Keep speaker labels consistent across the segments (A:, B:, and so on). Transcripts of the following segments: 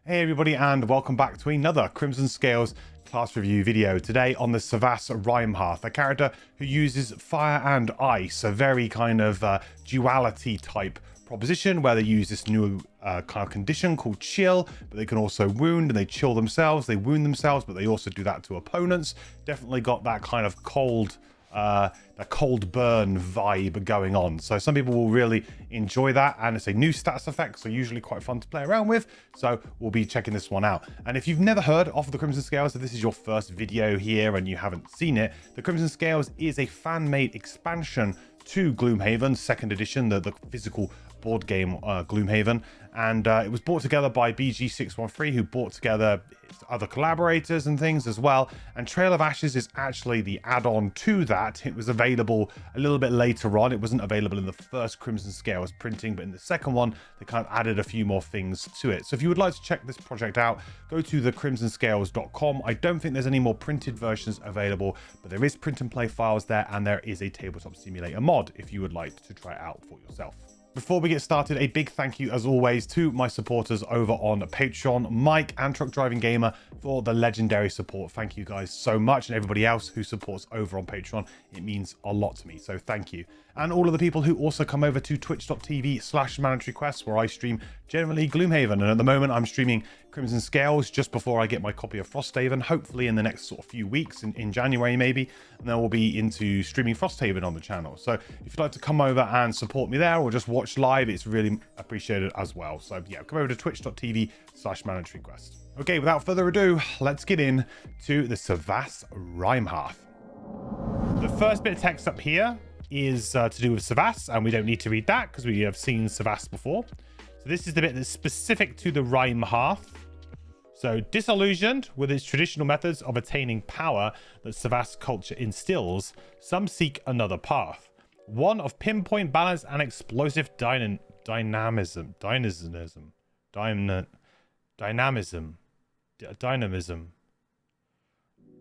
A: Hey everybody, and welcome back to another Crimson Scales class review video. Today on the Savvas Rimehearth, a character who uses fire and ice, a very kind of duality type proposition where they use this new kind of condition called chill, but they can also wound, and they chill themselves, they wound themselves, but they also do that to opponents. Definitely got that kind of cold burn vibe going on, so some people will really enjoy that, and it's a new stats effect, so usually quite fun to play around with. So we'll be checking this one out. And if you've never heard of the Crimson Scales, if this is your first video here and you haven't seen it, the Crimson Scales is a fan-made expansion to Gloomhaven, second edition, the physical board game Gloomhaven, and it was brought together by BG613, who brought together other collaborators and things as well. And Trail of Ashes is actually the add-on to that. It was available a little bit later on. It wasn't available in the first Crimson Scales printing, but in the second one they kind of added a few more things to it. So if you would like to check this project out, go to thecrimsonscales.com. I don't think there's any more printed versions available, but there is print and play files there, and there is a tabletop simulator mod if you would like to try it out for yourself. Before we get started, a big thank you as always to my supporters over on Patreon, Mike and Truck Driving Gamer, for the legendary support. Thank you guys so much, and everybody else who supports over on Patreon. It means a lot to me, so thank you. And all of the people who also come over to twitch.tv/mandatoryquests, where I stream generally Gloomhaven, and at the moment I'm streaming Crimson Scales just before I get my copy of Frosthaven, hopefully in the next sort of few weeks, in January maybe, and then we'll be into streaming Frosthaven on the channel. So if you'd like to come over and support me there, or just watch live, it's really appreciated as well. So yeah, come over to twitch.tv/mandatoryquest. Okay, without further ado, let's get in to the Savvas Rimehearth. The first bit of text up here is to do with Savvas, and we don't need to read that because we have seen Savvas before. So this is the bit that's specific to the Rimehearth. So, disillusioned with its traditional methods of attaining power that Savvas culture instills, some seek another path. One of pinpoint balance and explosive dynamism.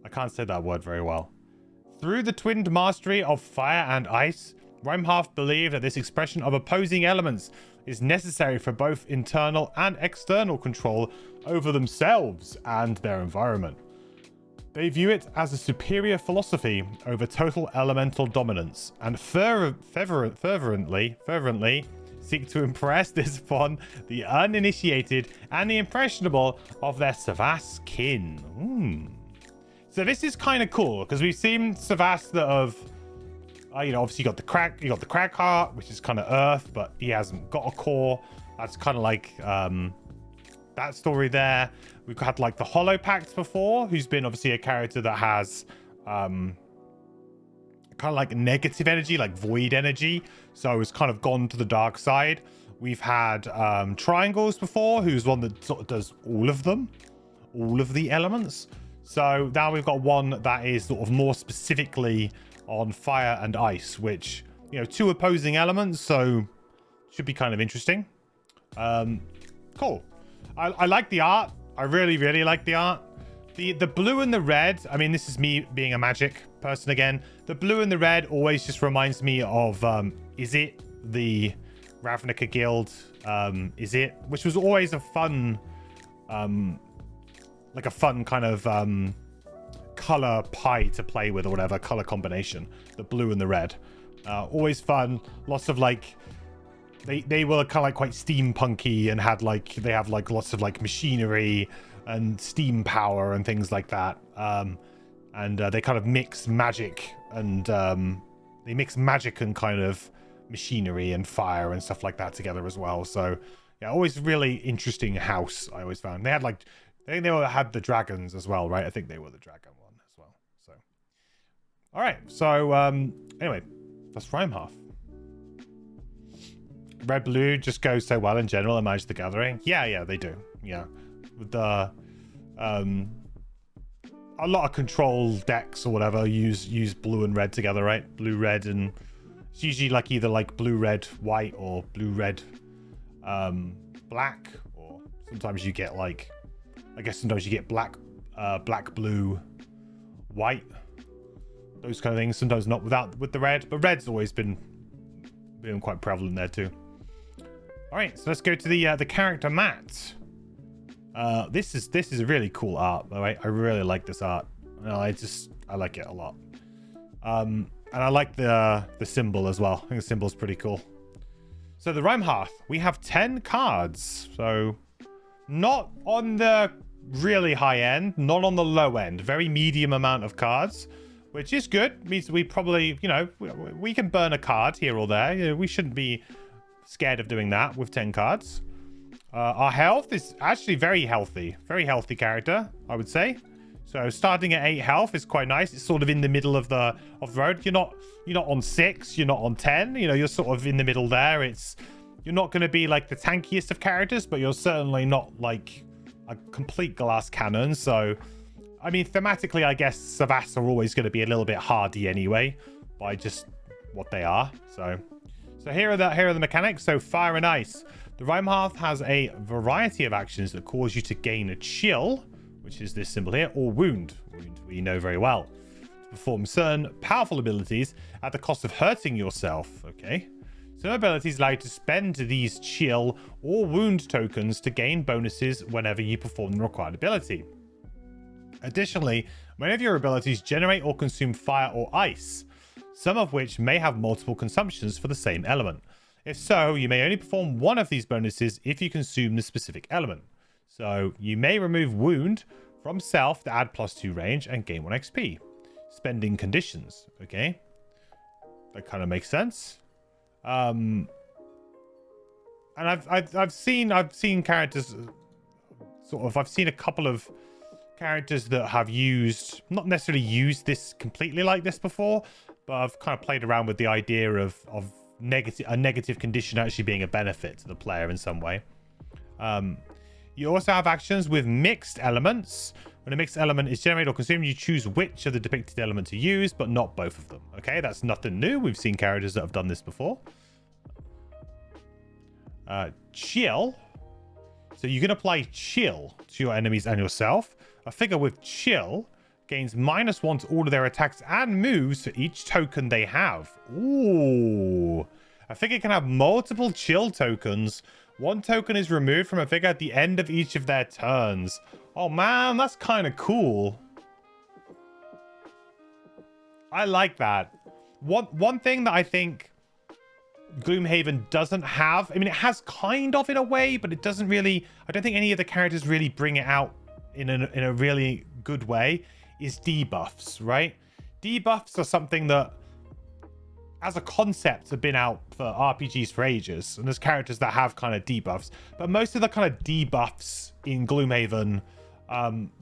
A: I can't say that word very well. Through the twinned mastery of fire and ice, Rimehearth believed that this expression of opposing elements is necessary for both internal and external control over themselves and their environment. They view it as a superior philosophy over total elemental dominance, and fervently seek to impress this upon the uninitiated and the impressionable of their Savvas kin. So this is kind of cool, because we've seen Savvas that have, obviously you got the Crag Heart, which is kind of Earth, but he hasn't got a core. That's kind of like that story there. We've had like the Hollow Pact before, who's been obviously a character that has kind of like negative energy, like void energy. So it's kind of gone to the dark side. We've had Triangles before, who's one that sort of does all of them, all of the elements. So now we've got one that is sort of more specifically on fire and ice, which, two opposing elements, so should be kind of interesting. Cool. I like the art. I really, really like the art. The blue and the red, I mean, this is me being a Magic person again. The blue and the red always just reminds me of, is it the Ravnica Guild? Is it? Which was always a fun, like a fun kind of color pie to play with, or whatever color combination. The blue and the red, always fun. Lots of like, they were kind of like quite steampunky, and had like, they have like lots of like machinery and steam power and things like that. And they kind of mix magic and they mix magic and kind of machinery and fire and stuff like that together as well. So yeah, always really interesting house. I always found they had like, I think they had the dragons as well, right? I think they were the dragon one as well. So, all right. So, anyway, that's Rimehearth. Red blue just goes so well in general in Magic the Gathering. Yeah, they do. Yeah, with the a lot of control decks or whatever use blue and red together, right? Blue, red, and it's usually like either like blue, red, white, or blue, red, black, or sometimes you get like, I guess sometimes you get black, blue, white, those kind of things. Sometimes not with the red, but red's always been quite prevalent there too. All right, so let's go to the character mat. This is a really cool art, by the way. I really like this art. I like it a lot. And I like the symbol as well. I think the symbol's pretty cool. So the Rimehearth, we have 10 cards. So not on the really high end, not on the low end. Very medium amount of cards, which is good. Means we probably, you know, we can burn a card here or there. You know, we shouldn't be scared of doing that with 10 cards. Our health is actually very healthy character, I would say. So starting at 8 health is quite nice. It's sort of in the middle of the road. You're not on 6, you're not on 10. You know, you're sort of in the middle there. You're not going to be like the tankiest of characters, but you're certainly not like a complete glass cannon. So, I mean, thematically, I guess Savvas are always going to be a little bit hardy anyway, by just what they are. So here are the mechanics. So fire and ice. The Rimehearth has a variety of actions that cause you to gain a chill, which is this symbol here, or wound. Wound we know very well. To perform certain powerful abilities at the cost of hurting yourself. Okay. Some abilities allow you to spend these chill or wound tokens to gain bonuses whenever you perform the required ability. Additionally, many of your abilities generate or consume fire or ice, some of which may have multiple consumptions for the same element. If so, you may only perform one of these bonuses if you consume the specific element. So you may remove wound from self to add +2 range and gain 1 XP. Spending conditions. Okay. That kind of makes sense. And I've seen characters I've seen a couple of characters that have not necessarily used this completely like this before, but I've kind of played around with the idea of a negative condition actually being a benefit to the player in some way. You also have actions with mixed elements. When a mixed element is generated or consumed, you choose which of the depicted element to use, but not both of them. Okay, that's nothing new. We've seen characters that have done this before. Chill. So you can apply chill to your enemies and yourself. A figure with chill gains -1 to all of their attacks and moves for each token they have. Ooh. A figure can have multiple chill tokens. 1 token is removed from a figure at the end of each of their turns. Oh man, that's kind of cool. I like that. One thing that I think Gloomhaven doesn't have, I mean, it has kind of in a way, but it doesn't really, I don't think any of the characters really bring it out in a really good way, is debuffs, right? Debuffs are something that, as a concept, have been out for RPGs for ages, and there's characters that have kind of debuffs, but most of the kind of debuffs in Gloomhaven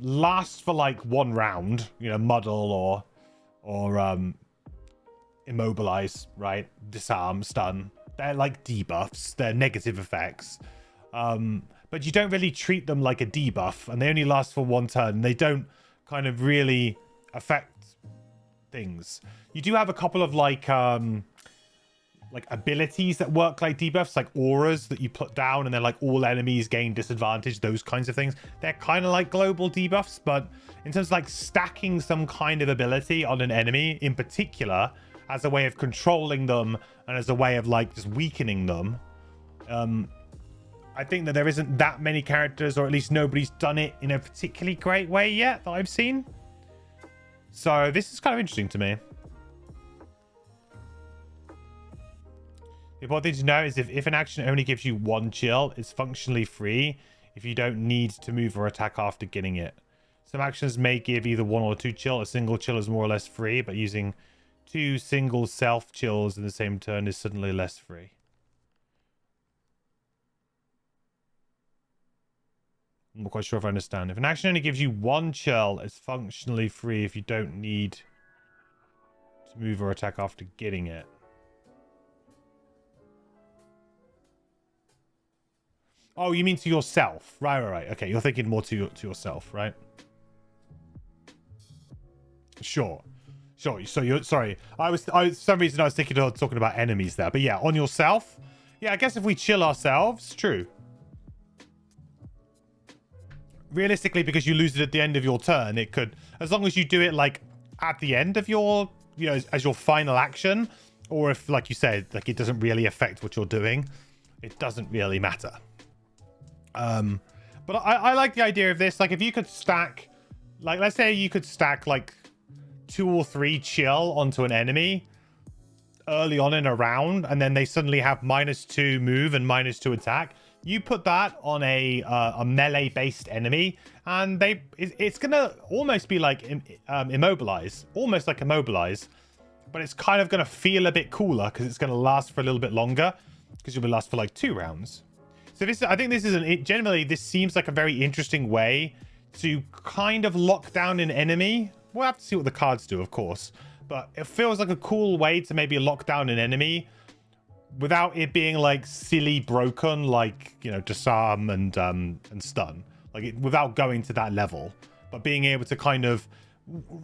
A: last for like 1 round, you know, muddle or immobilize, right? Disarm, stun. They're like debuffs, they're negative effects, but you don't really treat them like a debuff, and they only last for 1 turn. They don't kind of really affect things. You do have a couple of like abilities that work like debuffs, like auras that you put down and they're like all enemies gain disadvantage, those kinds of things. They're kind of like global debuffs, but in terms of like stacking some kind of ability on an enemy in particular as a way of controlling them and as a way of like just weakening them, I think that there isn't that many characters, or at least nobody's done it in a particularly great way yet that I've seen. So this is kind of interesting to me. The important thing to know is if an action only gives you 1 chill, it's functionally free if you don't need to move or attack after getting it. Some actions may give either 1 or 2 chill. A single chill is more or less free, but using 2 single self chills in the same turn is suddenly less free. I'm not quite sure if I understand. If an action only gives you 1 chill, it's functionally free if you don't need to move or attack after getting it. Oh, you mean to yourself? Right. Okay, you're thinking more to yourself, right? Sure. So you're sorry. For some reason I was thinking of talking about enemies there, but yeah, on yourself. Yeah, I guess if we chill ourselves, true. Realistically, because you lose it at the end of your turn, it could, as long as you do it like at the end of your, you know, as your final action, or if, like you said, like it doesn't really affect what you're doing, it doesn't really matter. But I like the idea of this. Like, if you could stack, like, let's say you could stack like 2 or 3 chill onto an enemy early on in a round, and then they suddenly have -2 move and -2 attack. You put that on a melee based enemy, and it's gonna almost be like immobilize, almost like immobilize, but it's kind of gonna feel a bit cooler because it's gonna last for a little bit longer, because you'll be last for like 2 rounds. So I think this is generally this seems like a very interesting way to kind of lock down an enemy. We'll have to see what the cards do, of course, but it feels like a cool way to maybe lock down an enemy without it being like silly broken, like, you know, disarm and stun, like without going to that level, but being able to kind of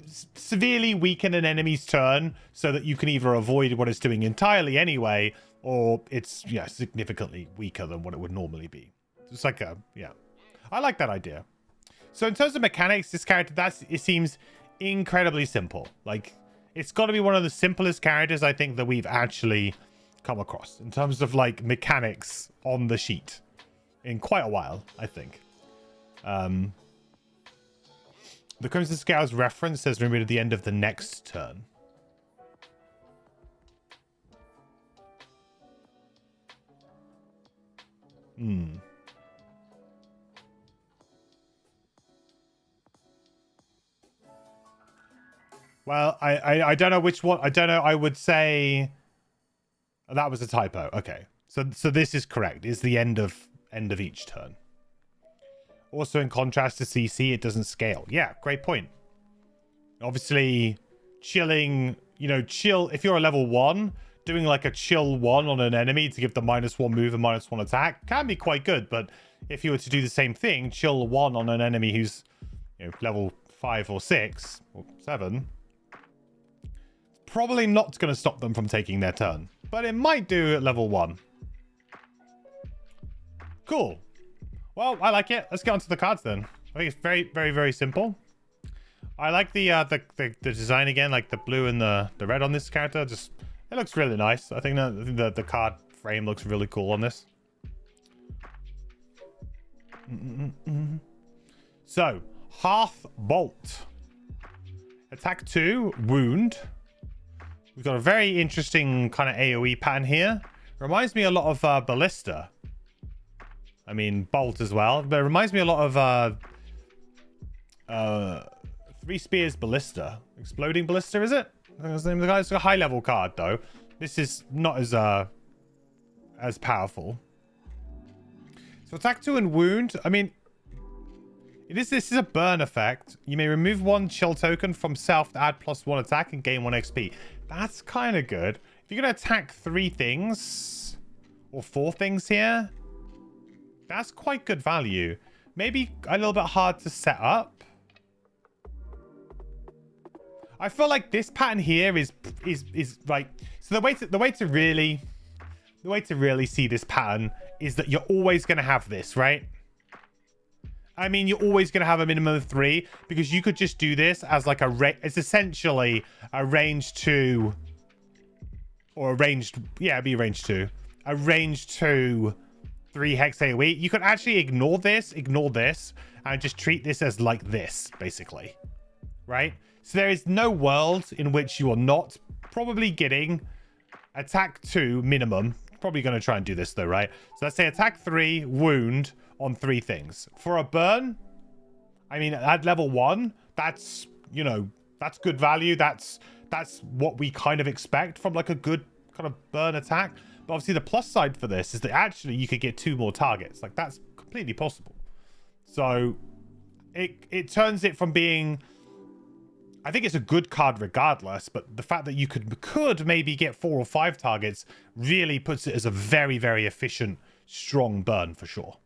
A: severely weaken an enemy's turn so that you can either avoid what it's doing entirely anyway, or it's significantly weaker than what it would normally be. It's like I like that idea. So in terms of mechanics, this character, it seems incredibly simple. Like, it's got to be one of the simplest characters I think that we've actually come across in terms of like mechanics on the sheet in quite a while, I think. The Crimson Scales reference says removed at the end of the next turn. Well, I don't know which one. I don't know. I would say that was a typo. Okay, so this is correct. It's the end of each turn. Also, in contrast to CC, it doesn't scale. Yeah, great point. Obviously, chilling. Chill. If you're a level 1, doing like a chill 1 on an enemy to give the -1 move and -1 attack can be quite good. But if you were to do the same thing, chill 1 on an enemy who's level 5 or 6 or 7. Probably not going to stop them from taking their turn, but it might do at level 1. Cool. Well, I like it. Let's get onto the cards then. I think it's very, very, very simple. I like the design again, like the blue and the red on this character. Just, it looks really nice. I think the card frame looks really cool on this. So, Hearth Bolt. Attack 2, wound. We've got a very interesting kind of AoE pattern here. Reminds me a lot of Ballista. I mean, Bolt as well. But it reminds me a lot of Three Spears Ballista. Exploding Ballista, is it? I think that's the name of the guy. It's a high level card, though. This is not as powerful. So attack 2 and wound. I mean, this is a burn effect. You may remove 1 chill token from self to add +1 attack and gain 1 XP. That's kind of good. If you're going to attack 3 things or 4 things here, that's quite good value. Maybe a little bit hard to set up. I feel like this pattern here is like, so the way to really see this pattern is that you're always going to have this, right? I mean, you're always going to have a minimum of 3, because you could just do this as like it's essentially a range 2 or a ranged, it'd be range 2, a range 2 3 hex AoE. You could actually ignore this, and just treat this as like this, basically, right? So there is no world in which you are not probably getting attack 2 minimum. Probably going to try and do this though, right? So let's say attack 3, wound on 3 things. For a burn, I mean, at level 1, that's, that's good value. That's what we kind of expect from like a good kind of burn attack. But obviously the plus side for this is that actually you could get 2 more targets. Like, that's completely possible. So it turns it from being, I think it's a good card regardless, but the fact that you could maybe get 4 or 5 targets really puts it as a very, very efficient, strong burn for sure.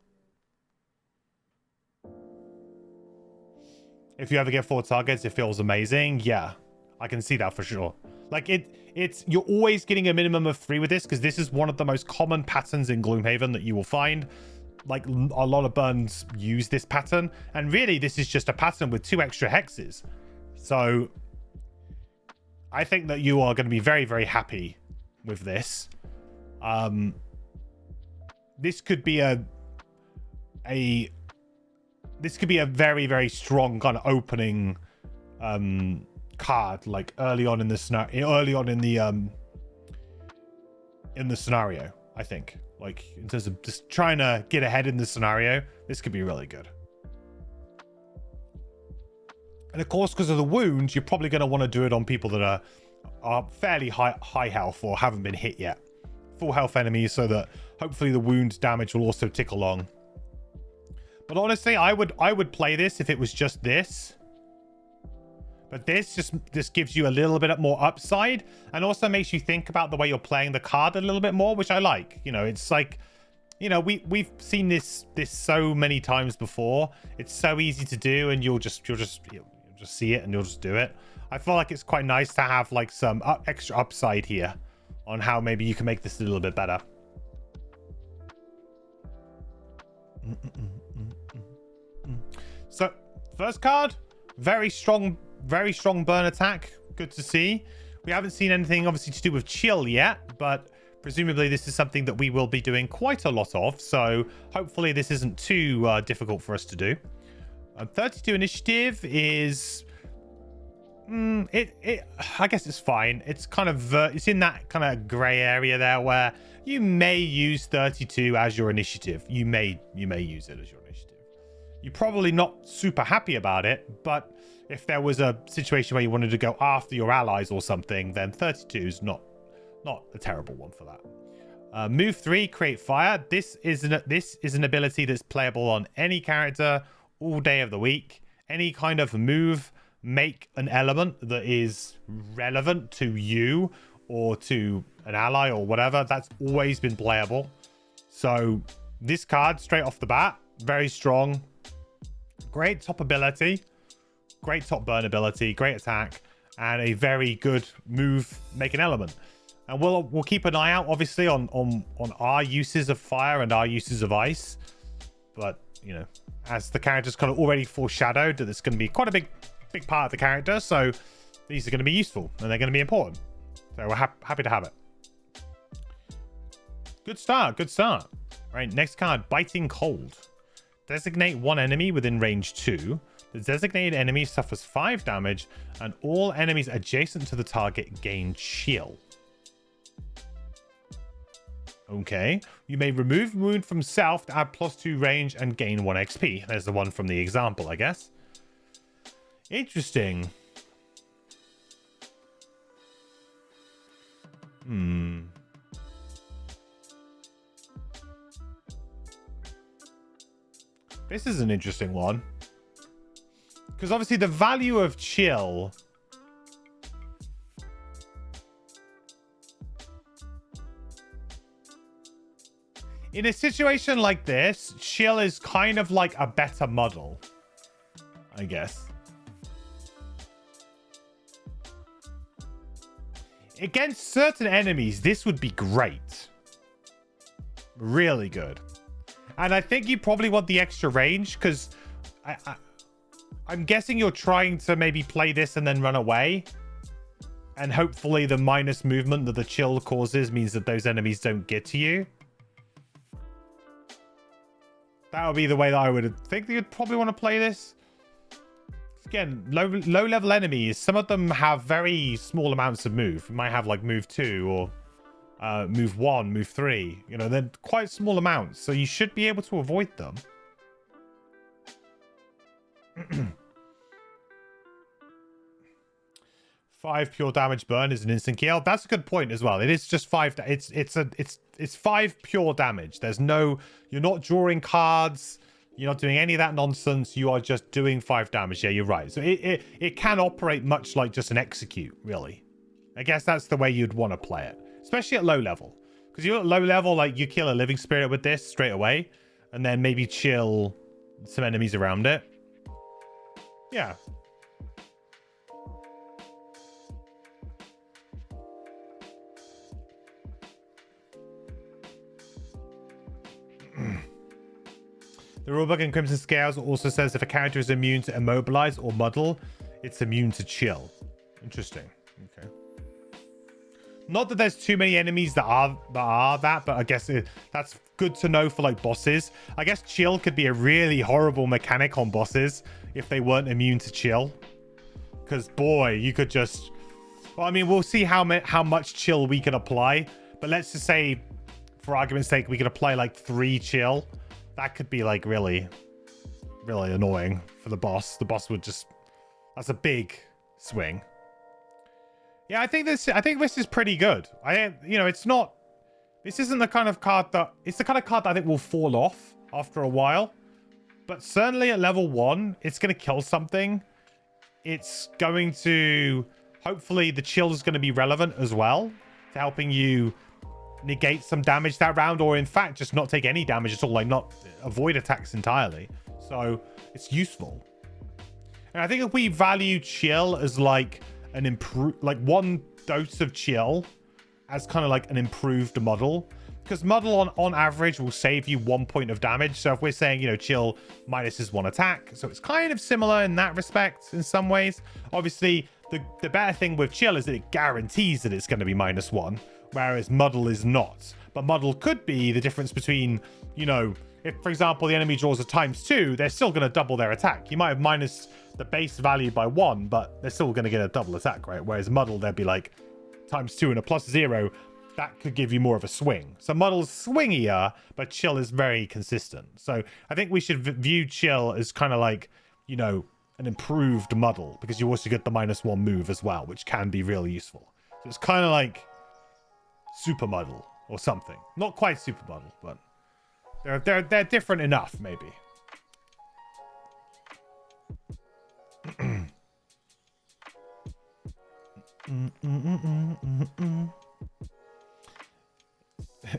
A: If you ever get 4 targets, it feels amazing. Yeah, I can see that for sure. Like, you're always getting a minimum of 3 with this, because this is one of the most common patterns in Gloomhaven that you will find. Like, a lot of burns use this pattern, and really this is just a pattern with 2 extra hexes. So I think that you are going to be very, very happy with this. This could be a this could be a very, very strong kind of opening card, like early on in the scenario, I think. Like, in terms of just trying to get ahead in the scenario, this could be really good. And of course, because of the wounds, you're probably going to want to do it on people that are fairly high health or haven't been hit yet. Full health enemies, so that hopefully the wound damage will also tick along. But honestly, I would play this if it was just this. But this just gives you a little bit more upside, and also makes you think about the way you're playing the card a little bit more, which I like. You know, it's like, you know, we've seen this so many times before. It's so easy to do, and you'll just see it and you'll just do it. I feel like it's quite nice to have like some extra upside here on how maybe you can make this a little bit better. So first card, very strong burn attack. Good to see. We haven't seen anything obviously to do with chill yet, but presumably this is something that we will be doing quite a lot of, so hopefully this isn't too difficult for us to do. 32 initiative is I guess it's fine. It's kind of it's in that kind of gray area there where you may use 32 as your initiative. You may use it as your initiative. You're probably not super happy about it, but if there was a situation where you wanted to go after your allies or something, then 32 is not a terrible one for that. Move 3, create fire. This is an ability that's playable on any character all day of the week. Any kind of move, make an element that is relevant to you or to an ally or whatever. That's always been playable. So this card, straight off the bat, very strong. Great top ability, great top burn ability, great attack, and a very good move, make an element. And we'll keep an eye out, obviously, on our uses of fire and our uses of ice. But, you know, as the character's kind of already foreshadowed that it's going to be quite a big part of the character, so these are going to be useful and they're going to be important. So we're happy to have it. Good start. Right, next card, Biting Cold. Designate one enemy within range 2. The designated enemy suffers 5 damage, and all enemies adjacent to the target gain chill. Okay. You may remove wound from self to add +2 range and gain 1 XP. There's the one from the example, I guess. Interesting. This is an interesting one. Because obviously the value of chill... In a situation like this, chill is kind of like a better model, I guess. Against certain enemies, this would be great. Really good. And I think you probably want the extra range, because I'm guessing you're trying to maybe play this and then run away. And hopefully the minus movement that the chill causes means that those enemies don't get to you. That would be the way that I would think that you'd probably want to play this. Again, low level enemies, some of them have very small amounts of move. You might have like move 2 or move 1, move 3. You know, they're quite small amounts, so you should be able to avoid them. 5 pure damage burn is an instant kill. That's a good point as well. It is just 5. It's 5 pure damage. There's no, you're not drawing cards. You're not doing any of that nonsense. You are just doing 5 damage. Yeah, you're right. So it can operate much like just an execute, really. I guess that's the way you'd want to play it, especially at low level. Because you're at low level, like you kill a living spirit with this straight away, and then maybe chill some enemies around it. Yeah. The rulebook in Crimson Scales also says if a character is immune to immobilize or muddle, it's immune to chill. Interesting. Okay. Not that there's too many enemies that are that, but I guess that's good to know for like bosses. I guess chill could be a really horrible mechanic on bosses if they weren't immune to chill. Because boy, you could just... Well, I mean, we'll see how much chill we can apply. But let's just say, for argument's sake, we could apply like 3 chill. That could be like really, really annoying for the boss. The boss would just... That's a big swing. Yeah, I think this is pretty good. It's not... This isn't the kind of card that... It's the kind of card that I think will fall off after a while. But certainly at level 1, it's going to kill something. It's going to... Hopefully the chill is going to be relevant as well to helping you negate some damage that round, or in fact just not take any damage at all, like not avoid attacks entirely. So it's useful. And I think if we value chill as like an like 1 dose of chill as kind of like an improved model, because model on average will save you 1 point of damage. So if we're saying, chill minuses 1 attack, so it's kind of similar in that respect in some ways. Obviously the better thing with chill is that it guarantees that it's going to be -1, whereas muddle is not. But muddle could be the difference between, if for example the enemy draws a ×2, they're still going to double their attack. You might have minus the base value by 1, but they're still going to get a double attack, right? Whereas muddle, they'd be like ×2 and a +0. That could give you more of a swing. So muddle's swingier, but chill is very consistent. So I think we should view chill as kind of like, an improved muddle, because you also get the -1 move as well, which can be really useful. So it's kind of like super muddle or something. Not quite super muddle, but they're different enough, maybe.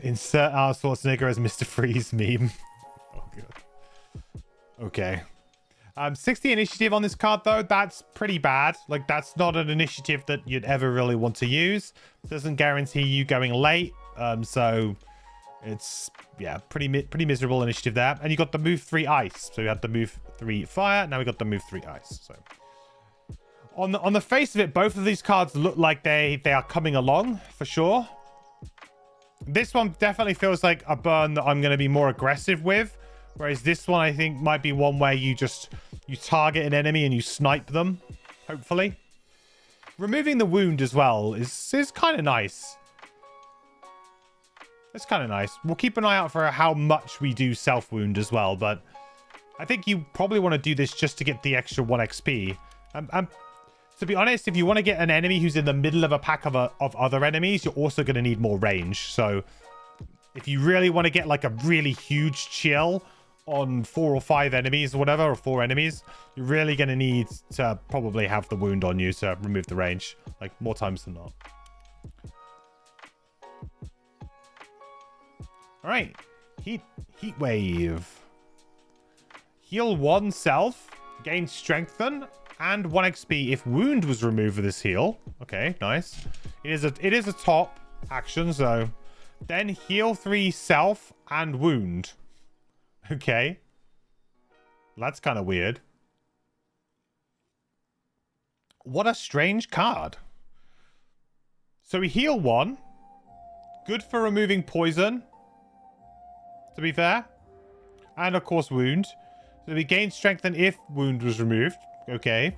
A: Insert our Schwarzenegger as Mr. Freeze meme. Oh, God. Okay. 60 initiative on this card, though. That's pretty bad. Like, that's not an initiative that you'd ever really want to use. Doesn't guarantee you going late. So it's, yeah, pretty miserable initiative there. And you got the move 3 ice. So you had the move 3 fire. Now we got the move 3 ice. So on the face of it, both of these cards look like they are coming along for sure. This one definitely feels like a burn that I'm going to be more aggressive with. Whereas this one, I think, might be one where you target an enemy and you snipe them, hopefully. Removing the wound as well is kind of nice. It's kind of nice. We'll keep an eye out for how much we do self-wound as well, but I think you probably want to do this just to get the extra 1 XP. To be honest, if you want to get an enemy who's in the middle of a pack of other enemies, you're also going to need more range. So if you really want to get like a really huge chill on 4 or 5 enemies or whatever, or 4 enemies, you're really going to need to probably have the wound on you to remove the range, like more times than not. All right, heat wave. Heal 1 self, gain strengthen, and 1 XP if wound was removed with this heal. Okay, nice. It is a top action, so then heal 3 self and wound. Okay. That's kind of weird. What a strange card. So we heal 1. Good for removing poison, to be fair. And of course wound. So we gain strengthen if wound was removed. Okay.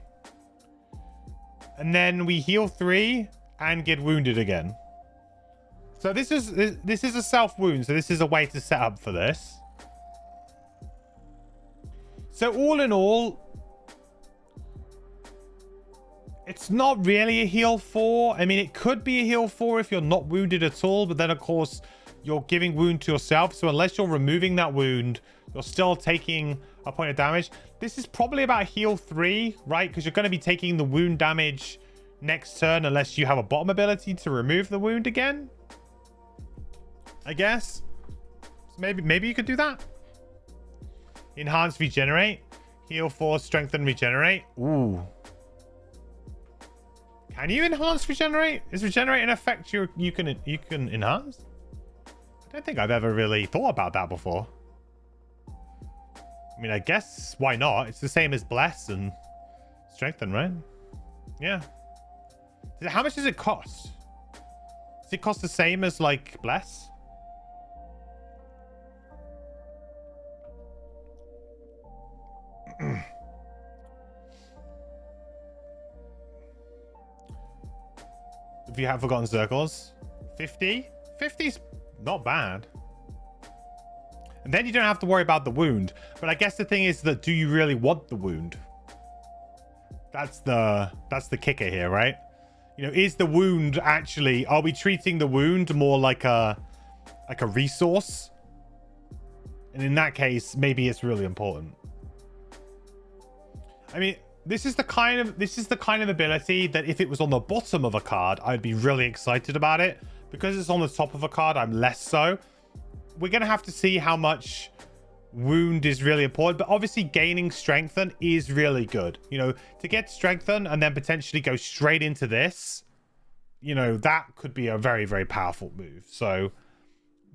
A: And then we heal 3 and get wounded again. So this is a self wound. So this is a way to set up for this. So all in all, it's not really a heal 4. I mean, it could be a heal 4 if you're not wounded at all, but then of course you're giving wound to yourself. So unless you're removing that wound, you're still taking a point of damage. This is probably about heal 3, right? Because you're going to be taking the wound damage next turn unless you have a bottom ability to remove the wound again, I guess. So maybe you could do that. Enhance, regenerate. Heal 4, strengthen, regenerate. Ooh. Can you enhance, regenerate? Is regenerate an effect you can enhance? I don't think I've ever really thought about that before. I mean, I guess why not? It's the same as bless and strengthen, right? Yeah. How much does it cost? Does it cost the same as like bless? If you have Forgotten Circles, 50? 50's not bad. And then you don't have to worry about the wound. But I guess the thing is that, do you really want the wound? That's the kicker here, right? You know, is the wound actually, are we treating the wound more like a resource? And in that case, maybe it's really important. I mean, this is the kind of ability that if it was on the bottom of a card, I'd be really excited about it. Because it's on the top of a card, I'm less so. We're going to have to see how much wound is really important, but obviously gaining strengthen is really good. You know, to get strengthen and then potentially go straight into this, you know, that could be a very, very powerful move. So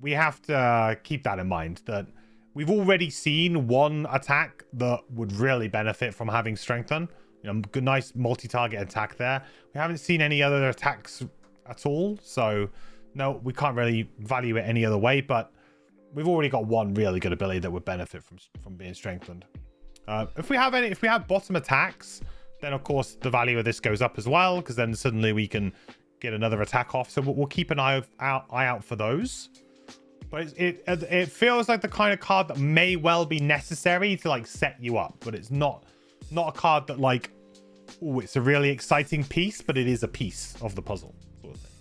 A: we have to keep that in mind, that we've already seen one attack that would really benefit from having strengthen. You know, good, nice multi-target attack there. We haven't seen any other attacks at all, so no, we can't really value it any other way, but we've already got one really good ability that would benefit from being strengthened. If we have bottom attacks, then of course the value of this goes up as well, because then suddenly we can get another attack off. So we'll keep an eye out for those. But it feels like the kind of card that may well be necessary to like set you up, but it's not a card that like, oh, it's a really exciting piece, but it is a piece of the puzzle sort of thing.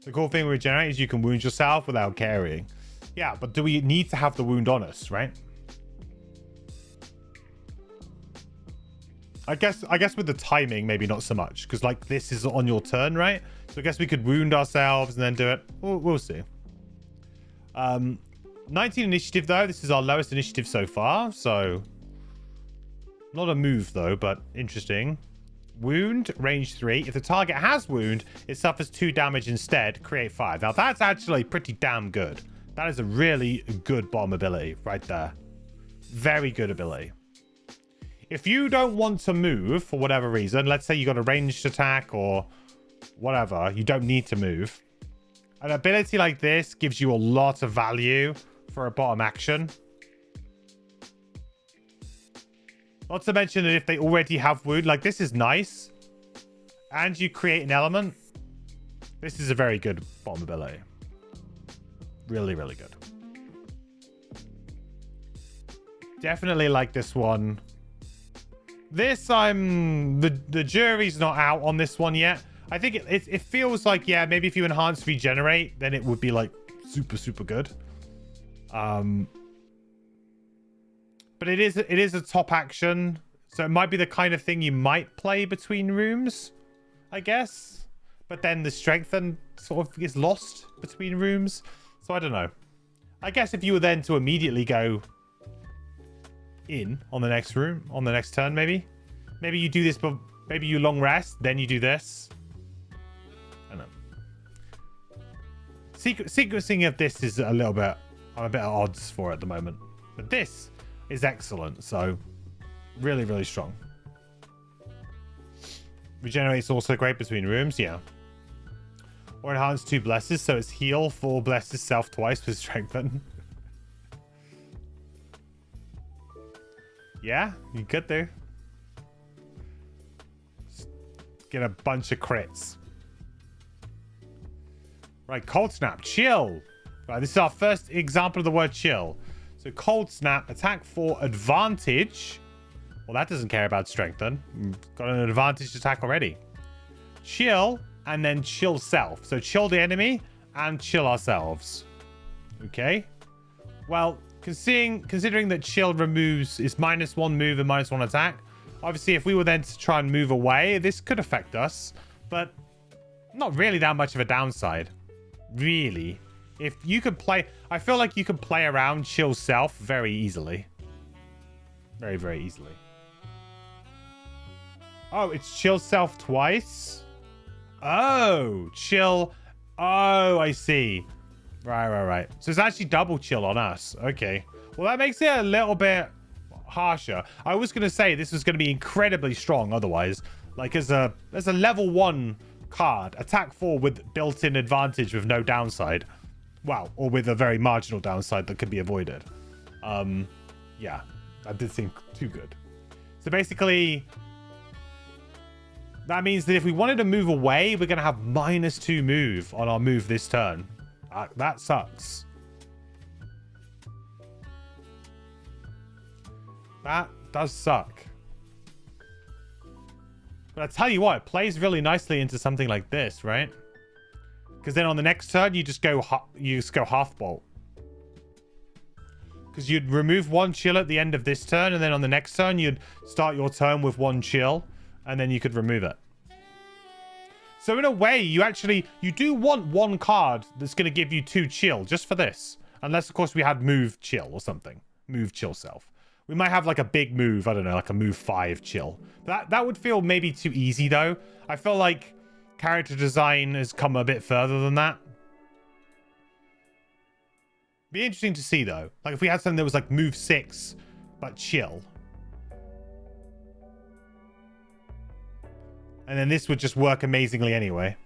A: The cool thing with Regenerate is you can wound yourself without carrying. Yeah, but do we need to have the wound on us, right? I guess with the timing, maybe not so much, because like this is on your turn, right? So I guess we could wound ourselves and then do it. We'll see. 19 initiative though. This is our lowest initiative so far, so not a move though, but interesting. Wound, range 3. If the target has wound, it suffers 2 damage instead. Create 5. Now that's actually pretty damn good. That is a really good bottom ability right there. Very good ability. If you don't want to move for whatever reason, let's say you got a ranged attack or whatever, you don't need to move. An ability like this gives you a lot of value for a bottom action. Not to mention that if they already have wound, like this is nice. And you create an element. This is a very good bottom ability. Really, really good. Definitely like this one. This, the jury's not out on this one yet. I think it feels like, yeah, maybe if you enhance regenerate, then it would be like super, super good. But it is a top action, so it might be the kind of thing you might play between rooms, I guess. But then the strengthen sort of is lost between rooms, so I don't know. I guess if you were then to immediately go in on the next room, on the next turn, maybe you do this, but maybe you long rest, then you do this. I don't know. Sequencing of this is a little bit, I'm a bit at odds for at the moment, but this is excellent, so really, really strong. Regenerates also great between rooms, yeah. Or enhance 2 blesses, so it's heal 4 blesses self twice with strengthen. Yeah, you could do. Just get a bunch of crits. Right, cold snap, chill. Right, this is our first example of the word chill. So cold snap, attack for advantage. Well, that doesn't care about strengthen. We've got an advantage attack already. Chill, and then chill self. So chill the enemy and chill ourselves. Okay. Well, considering that chill is -1 move and -1 attack. Obviously, if we were then to try and move away, this could affect us. But not really that much of a downside. Really. If you could play, I feel like you can play around chill self very easily. Very, very easily. Oh, it's chill self twice? Oh, chill. Oh, I see. Right. So it's actually double chill on us. Okay. Well, that makes it a little bit harsher. I was going to say this was going to be incredibly strong otherwise. Like as a level 1 card, attack 4 with built-in advantage with no downside. Wow, or with a very marginal downside that can be avoided. Yeah, that did seem too good. So basically, that means that if we wanted to move away, we're going to have -2 move on our move this turn. That sucks. That does suck. But I tell you what, it plays really nicely into something like this, right? Because then on the next turn, you just go half bolt. Because you'd remove 1 chill at the end of this turn, and then on the next turn, you'd start your turn with 1 chill, and then you could remove it. So in a way, you do want 1 card that's going to give you 2 chill just for this. Unless, of course, we had move chill or something. Move chill self. We might have like a big move, I don't know, like a move 5 chill. That would feel maybe too easy, though. I feel like character design has come a bit further than that. Be interesting to see, though. Like, if we had something that was like move 6, but chill. And then this would just work amazingly anyway.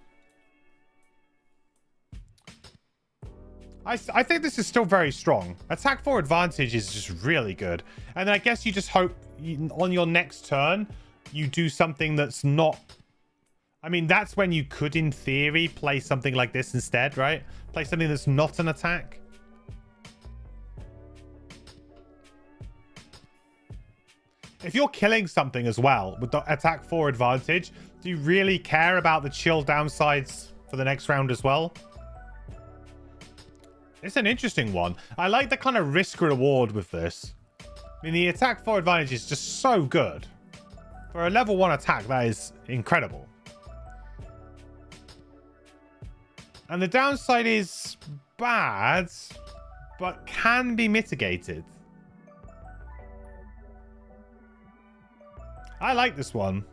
A: I think this is still very strong. Attack 4 advantage is just really good. And then I guess you just hope on your next turn, you do something that's not... I mean, that's when you could, in theory, play something like this instead, right? Play something that's not an attack. If you're killing something as well with the attack 4 advantage, do you really care about the chill downsides for the next round as well? It's an interesting one. I like the kind of risk reward with this. I mean, the attack 4 advantage is just so good. For a level 1 attack, that is incredible. And the downside is bad, but can be mitigated. I like this one.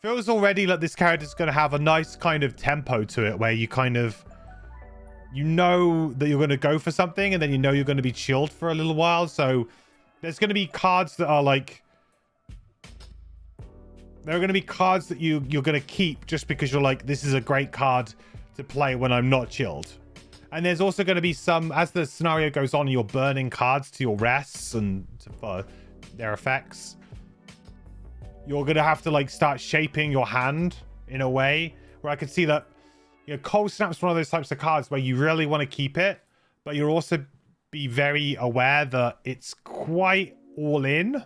A: Feels already like this character's going to have a nice kind of tempo to it where you kind of... You know that you're going to go for something and then you know you're going to be chilled for a little while. So there's going to be cards that are like... There are going to be cards that you're going to keep just because you're like, this is a great card to play when I'm not chilled. And there's also going to be some, as the scenario goes on, you're burning cards to your rests and for their effects. You're going to have to like start shaping your hand in a way where I could see that, you know, Cold Snap's one of those types of cards where you really want to keep it, but you'll also be very aware that it's quite all in,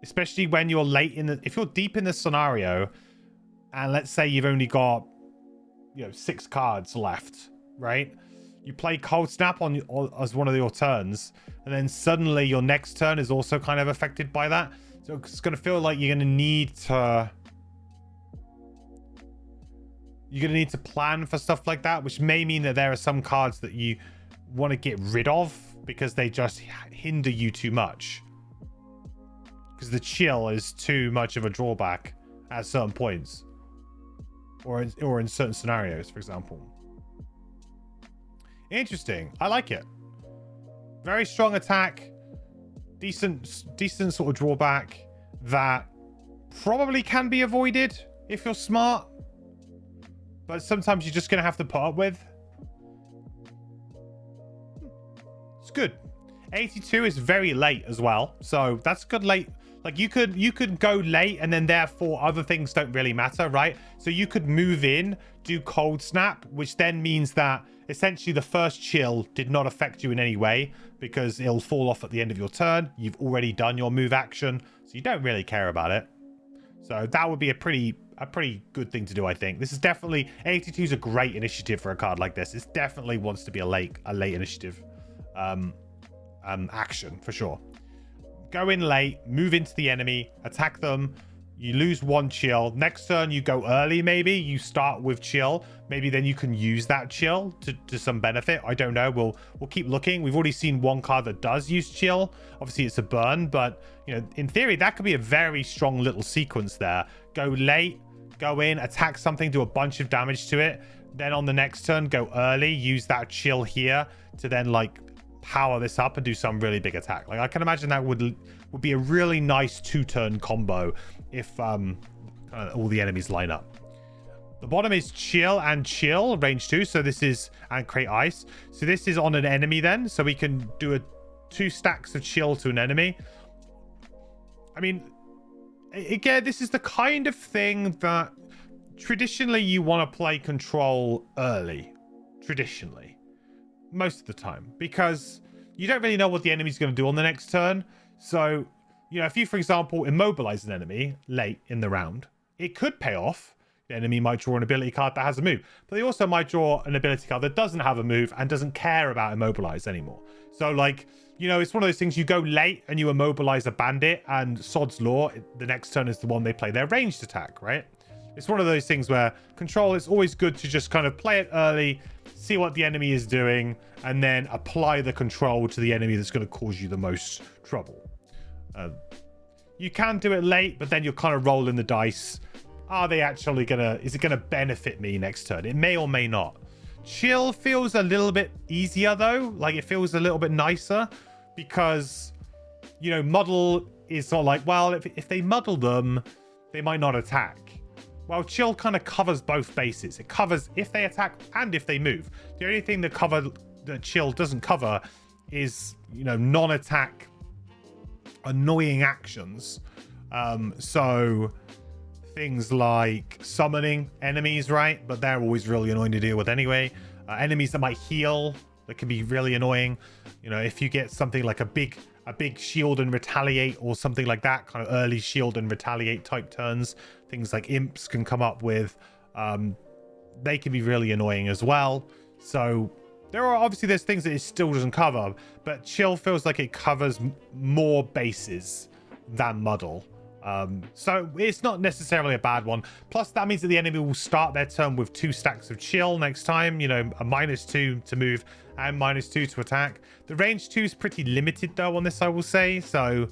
A: especially when you're late in the, if you're deep in the scenario and let's say you've only got, you know, 6 cards left, right? You play Cold Snap on as one of your turns, and then suddenly your next turn is also kind of affected by that. So it's going to feel like you're going to need to... You're going to need to plan for stuff like that, which may mean that there are some cards that you want to get rid of because they just hinder you too much. Because the chill is too much of a drawback at certain points. Or in certain scenarios, for example. Interesting. I like it. Very strong attack. Decent sort of drawback that probably can be avoided if you're smart. But sometimes you're just going to have to put up with. It's good. 82 is very late as well. So that's good late. Like you could go late and then therefore other things don't really matter, right? So you could move in, do Cold Snap, which then means that essentially the first chill did not affect you in any way because it'll fall off at the end of your turn. You've already done your move action, so you don't really care about it. So that would be a pretty good thing to do, I think. This is definitely 82 is a great initiative for a card like this. It definitely wants to be a late initiative action for sure. Go in late, move into the enemy, attack them. You lose 1 chill. Next turn, you go early, maybe. You start with chill. Maybe then you can use that chill to some benefit. I don't know. We'll keep looking. We've already seen 1 card that does use chill. Obviously, it's a burn. But, you know, in theory, that could be a very strong little sequence there. Go late, go in, attack something, do a bunch of damage to it. Then on the next turn, go early. Use that chill here to then, like, power this up and do some really big attack. Like I can imagine that would be a really nice 2-turn combo if all the enemies line up. The bottom is chill and chill, range 2. So this is, and create ice. So this is on an enemy then. So we can do 2 stacks of chill to an enemy. I mean, again, this is the kind of thing that traditionally you want to play control early. Traditionally. Most of the time. Because you don't really know what the enemy's going to do on the next turn. So, you know, if you, for example, immobilize an enemy late in the round, it could pay off. The enemy might draw an ability card that has a move, but they also might draw an ability card that doesn't have a move and doesn't care about immobilize anymore. So, like, you know, it's one of those things, you go late and you immobilize a bandit, and sod's law, the next turn is the one they play their ranged attack, right? It's one of those things where control, is always good to just kind of play it early, see what the enemy is doing, and then apply the control to the enemy that's going to cause you the most trouble. You can do it late, but then you're kind of rolling the dice. Are they actually is it gonna benefit me next turn? It may or may not. Chill feels a little bit easier though. Like, it feels a little bit nicer because, you know, muddle is sort of like, well, if they muddle them, they might not attack. Well, chill kind of covers both bases. It covers if they attack and if they move. The only thing that chill doesn't cover is, you know, non-attack annoying actions. So things like summoning enemies, right? But they're always really annoying to deal with anyway. Enemies that might heal, that can be really annoying. You know, if you get something like a big shield and retaliate or something like that, kind of early shield and retaliate type turns, things like imps can come up with. They can be really annoying as well. So there's things that it still doesn't cover, but chill feels like it covers more bases than muddle. So it's not necessarily a bad one. Plus, that means that the enemy will start their turn with 2 stacks of chill next time. You know, a -2 to move and -2 to attack. The range 2 is pretty limited though on this, I will say. So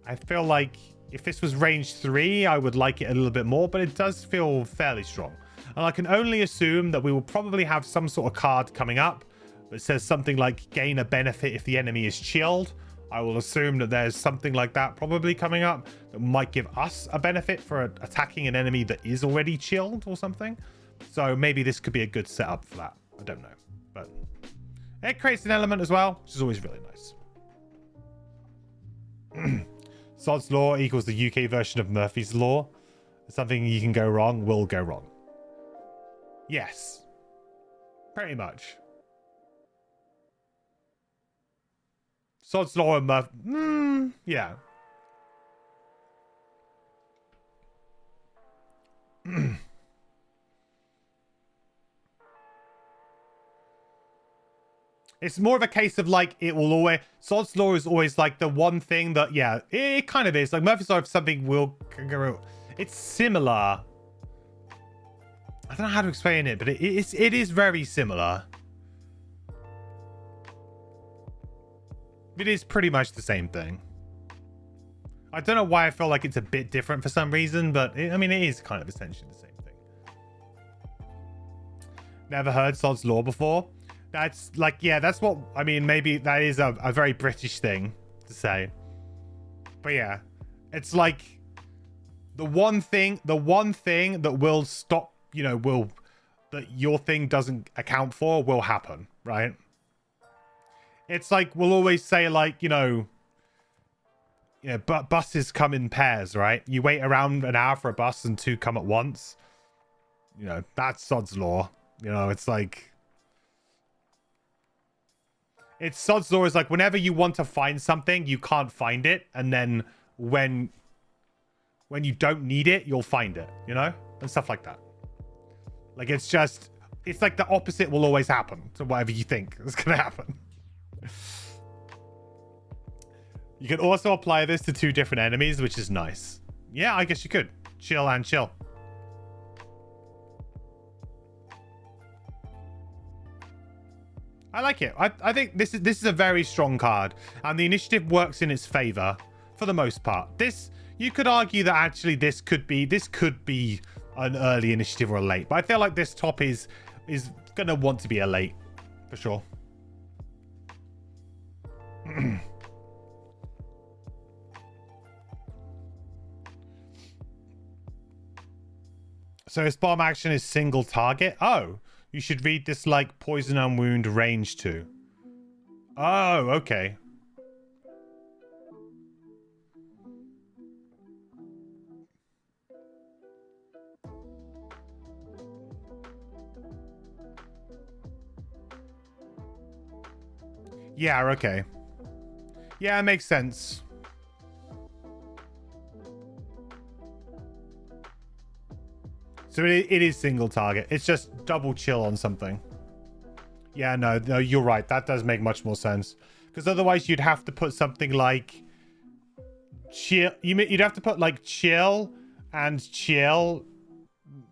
A: I feel like if this was range 3, I would like it a little bit more, but it does feel fairly strong. And I can only assume that we will probably have some sort of card coming up that says something like gain a benefit if the enemy is chilled. I will assume that there's something like that probably coming up that might give us a benefit for attacking an enemy that is already chilled or something. So maybe this could be a good setup for that. I don't know. But it creates an element as well, which is always really nice. Sod's Law equals the UK version of Murphy's Law. Something you can go wrong will go wrong. Yes. Pretty much. Sod's Law and Murphy. Yeah. It's more of a case of like, it will always, Sod's Law is always like the one thing that, yeah, it kind of is. Like Murphy's Law, if something will, it's similar. I don't know how to explain it, but it is very similar. It is pretty much the same thing. I don't know why I feel like it's a bit different for some reason, but I mean, it is kind of essentially the same thing. Never heard Sod's Law before. That's like, yeah, that's what, I mean, maybe that is a very British thing to say. But yeah, it's like the one thing that will stop, you know, that your thing doesn't account for will happen, right? It's like, we'll always say like, you know, but buses come in pairs, right? You wait around an hour for a bus and 2 come at once. You know, that's Sod's Law. You know, it's like, it's Sod's Law is like, whenever you want to find something, you can't find it. And then when you don't need it, you'll find it, you know? And stuff like that. Like, it's just, it's like the opposite will always happen to whatever you think is going to happen. You can also apply this to 2 different enemies, which is nice. Yeah, I guess you could. Chill and chill. I like it. I think this is a very strong card, and the initiative works in its favor for the most part. This, you could argue that actually this could be an early initiative or a late, but I feel like this top is gonna want to be a late for sure. So his bomb action is single target. Oh, you should read this like poison and wound range 2. Oh, okay. Yeah, okay. Yeah, it makes sense. So it is single target. It's just double chill on something. Yeah, no, you're right. That does make much more sense. Because otherwise you'd have to put something like chill. You'd have to put like chill and chill.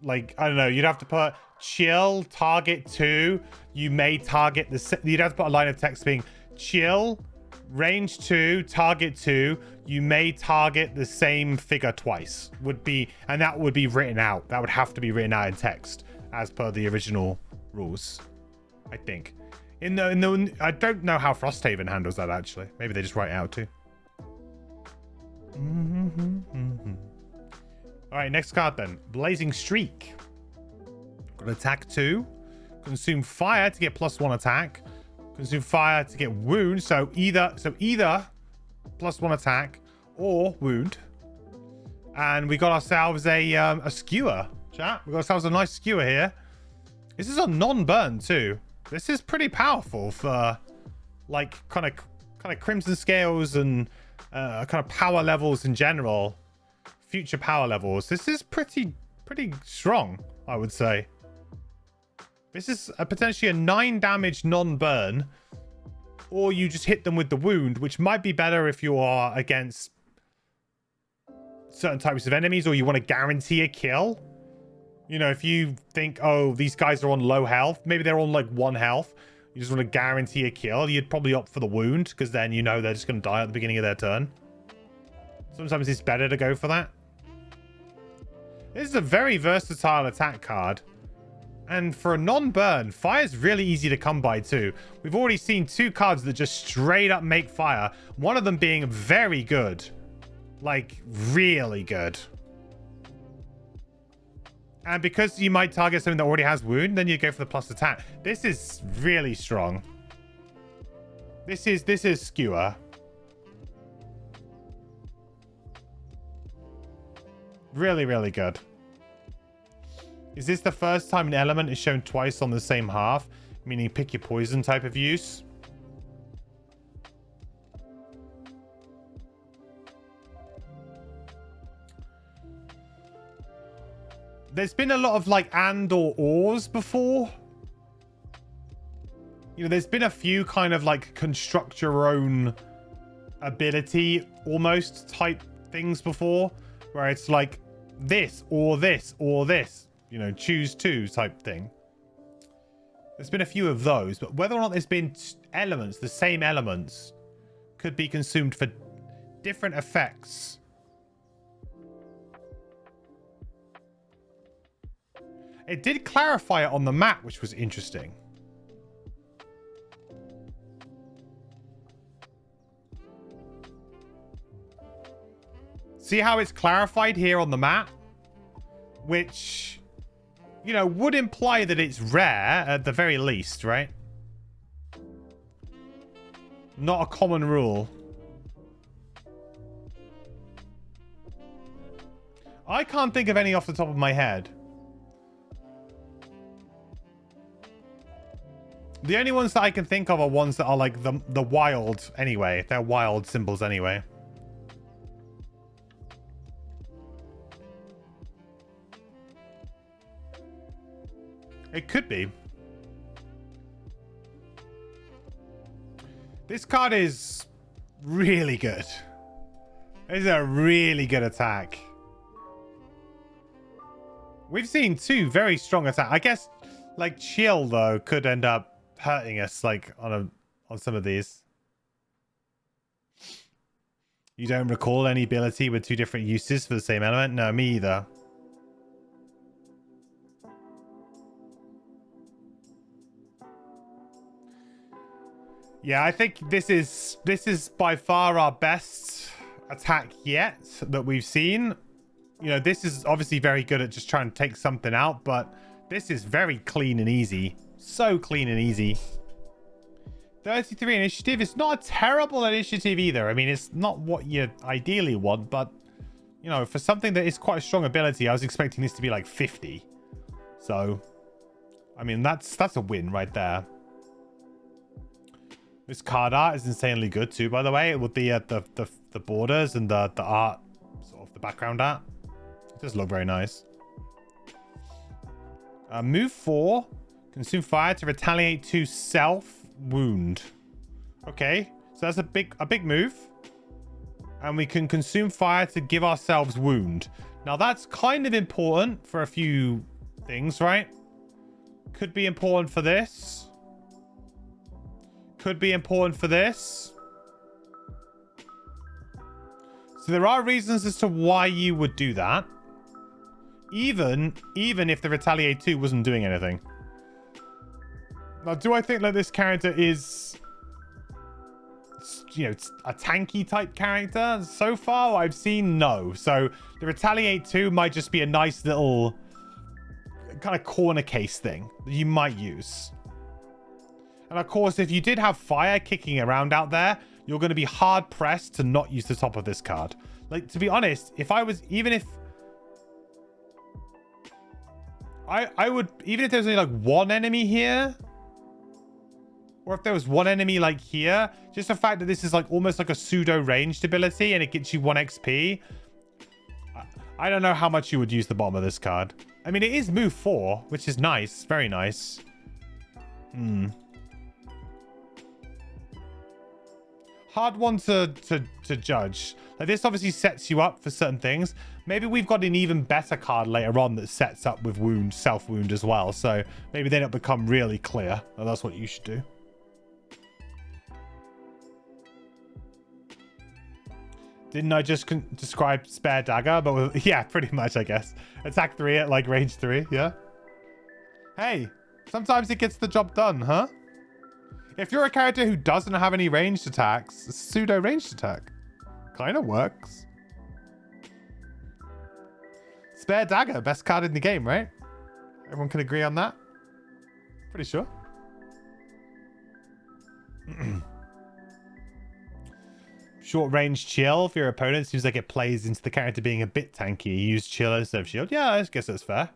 A: Like, I don't know. You'd have to put chill, target 2. You may target the... You'd have to put a line of text being chill, range 2, target 2. You may target the same figure twice. Would be... And that would be written out. That would have to be written out in text as per the original rules, I think. I don't know how Frosthaven handles that, actually. Maybe they just write it out too. All right, next card then. Blazing Streak. Got attack 2. Consume fire to get +1 attack. Consume fire to get wound. So either +1 attack or wound. And we got ourselves a skewer, chat. We got ourselves a nice skewer here. This is a non-burn too. This is pretty powerful for like kind of Crimson Scales and kind of power levels in general. Future power levels. This is pretty strong, I would say. This is potentially a 9 damage non-burn, or you just hit them with the wound, which might be better if you are against certain types of enemies, or you want to guarantee a kill. You know, if you think, oh, these guys are on low health, maybe they're on like 1 health, you just want to guarantee a kill, you'd probably opt for the wound, because then you know they're just going to die at the beginning of their turn. Sometimes it's better to go for that. This is a very versatile attack card. And for a non-burn, fire's really easy to come by too. We've already seen 2 cards that just straight up make fire. One of them being very good. Like, really good. And because you might target something that already has wound, then you go for the plus attack. This is really strong. This is skewer. Really, really good. Is this the first time an element is shown twice on the same half? Meaning pick your poison type of use? There's been a lot of like and or ors before. You know, there's been a few kind of like construct your own ability almost type things before, where it's like this or this or this. You know, choose 2 type thing. There's been a few of those, but whether or not there's been elements, the same elements, could be consumed for different effects. It did clarify it on the map, which was interesting. See how it's clarified here on the map? Which, you know, would imply that it's rare at the very least, right? Not a common rule. I can't think of any off the top of my head. The only ones that I can think of are ones that are like the wild anyway. They're wild symbols anyway. It could be. This card is really good. It's a really good attack. We've seen 2 very strong attacks. I guess like chill though could end up hurting us like on some of these. You don't recall any ability with 2 different uses for the same element? No, me either. Yeah, I think this is by far our best attack yet that we've seen. You know, this is obviously very good at just trying to take something out, but this is very clean and easy. So clean and easy. 33 initiative. It's not a terrible initiative either. I mean, it's not what you ideally want, but, you know, for something that is quite a strong ability, I was expecting this to be like 50. So, I mean, that's a win right there. This card art is insanely good too, by the way, with the borders and the art, sort of the background art. It does look very nice. Move 4. Consume fire to retaliate to self wound. Okay, so that's a big move. And we can consume fire to give ourselves wound. Now that's kind of important for a few things, right? Could be important for this. Could be important for this. So there are reasons as to why you would do that. Even if the Retaliate 2 wasn't doing anything. Now, do I think that this character is, you know, a tanky type character? So far, I've seen no. So the Retaliate 2 might just be a nice little kind of corner case thing that you might use. And of course, if you did have fire kicking around out there, you're going to be hard pressed to not use the top of this card. Like, to be honest, if I was, even if I would, even if there's only like one enemy here, or if there was one enemy like here, just the fact that this is like almost like a pseudo ranged ability and it gets you 1 XP. I don't know how much you would use the bottom of this card. I mean, it is move 4, which is nice. Very nice. Hard one to judge. Like, this obviously sets you up for certain things. Maybe we've got an even better card later on that sets up with wound, self-wound as well. So maybe they don't become really clear. Well, that's what you should do. Didn't I just describe spare dagger? But with, yeah, pretty much, I guess. Attack 3 at like range 3, yeah? Hey, sometimes it gets the job done, huh? If you're a character who doesn't have any ranged attacks, a pseudo ranged attack kind of works. Spare dagger, best card in the game, right? Everyone can agree on that? Pretty sure. Short range chill for your opponent seems like it plays into the character being a bit tanky. You use chill instead of shield. Yeah, I guess that's fair.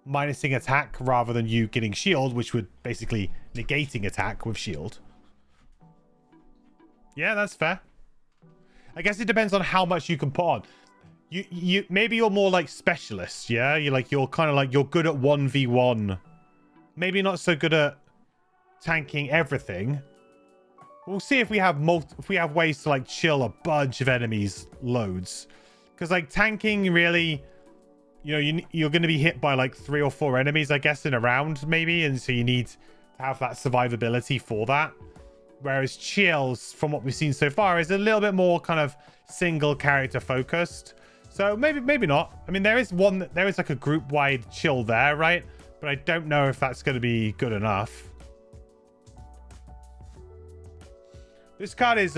A: Minusing attack rather than you getting shield, which would basically negating attack with shield. Yeah, that's fair. I guess it depends on how much you can put on. You maybe you're more like specialist, yeah? You're kind of like you're good at 1v1. Maybe not so good at tanking everything. We'll see if we have ways to like chill a bunch of enemies loads. Because like tanking really, you know, you're going to be hit by like 3 or 4 enemies, I guess, in a round maybe. And so you need to have that survivability for that. Whereas chills, from what we've seen so far, is a little bit more kind of single character focused. So maybe not. I mean, there is like a group wide chill there, right? But I don't know if that's going to be good enough. This card is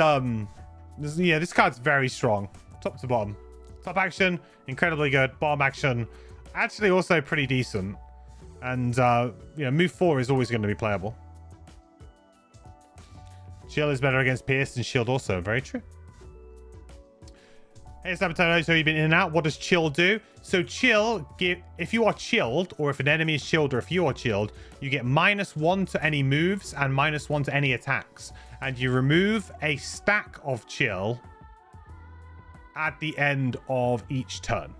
A: this card's very strong, top to bottom. Top action, incredibly good. Bottom action, actually also pretty decent. And you know, move 4 is always going to be playable. Chill is better against Pierce and shield also. Very true. Hey, Sabotage, so you've been in and out. What does chill do? So chill, if you are chilled, or if an enemy is chilled, or if you are chilled, you get -1 to any moves and -1 to any attacks. And you remove a stack of chill at the end of each turn.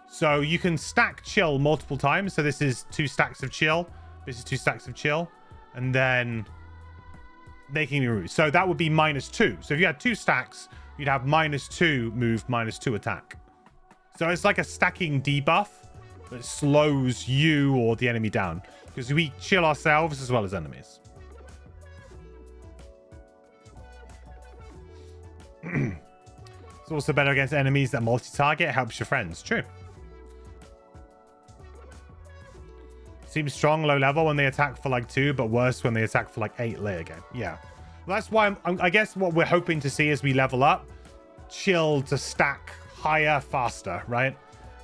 A: So you can stack chill multiple times. So this is 2 stacks of chill. This is 2 stacks of chill. And then making me remove. So that would be -2. So if you had 2 stacks, you'd have -2 move, -2 attack. So it's like a stacking debuff that slows you or the enemy down. Because we chill ourselves as well as enemies. It's also better against enemies that multi-target. Helps your friends. True. Seems strong low level when they attack for like 2, but worse when they attack for like 8 later game. Yeah. Well, that's why I guess what we're hoping to see as we level up, chill to stack higher, faster, right?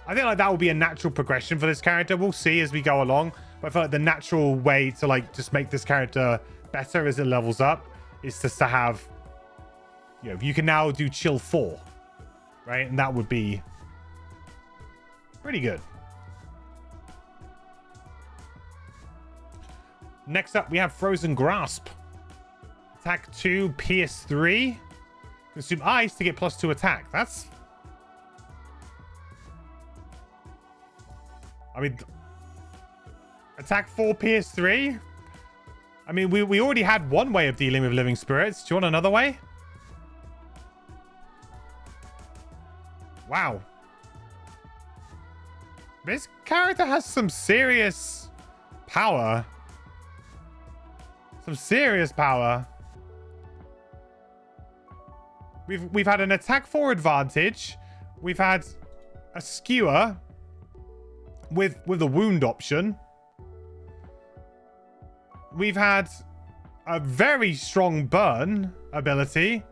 A: I think like that will be a natural progression for this character. We'll see as we go along. But I feel like the natural way to like just make this character better as it levels up is just to have, you know, you can now do chill 4, right? And that would be pretty good. Next up, we have Frozen Grasp. Attack 2, Pierce 3. Consume ice to get +2 attack. That's... I mean... Attack 4, Pierce 3? I mean, we already had one way of dealing with living spirits. Do you want another way? Wow. This character has some serious power. Some serious power. We've had an attack 4 advantage. We've had a skewer with a wound option. We've had a very strong burn ability.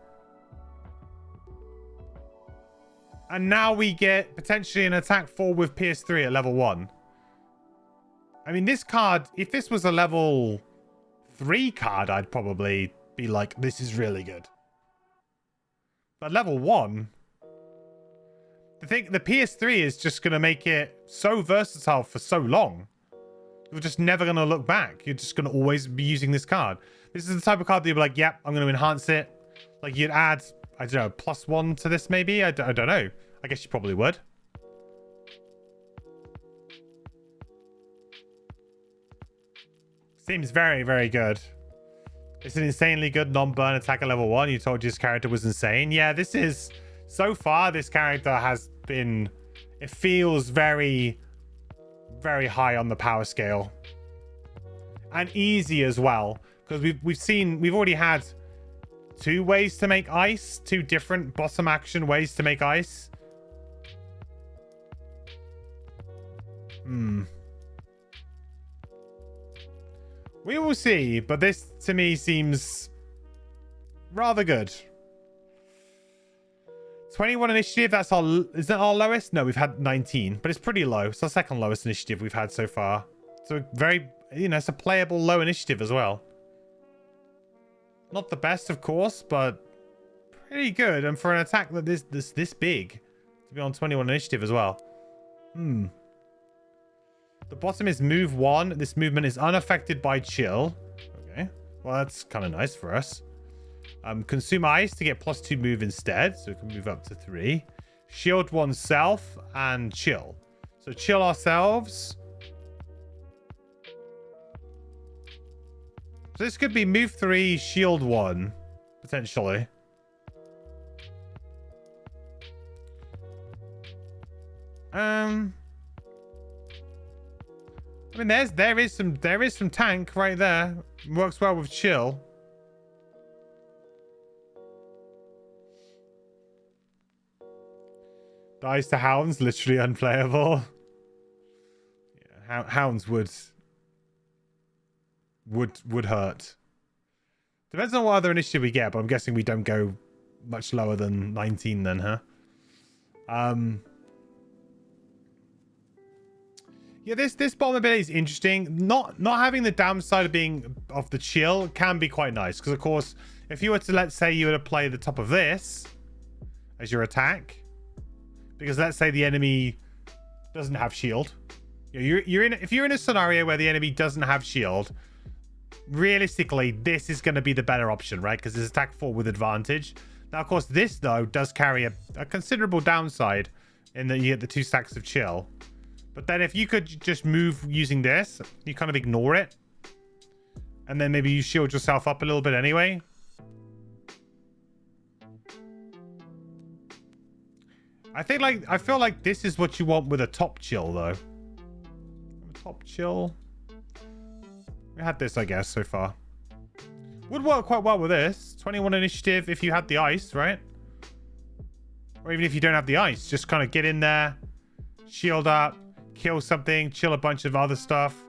A: And now we get potentially an attack 4 with Pierce 3 at level 1. I mean, this card, if this was a level 3 card, I'd probably be like, this is really good. But level 1, the PS3 is just going to make it so versatile for so long. You're just never going to look back. You're just going to always be using this card. This is the type of card that you'll be like, yep, I'm going to enhance it. Like you'd add, I don't know, +1 to this maybe? I don't know. I guess you probably would. Seems very, very good. It's an insanely good non-burn attack at level 1. You told you this character was insane. Yeah, this is... So far, this character has been... It feels very, very high on the power scale. And easy as well. Because we've already had 2 ways to make ice. 2 different bottom action ways to make ice. We will see, but this to me seems rather good. 21 initiative, that's our... Is that our lowest? No, we've had 19, but it's pretty low. It's our second lowest initiative we've had so far. So very, you know, it's a playable low initiative as well. Not the best, of course, but pretty good. And for an attack that is this big, to be on 21 initiative as well. The bottom is move 1. This movement is unaffected by chill. Okay. Well, that's kind of nice for us. Consume ice to get +2 move instead. So we can move up to 3. Shield oneself and chill. So chill ourselves. So this could be move 3, shield 1, potentially. I mean, there is some tank right there. Works well with chill. Dies to hounds, literally unplayable. Yeah, hounds would hurt. Depends on what other initiative we get, but I'm guessing we don't go much lower than 19 then, huh? Yeah, this bottom ability is interesting. Not having the downside of being of the chill can be quite nice. Because, of course, if you were to, let's say, you were to play the top of this as your attack. Because let's say the enemy doesn't have shield. If you're in a scenario where the enemy doesn't have shield, realistically, this is going to be the better option, right? Because it's attack 4 with advantage. Now, of course, this, though, does carry a considerable downside in that you get the 2 stacks of chill. But then if you could just move using this, you kind of ignore it. And then maybe you shield yourself up a little bit anyway. I feel like this is what you want with a top chill, though. Top chill. We had this, I guess, so far. Would work quite well with this. 21 initiative if you had the ice, right? Or even if you don't have the ice, just kind of get in there, shield up, kill something, chill a bunch of other stuff.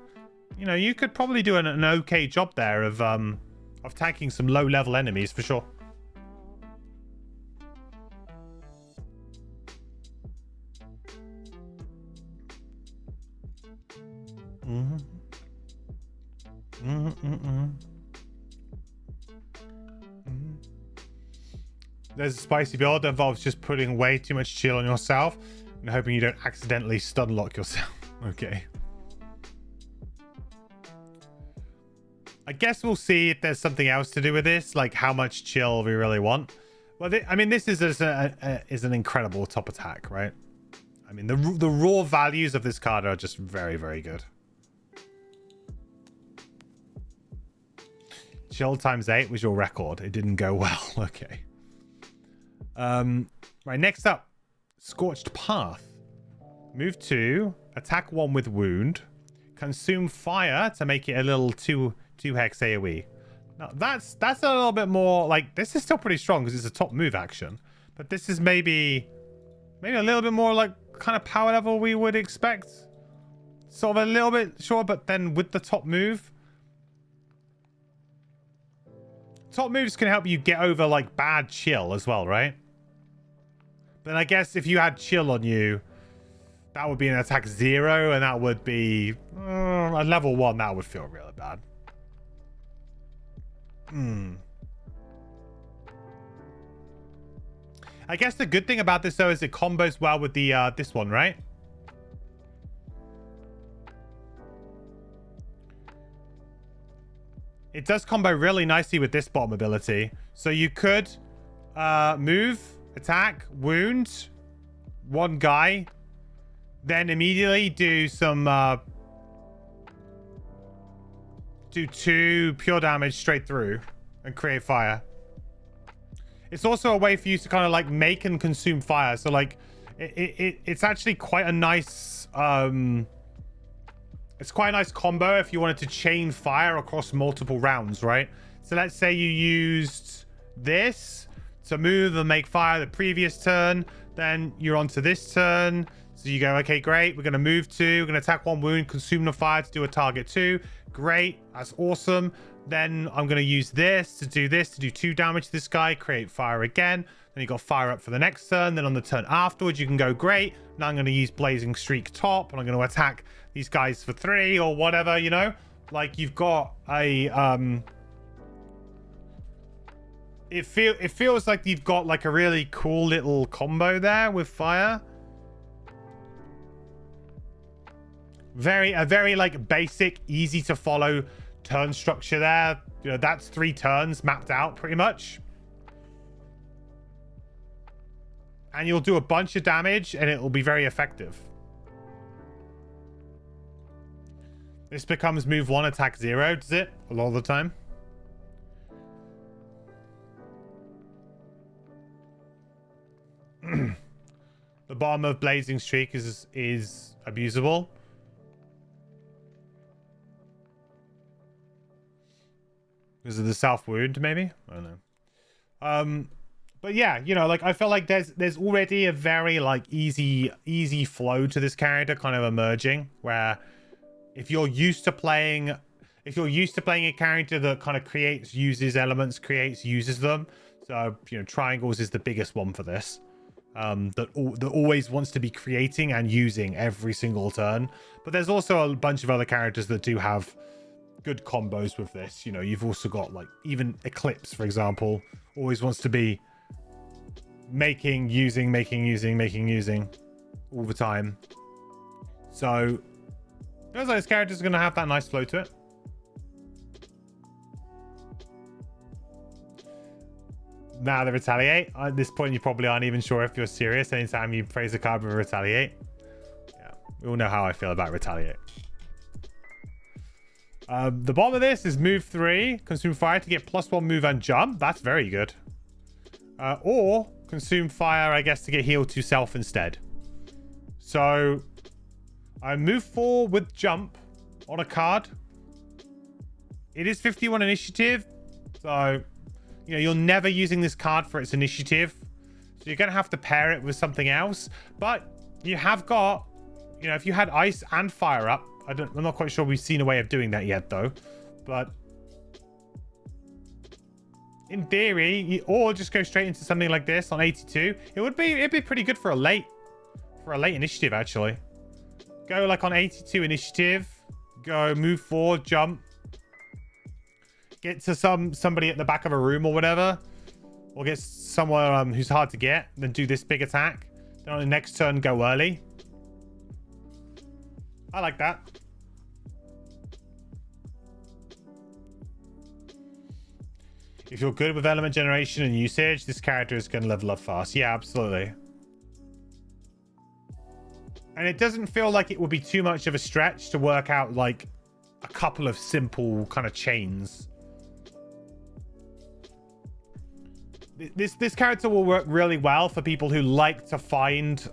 A: You know, you could probably do an okay job there of tanking some low-level enemies for sure. There's a spicy build that involves just putting way too much chill on yourself and hoping you don't accidentally stun lock yourself. Okay. I guess we'll see if there's something else to do with this, like how much chill we really want. Well, I mean, this is an incredible top attack, right? I mean, the raw values of this card are just very, very good. Chill ×8 was your record. It didn't go well. Okay. Right, next up, Scorched Path. Move 2, attack 1 with wound, consume fire to make it a little 2 hex AoE. Now that's a little bit more like, this is still pretty strong because it's a top move action, but this is maybe a little bit more like kind of power level we would expect. Sort of a little bit short, but then with the top move. Top moves can help you get over like bad chill as well, right? Then I guess if you had chill on you, that would be an attack 0, and that would be a level 1. That would feel really bad. I guess the good thing about this though is it combos well with the this one, right? It does combo really nicely with this bottom ability. So you could move, attack, wound one guy, then immediately do some do 2 pure damage straight through and create fire. It's also a way for you to kind of like make and consume fire. So like it's actually quite a nice it's quite a nice combo if you wanted to chain fire across multiple rounds, right? So let's say you used this to move and make fire the previous turn, then you're on to this turn. So you go, okay, great, we're going to move 2, we're going to attack 1 wound, consume the fire to do a target 2. Great, that's awesome. Then I'm going to use this to do 2 damage to this guy, create fire again. Then you got fire up for the next turn. Then on the turn afterwards, you can go, great, now I'm going to use Blazing Streak top, and I'm going to attack these guys for 3 or whatever, you know? Like, you've got a... It feels like you've got like a really cool little combo there with fire. A very like basic, easy to follow turn structure there. You know, that's 3 turns mapped out pretty much. And you'll do a bunch of damage and it will be very effective. This becomes move 1, attack 0, does it? A lot of the time. The bottom of Blazing Streak is abusable. Because of the self wound, maybe? I don't know. But yeah, you know, like I feel like there's already a very like easy flow to this character kind of emerging, where if you're used to playing a character that kind of uses elements, uses them. So, you know, triangles is the biggest one for this. That always wants to be creating and using every single turn. But there's also a bunch of other characters that do have good combos with this. You know, you've also got like even Eclipse, for example, always wants to be making, using all the time. So feels like this character's going to have that nice flow to it. Now the retaliate. At this point, you probably aren't even sure if you're serious anytime you praise a card with retaliate. Yeah, we all know how I feel about retaliate. The bottom of this is move 3, consume fire to get +1 move and jump. That's very good. Or consume fire, I guess, to get healed to self instead. So I move 4 with jump on a card. It is 51 initiative, so you know, you're never using this card for its initiative. So you're going to have to pair it with something else. But you have got, you know, if you had ice and fire up, I'm not quite sure we've seen a way of doing that yet, though. But in theory, or just go straight into something like this on 82. It'd be pretty good for a late initiative, actually. Go like on 82 initiative, Go, move forward, jump. Get to somebody at the back of a room or whatever. Or get someone who's hard to get. Then do this big attack. Then on the next turn, go early. I like that. If you're good with element generation and usage, this character is going to level up fast. Yeah, absolutely. And it doesn't feel like it would be too much of a stretch to work out like a couple of simple kind of chains. This character will work really well for people who like to find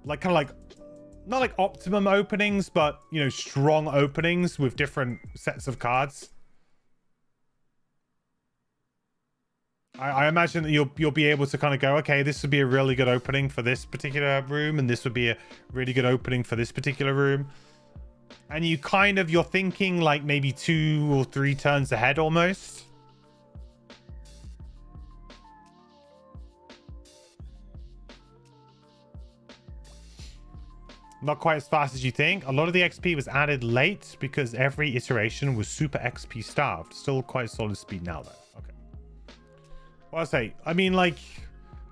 A: like kind of like not like optimum openings, but you know, strong openings with different sets of cards. I imagine that you'll be able to kind of go, okay, this would be a really good opening for this particular room, and this would be a really good opening for this particular room. And you kind of, you're thinking like maybe 2 or 3 turns ahead almost. Not quite as fast as you think. A lot of the XP was added late because every iteration was super XP starved. Still quite solid speed now though. Okay. Well, I mean, like,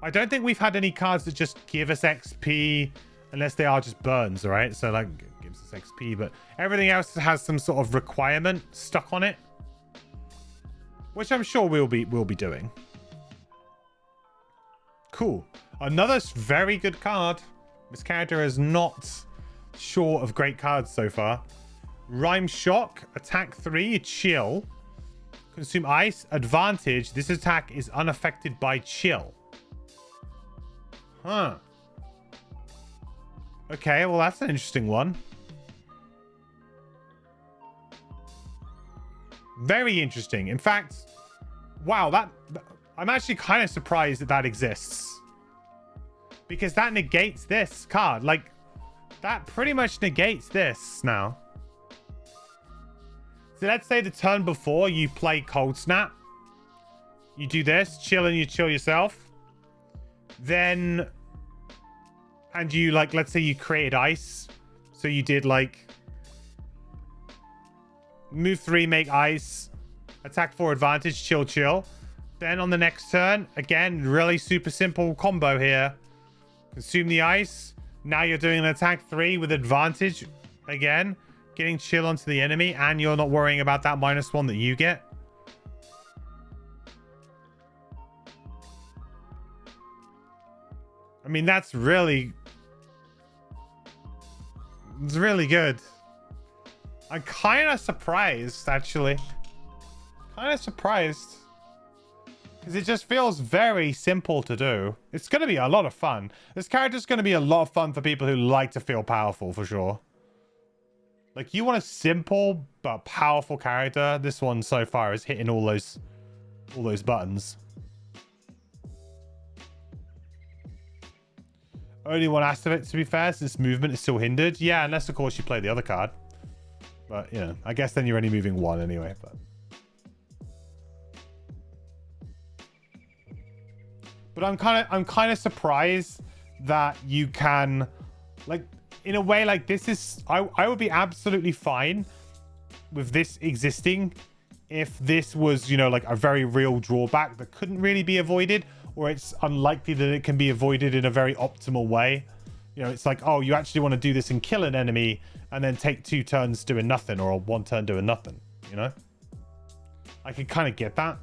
A: I don't think we've had any cards that just give us XP unless they are just burns, right? So like, it gives us XP, but everything else has some sort of requirement stuck on it, which I'm sure we'll be doing. Cool. Another very good card. This character is not short of great cards so far. Rhyme Shock, attack 3, chill. Consume ice, advantage. This attack is unaffected by chill. Huh. Okay, well that's an interesting one. Very interesting. In fact, wow, I'm actually kind of surprised that exists. Because that negates this card. Like, that pretty much negates this now. So let's say the turn before you play Cold Snap. You do this, chill, and you chill yourself. Then, and you, like, let's say you created ice. So you did, like, move 3, make ice. Attack 4, advantage, chill, chill. Then on the next turn, again, really super simple combo here. Consume the ice. Now you're doing an attack 3 with advantage. Again, getting chill onto the enemy, and you're not worrying about that -1 that you get. I mean, that's really... It's really good. I'm kind of surprised, actually. Kind of surprised. Because it just feels very simple to do. It's going to be a lot of fun. This character's going to be a lot of fun for people who like to feel powerful, for sure. Like, you want a simple but powerful character. This one so far is hitting all those buttons. Only one aspect of it, to be fair, since movement is still hindered. Yeah, unless, of course, you play the other card. But, you know, I guess then you're only moving 1 anyway, but... But I'm kind of surprised that you can, like, in a way, like, this is, I would be absolutely fine with this existing if this was, you know, like a very real drawback that couldn't really be avoided, or it's unlikely that it can be avoided in a very optimal way. You know, it's like, oh, you actually want to do this and kill an enemy and then take 2 turns doing nothing, or 1 turn doing nothing, you know? I can kind of get that.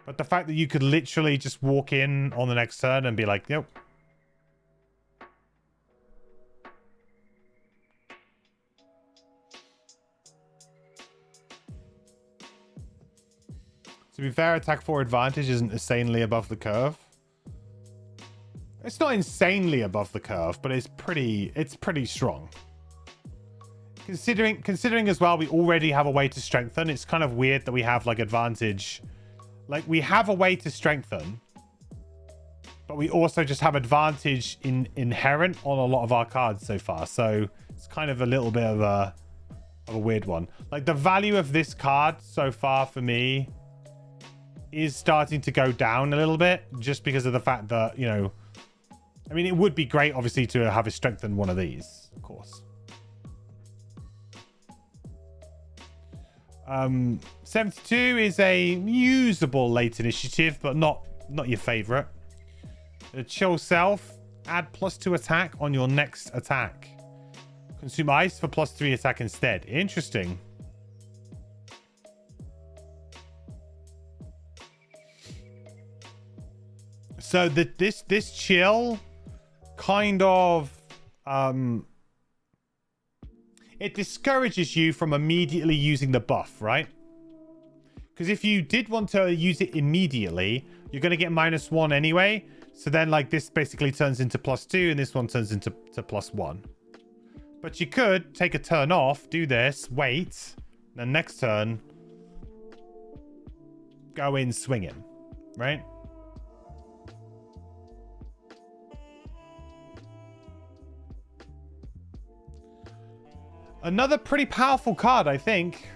A: But the fact that you could literally just walk in on the next turn and be like, yep. To be fair, attack 4 advantage isn't insanely above the curve. It's not insanely above the curve, but it's pretty strong. Considering as well, we already have a way to strengthen. It's kind of weird that we have like advantage. Like, we have a way to strengthen, but we also just have advantage inherent on a lot of our cards so far. So it's kind of a little bit of a weird one. Like, the value of this card so far for me is starting to go down a little bit, just because of the fact that, you know, I mean, it would be great, obviously, to have a strengthened one of these, of course. 72 is a usable late initiative, but not your favorite. The chill self, add +2 attack on your next attack. Consume ice for +3 attack instead. Interesting. So this chill kind of it discourages you from immediately using the buff, right? Because if you did want to use it immediately, you're going to get -1 anyway. So then, like, this basically turns into +2, and this one turns into +1. But you could take a turn off, do this, wait, then next turn, go in swinging, right? Another pretty powerful card, I think.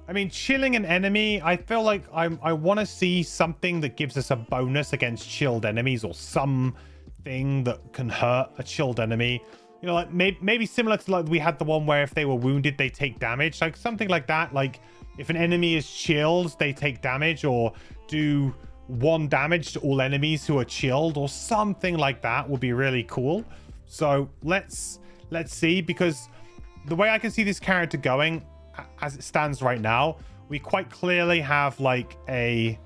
A: I mean, chilling an enemy, I feel like I want to see something that gives us a bonus against chilled enemies, or something that can hurt a chilled enemy. You know, like maybe similar to like we had the one where if they were wounded, they take damage. Like something like that. Like if an enemy is chilled, they take damage, or do 1 damage to all enemies who are chilled, or something like that would be really cool. So let's see, because the way I can see this character going as it stands right now, we quite clearly have like a,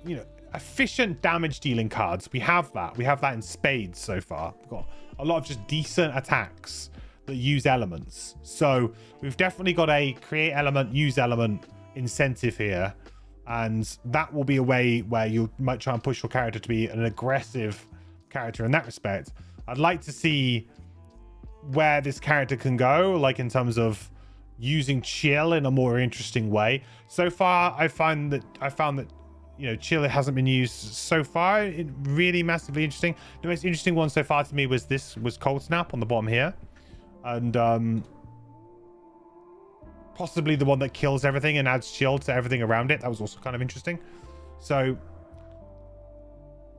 A: you know, efficient damage dealing cards. We have that in spades so far. We've got a lot of just decent attacks that use elements. So we've definitely got a create element, use element incentive here. And that will be a way where you might try and push your character to be an aggressive character in that respect. I'd like to see where this character can go, like in terms of using chill in a more interesting way. So far, I found that you know, chill hasn't been used so far. It really massively interesting. The most interesting one so far to me was Cold Snap on the bottom here, and possibly the one that kills everything and adds chill to everything around it. That was also kind of interesting. So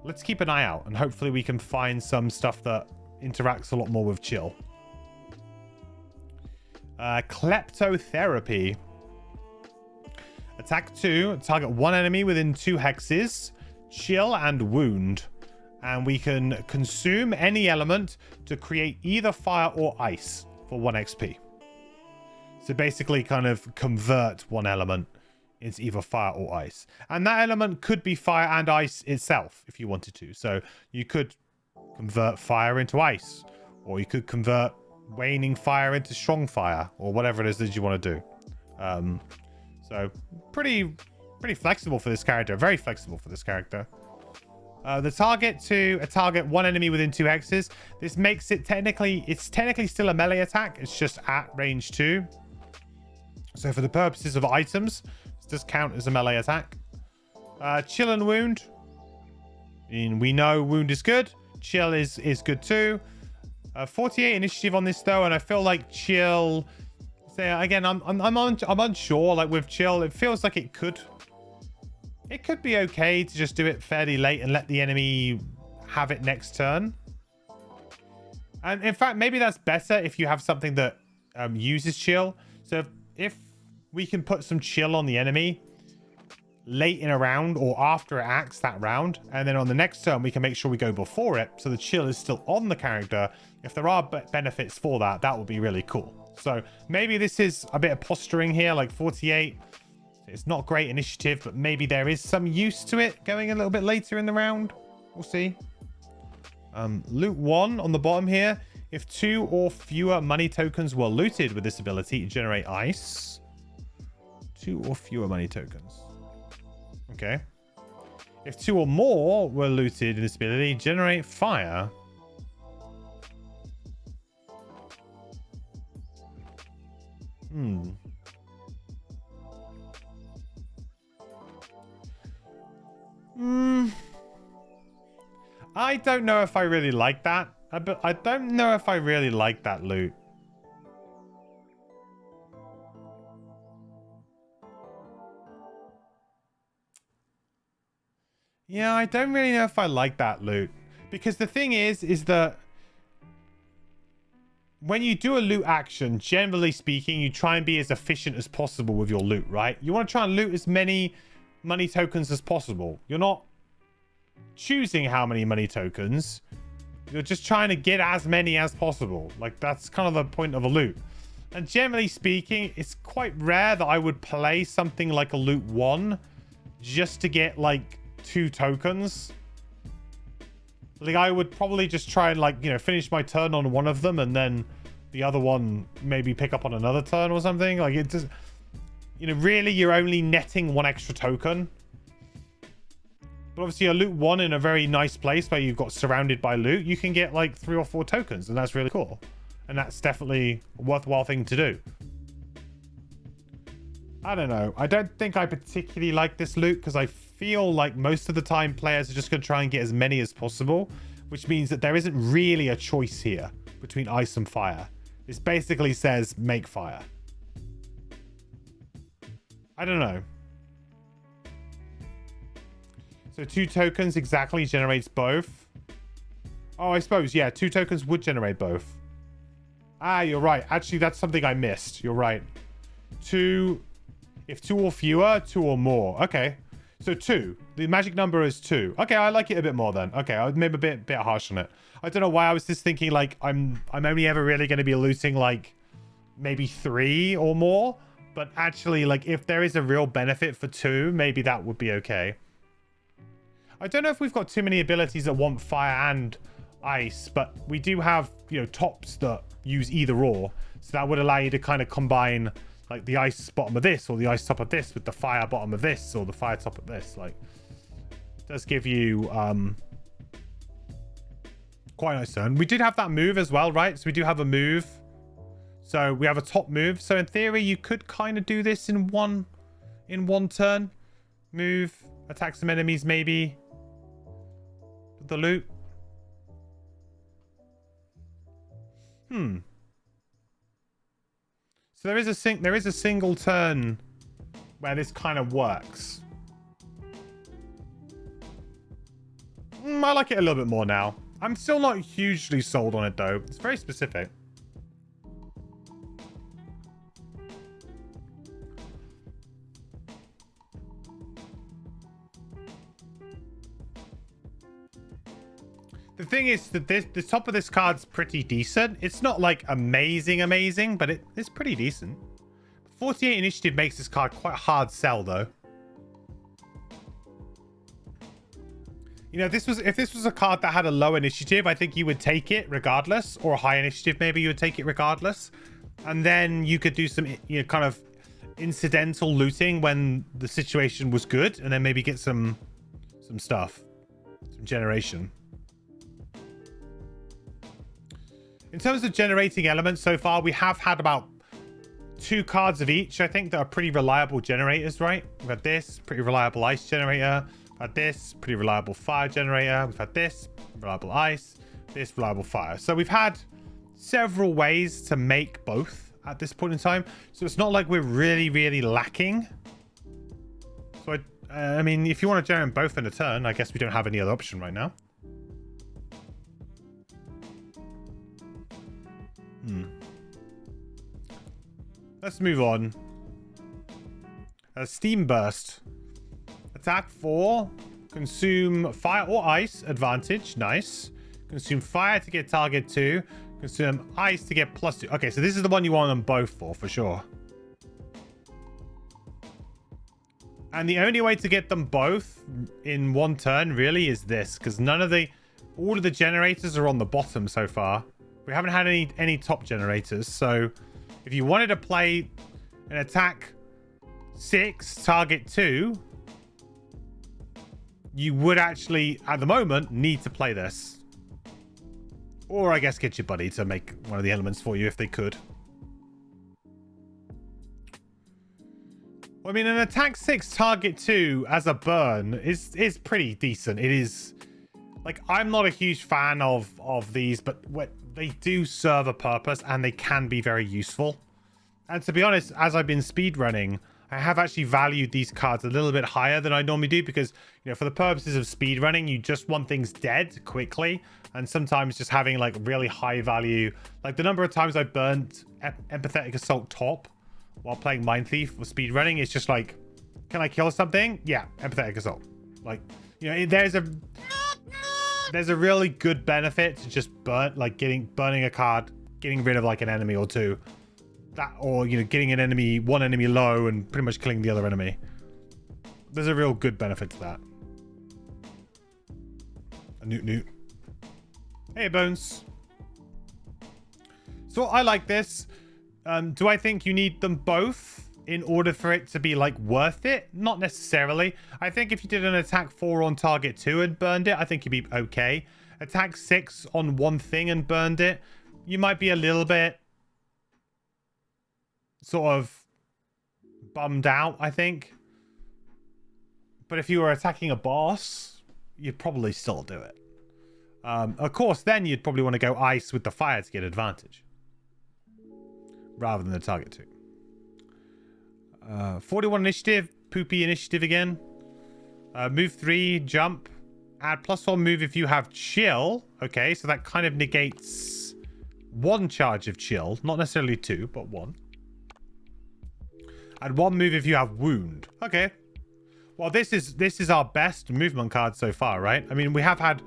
A: let's keep an eye out, and hopefully we can find some stuff that interacts a lot more with chill. Kleptotherapy. Attack 2. Target 1 enemy within 2 hexes. Chill and wound. And we can consume any element to create either fire or ice for 1 XP. So basically kind of convert 1 element into either fire or ice. And that element could be fire and ice itself if you wanted to. So you could convert fire into ice, or you could convert waning fire into strong fire, or whatever it is that you want to do. So pretty flexible for this character. Very flexible for this character. The target to target 1 enemy within 2 hexes. This makes it technically still a melee attack. It's just at range 2. So for the purposes of items, this does count as a melee attack. Chill and wound. And we know wound is good. Chill is good too. 48 initiative on this though, and I feel like chill. So again, I'm unsure. Like with chill, it feels like it could be okay to just do it fairly late and let the enemy have it next turn. And in fact, maybe that's better if you have something that uses chill. So if we can put some chill on the enemy late in a round or after it acts that round, and then on the next turn we can make sure we go before it, so the chill is still on the character. If there are benefits for that, that would be really cool. So maybe this is a bit of posturing here, like 48. It's not great initiative, but maybe there is some use to it going a little bit later in the round. We'll see. Loot 1 on the bottom here. If 2 or fewer money tokens were looted with this ability, generate ice. 2 or fewer money tokens. Okay. If 2 or more were looted in this ability, generate fire. I don't know if I really like that. I don't know if I really like that loot. Yeah, I don't really know if I like that loot. Because the thing is that when you do a loot action, generally speaking, you try and be as efficient as possible with your loot, right? You want to try and loot as many money tokens as possible. You're not choosing how many money tokens. You're just trying to get as many as possible. Like, that's kind of the point of a loot. And generally speaking, it's quite rare that I would play something like a loot 1 just to get, like, 2 tokens. Like, I would probably just try and, like, you know, finish my turn on one of them and then the other one maybe pick up on another turn or something. Like, it just, you know, really you're only netting 1 extra token. But obviously a loot 1 in a very nice place where you've got surrounded by loot, you can get like 3 or 4 tokens, and that's really cool. And that's definitely a worthwhile thing to do. I don't know. I don't think I particularly like this loot because I feel like most of the time players are just going to try and get as many as possible, which means that there isn't really a choice here between ice and fire. This basically says make fire. I don't know. So 2 tokens exactly generates both. Oh, I suppose, yeah, 2 tokens would generate both. Ah, you're right. Actually, that's something I missed. You're right. 2, if 2 or fewer, 2 or more. Okay. So 2. The magic number is 2. Okay, I like it a bit more then. Okay, I was maybe a bit harsh on it. I don't know why I was just thinking like I'm only ever really going to be looting like maybe 3 or more. But actually, like if there is a real benefit for 2, maybe that would be okay. I don't know if we've got too many abilities that want fire and ice, but we do have, you know, tops that use either or. So that would allow you to kind of combine like the ice bottom of this or the ice top of this with the fire bottom of this or the fire top of this. Like, it does give you quite a nice turn. We did have that move as well, right? So we do have a move. So we have a top move. So in theory, you could kind of do this in one turn. Move, attack some enemies maybe. The loot. So there is a single turn where this kind of works. I like it a little bit more now. I'm still not hugely sold on it though. It's very specific. The thing is that the top of this card's pretty decent. It's not like amazing, but it's pretty decent. 48 initiative makes this card quite a hard sell though. You know, if this was a card that had a low initiative, I think you would take it regardless, or a high initiative maybe you would take it regardless, and then you could do some, you know, kind of incidental looting when the situation was good, and then maybe get some stuff, some generation. In terms of generating elements so far, we have had about 2 cards of each, I think, that are pretty reliable generators, right? We've had this, pretty reliable ice generator. We've had this, pretty reliable fire generator. We've had this, reliable ice. This, reliable fire. So we've had several ways to make both at this point in time. So it's not like we're really, really lacking. So, I mean, if you want to generate both in a turn, I guess we don't have any other option right now. Let's move on. Steam Burst. Attack 4. Consume fire or ice. Advantage. Nice. Consume fire to get target 2. Consume ice to get +2. Okay, so this is the one you want them both for sure. And the only way to get them both in one turn really is this, because all of the generators are on the bottom so far. We haven't had any top generators, so if you wanted to play an attack 6, target 2, you would actually, at the moment, need to play this. Or I guess get your buddy to make one of the elements for you if they could. Well, I mean, an attack 6, target 2 as a burn is pretty decent. It is, like, I'm not a huge fan of these, but they do serve a purpose and they can be very useful. And to be honest, as I've been speedrunning, I have actually valued these cards a little bit higher than I normally do because, you know, for the purposes of speed running, you just want things dead quickly. And sometimes just having like really high value, like the number of times I burned Empathetic Assault top while playing Mind Thief for speed running, it's just like, can I kill something? Yeah, Empathetic Assault. Like, you know, there's a really good benefit to just burning a card, getting rid of like an enemy or two. That, or, you know, getting one enemy low and pretty much killing the other enemy. There's a real good benefit to that. A newt. Hey, Bones. So I like this. Do I think you need them both in order for it to be like worth it? Not necessarily. I think if you did an attack 4 on target 2 and burned it, I think you'd be okay. Attack 6 on one thing and burned it, you might be a little bit sort of bummed out, I think. But if you were attacking a boss, you'd probably still do it. Of course, then you'd probably want to go ice with the fire to get advantage, rather than the target 2. 41 initiative, poopy initiative again. Move 3, jump. Add +1 move if you have chill. Okay, so that kind of negates 1 charge of chill. Not necessarily 2, but 1. Add 1 move if you have wound. Okay. Well, this is our best movement card so far, right? I mean, we have had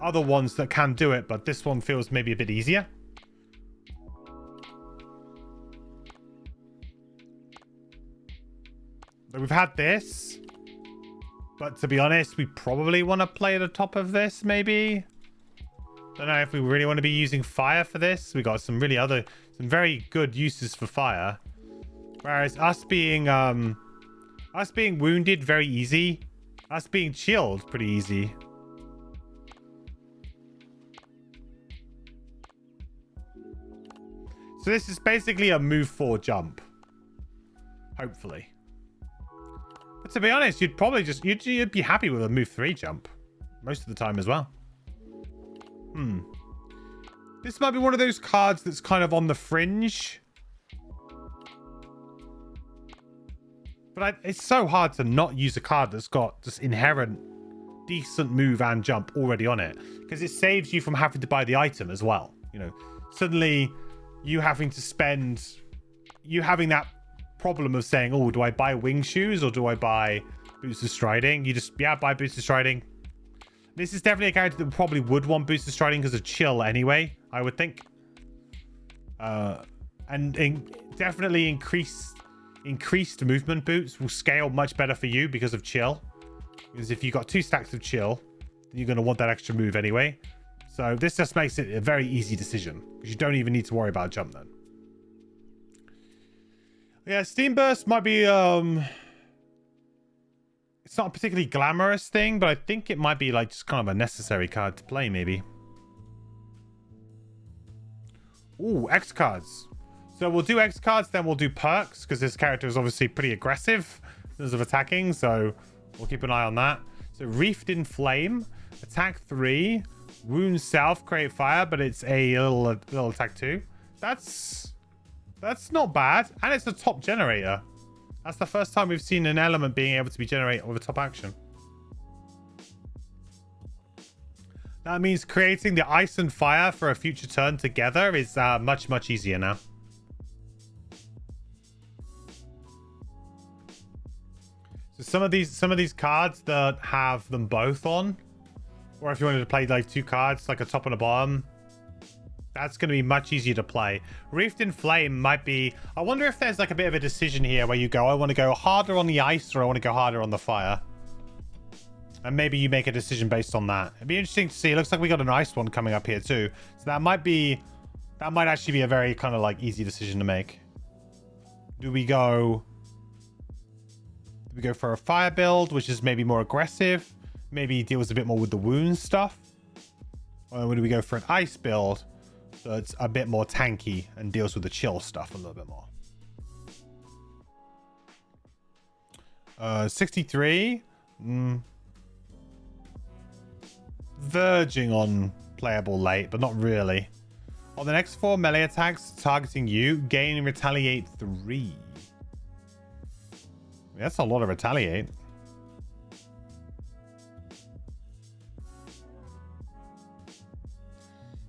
A: other ones that can do it, but this one feels maybe a bit easier. We've had this, but to be honest, we probably want to play at the top of this, maybe. Don't know if we really want to be using fire for this. We got some very good uses for fire. Whereas us being wounded, very easy. Us being chilled, pretty easy. So this is basically a move 4 jump. Hopefully. But to be honest, you'd probably just... You'd be happy with a move 3 jump. Most of the time as well. This might be one of those cards that's kind of on the fringe. But it's so hard to not use a card that's got this inherent decent move and jump already on it. Because it saves you from having to buy the item as well. You know, suddenly you having to spend... You having that problem of saying, oh, do I buy wing shoes or do I buy boots of striding? You just, yeah, buy boots of striding. This is definitely a character that probably would want boots of striding because of chill anyway, I would think. Definitely increased movement boots will scale much better for you because of chill. Because if you've got 2 stacks of chill, then you're going to want that extra move anyway. So this just makes it a very easy decision. Because you don't even need to worry about a jump then. Yeah, Steam Burst might be... It's not a particularly glamorous thing, but I think it might be like just kind of a necessary card to play, maybe. Ooh, X cards. So we'll do X cards, then we'll do perks, because this character is obviously pretty aggressive in terms of attacking, so we'll keep an eye on that. So Reefed in Flame, attack 3, wound self, create fire, but it's a little attack 2. That's not bad, and it's a top generator. That's the first time we've seen an element being able to be generated with a top action. That means creating the ice and fire for a future turn together is much, much easier now. So some of these cards that have them both on, or if you wanted to play like 2 cards, like a top and a bottom, that's going to be much easier to play. Reefed in Flame might be... I wonder if there's like a bit of a decision here where you go, I want to go harder on the ice or I want to go harder on the fire. And maybe you make a decision based on that. It'd be interesting to see. It looks like we got an ice one coming up here too. So that might actually be a very kind of like easy decision to make. Do we go for a fire build, which is maybe more aggressive? Maybe deals a bit more with the wound stuff? Or do we go for an ice build? So it's a bit more tanky and deals with the chill stuff a little bit more. 63. Verging on playable late, but not really. On the next 4 melee attacks targeting you, gain and retaliate 3. That's a lot of retaliate.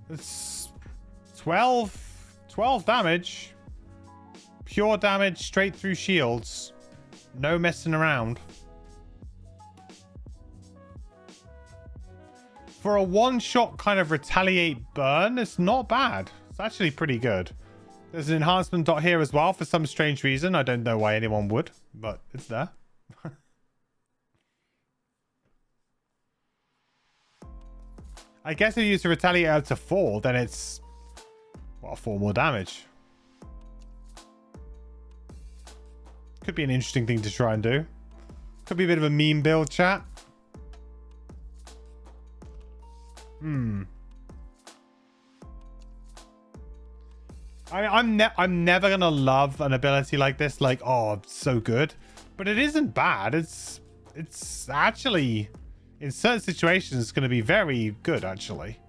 A: It's 12 damage. Pure damage straight through shields. No messing around. For a one-shot kind of retaliate burn, it's not bad. It's actually pretty good. There's an enhancement dot here as well for some strange reason. I don't know why anyone would, but it's there. I guess if you use to retaliate out to 4, then it's, well, 4 more damage. Could be an interesting thing to try and do. Could be a bit of a meme build, chat. I'm never gonna love an ability like this, like, oh, it's so good, but it isn't bad. It's actually, in certain situations, it's gonna be very good, actually.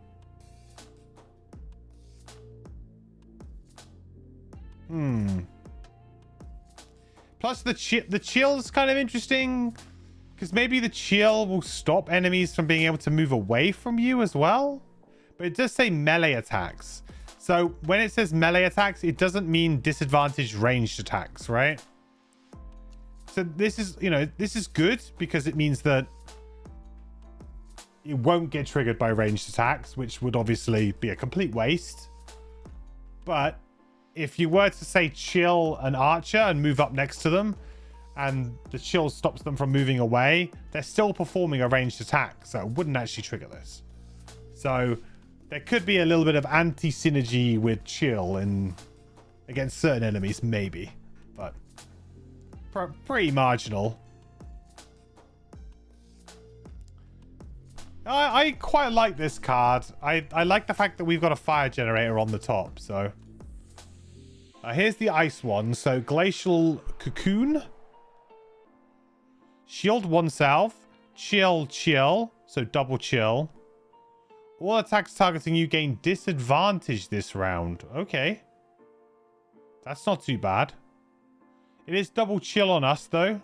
A: Plus the chill's kind of interesting, because maybe the chill will stop enemies from being able to move away from you as well. But it does say melee attacks. So when it says melee attacks, it doesn't mean disadvantaged ranged attacks, right? So this is, you know, this is good because it means that it won't get triggered by ranged attacks, which would obviously be a complete waste. But if you were to say chill an archer and move up next to them, and the chill stops them from moving away, they're still performing a ranged attack, so it wouldn't actually trigger this. So there could be a little bit of anti-synergy with chill against certain enemies, maybe, but pretty marginal. I quite like this card. I like the fact that we've got a fire generator on the top. So here's the ice one. So Glacial Cocoon. Shield oneself. Chill. So double chill. All attacks targeting you gain disadvantage this round. Okay. That's not too bad. It is double chill on us, though.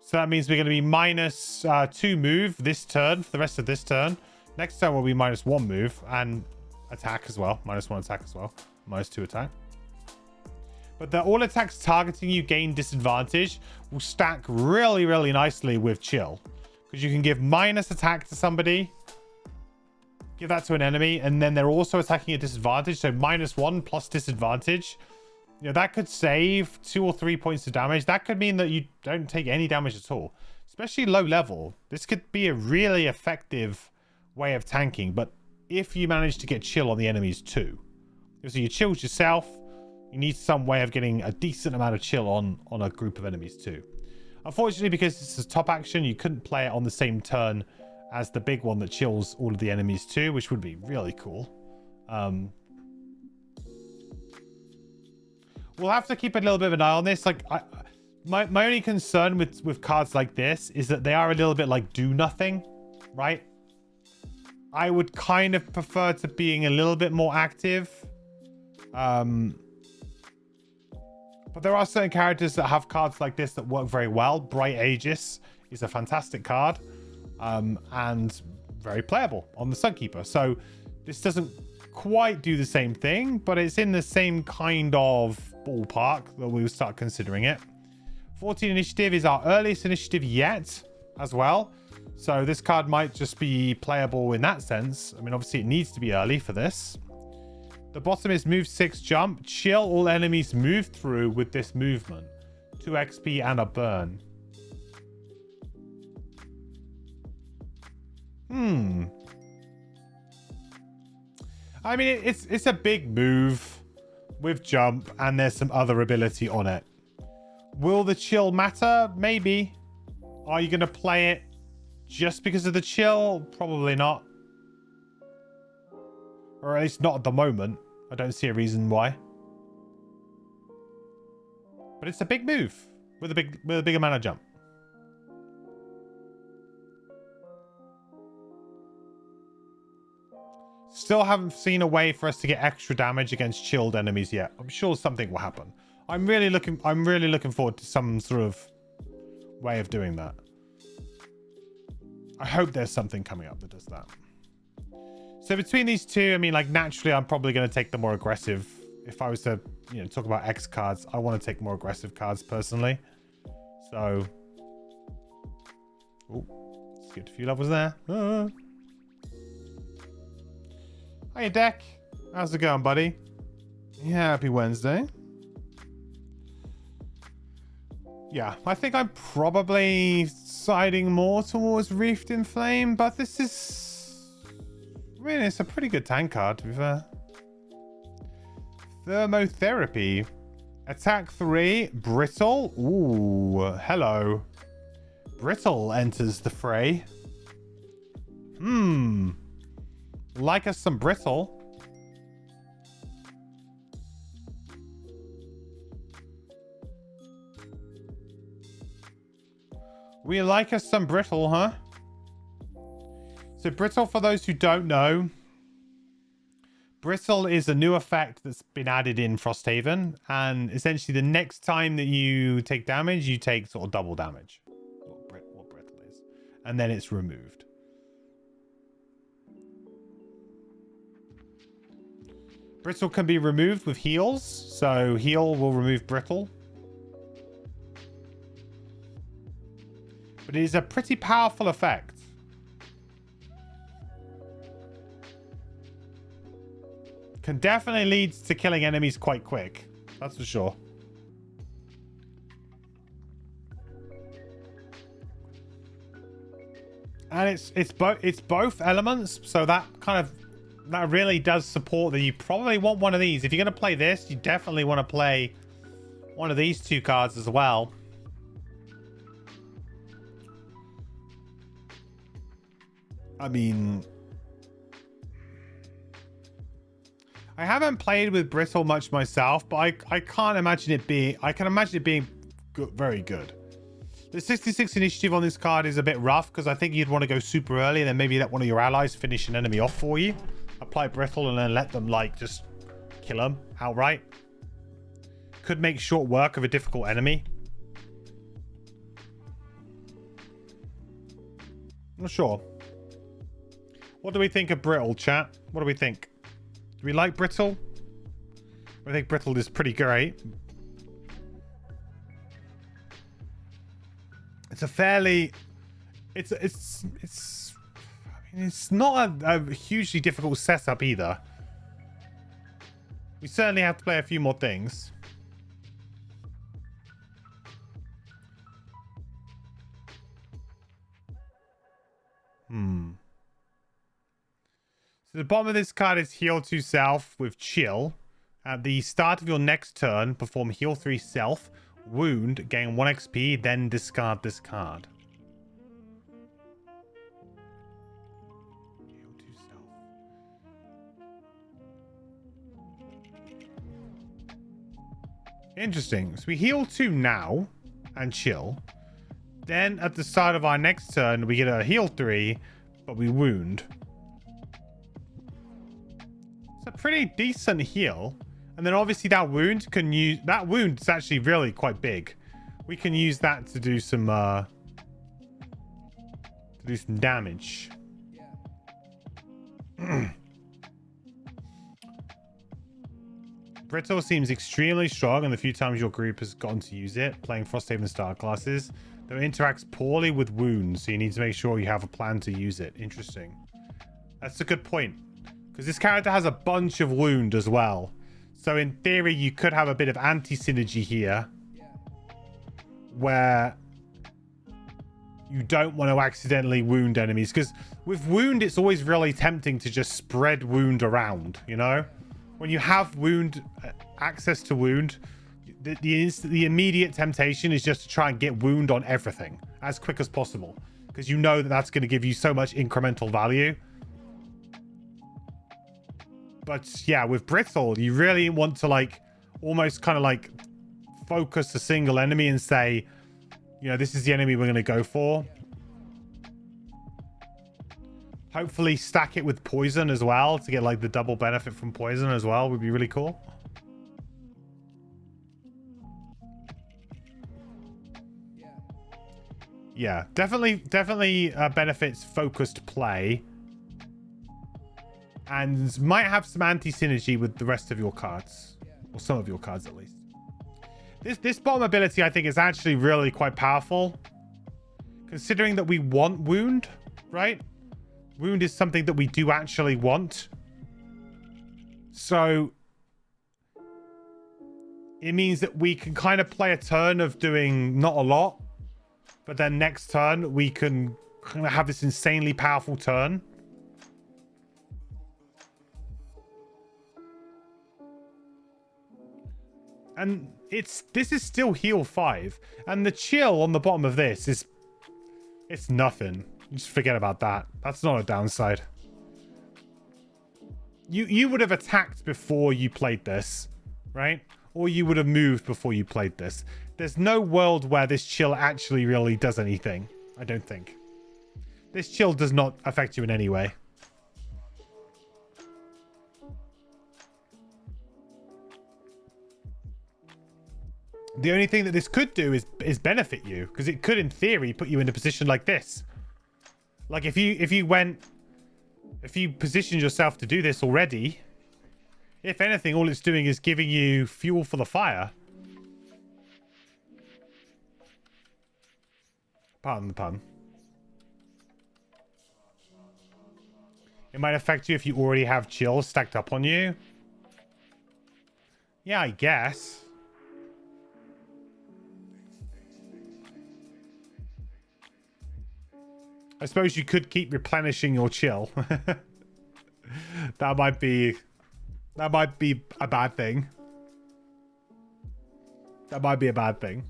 A: So that means we're going to be minus 2 move this turn for the rest of this turn. Next turn will be minus 1 move and attack as well. Minus 1 attack as well. Minus 2 attack. But the all attacks targeting you gain disadvantage will stack really, really nicely with chill. Because you can give minus attack to somebody. Give that to an enemy. And then they're also attacking at disadvantage. So minus 1 plus disadvantage. You know, that could save 2 or 3 points of damage. That could mean that you don't take any damage at all. Especially low level. This could be a really effective way of tanking. But if you manage to get chill on the enemies too. So you chilled yourself. You need some way of getting a decent amount of chill on a group of enemies too. Unfortunately, because this is top action, you couldn't play it on the same turn as the big one that chills all of the enemies too, which would be really cool. We'll have to keep a little bit of an eye on this. Like, my only concern with cards like this is that they are a little bit like do nothing, right? I would kind of prefer to being a little bit more active. But there are certain characters that have cards like this that work very well. Bright Aegis is a fantastic card and very playable on the Sunkeeper. So this doesn't quite do the same thing, but it's in the same kind of ballpark that we will start considering it. 14 initiative is our earliest initiative yet as well. So this card might just be playable in that sense. I mean, obviously it needs to be early for this. The bottom is move 6 jump. Chill all enemies move through with this movement. 2 XP and a burn. I mean, it's a big move with jump and there's some other ability on it. Will the chill matter? Maybe. Are you going to play it just because of the chill? Probably not. Or at least not at the moment. I don't see a reason why. But it's a big move with a big amount of jump. Still haven't seen a way for us to get extra damage against chilled enemies yet. I'm sure something will happen. I'm really looking forward to some sort of way of doing that. I hope there's something coming up that does that. So between these two, I mean, like, naturally, I'm probably going to take the more aggressive. If I was to, you know, talk about X cards, I want to take more aggressive cards personally. So, oh, skipped a few levels there. Hiya, Deck. How's it going, buddy? Yeah, happy Wednesday. Yeah, I think I'm probably siding more towards Reefed in Flame, but this is... I mean, it's a pretty good tank card, to be fair. Thermotherapy. Attack 3, Brittle. Ooh, hello. Brittle enters the fray. Like us some Brittle. We like us some Brittle, huh? So Brittle, for those who don't know, Brittle is a new effect that's been added in Frosthaven, and essentially the next time that you take damage, you take sort of double damage. What Brittle is. And then it's removed. Brittle can be removed with heals, so heal will remove Brittle. But it is a pretty powerful effect. Can definitely lead to killing enemies quite quick. That's for sure. And it's both elements, so that really does support that you probably want one of these. If you're going to play this, you definitely want to play one of these two cards as well. I mean, I haven't played with Brittle much myself, but I can't imagine it being... I can imagine it being good, very good. The 66 initiative on this card is a bit rough because I think you'd want to go super early and then maybe let one of your allies finish an enemy off for you. Apply Brittle and then let them, like, just kill them outright. Could make short work of a difficult enemy. Not sure. What do we think of Brittle, chat? What do we think? Do we like Brittle? I think Brittle is pretty great. It's a fairly... It's I mean, it's not a hugely difficult setup either. We certainly have to play a few more things. So the bottom of this card is heal 2 self with chill. At the start of your next turn, perform heal 3 self, wound, gain 1 XP, then discard this card. Heal 2 self. Interesting. So we heal 2 now and chill. Then at the start of our next turn, we get a heal 3, but we wound. It's a pretty decent heal. And then obviously that wound can use... That wound is actually really quite big. We can use that to do some damage. Brittle seems extremely strong in the few times your group has gotten to use it, playing Frosthaven style classes. Though it interacts poorly with wounds, so you need to make sure you have a plan to use it. Interesting. That's a good point. Because this character has a bunch of wound as well. So in theory, you could have a bit of anti-synergy here. Where you don't want to accidentally wound enemies. Because with wound, it's always really tempting to just spread wound around, you know? When you have wound, access to wound, the immediate temptation is just to try and get wound on everything as quick as possible. Because you know that that's going to give you so much incremental value. But yeah, with Brittle, you really want to like almost kind of like focus a single enemy and say, you know, this is the enemy we're going to go for. Hopefully stack it with poison as well to get like the double benefit from poison as well would be really cool. Yeah, definitely benefits focused play. And might have some anti-synergy with the rest of your cards. Or some of your cards, at least. This bottom ability, I think, is actually really quite powerful. Considering that we want Wound, right? Wound is something that we do actually want. So it means that we can kind of play a turn of doing not a lot. But then next turn, we can kind of have this insanely powerful turn. And this is still heal 5. And the chill on the bottom of this is... It's nothing. Just forget about that. That's not a downside. You would have attacked before you played this, right? Or you would have moved before you played this. There's no world where this chill actually really does anything. I don't think. This chill does not affect you in any way. The only thing that this could do is benefit you, because it could, in theory, put you in a position like this. Like if you positioned yourself to do this already, if anything, all it's doing is giving you fuel for the fire. Pardon the pun. It might affect you if you already have chills stacked up on you. Yeah, I guess. I suppose you could keep replenishing your chill. That might be a bad thing. That might be a bad thing.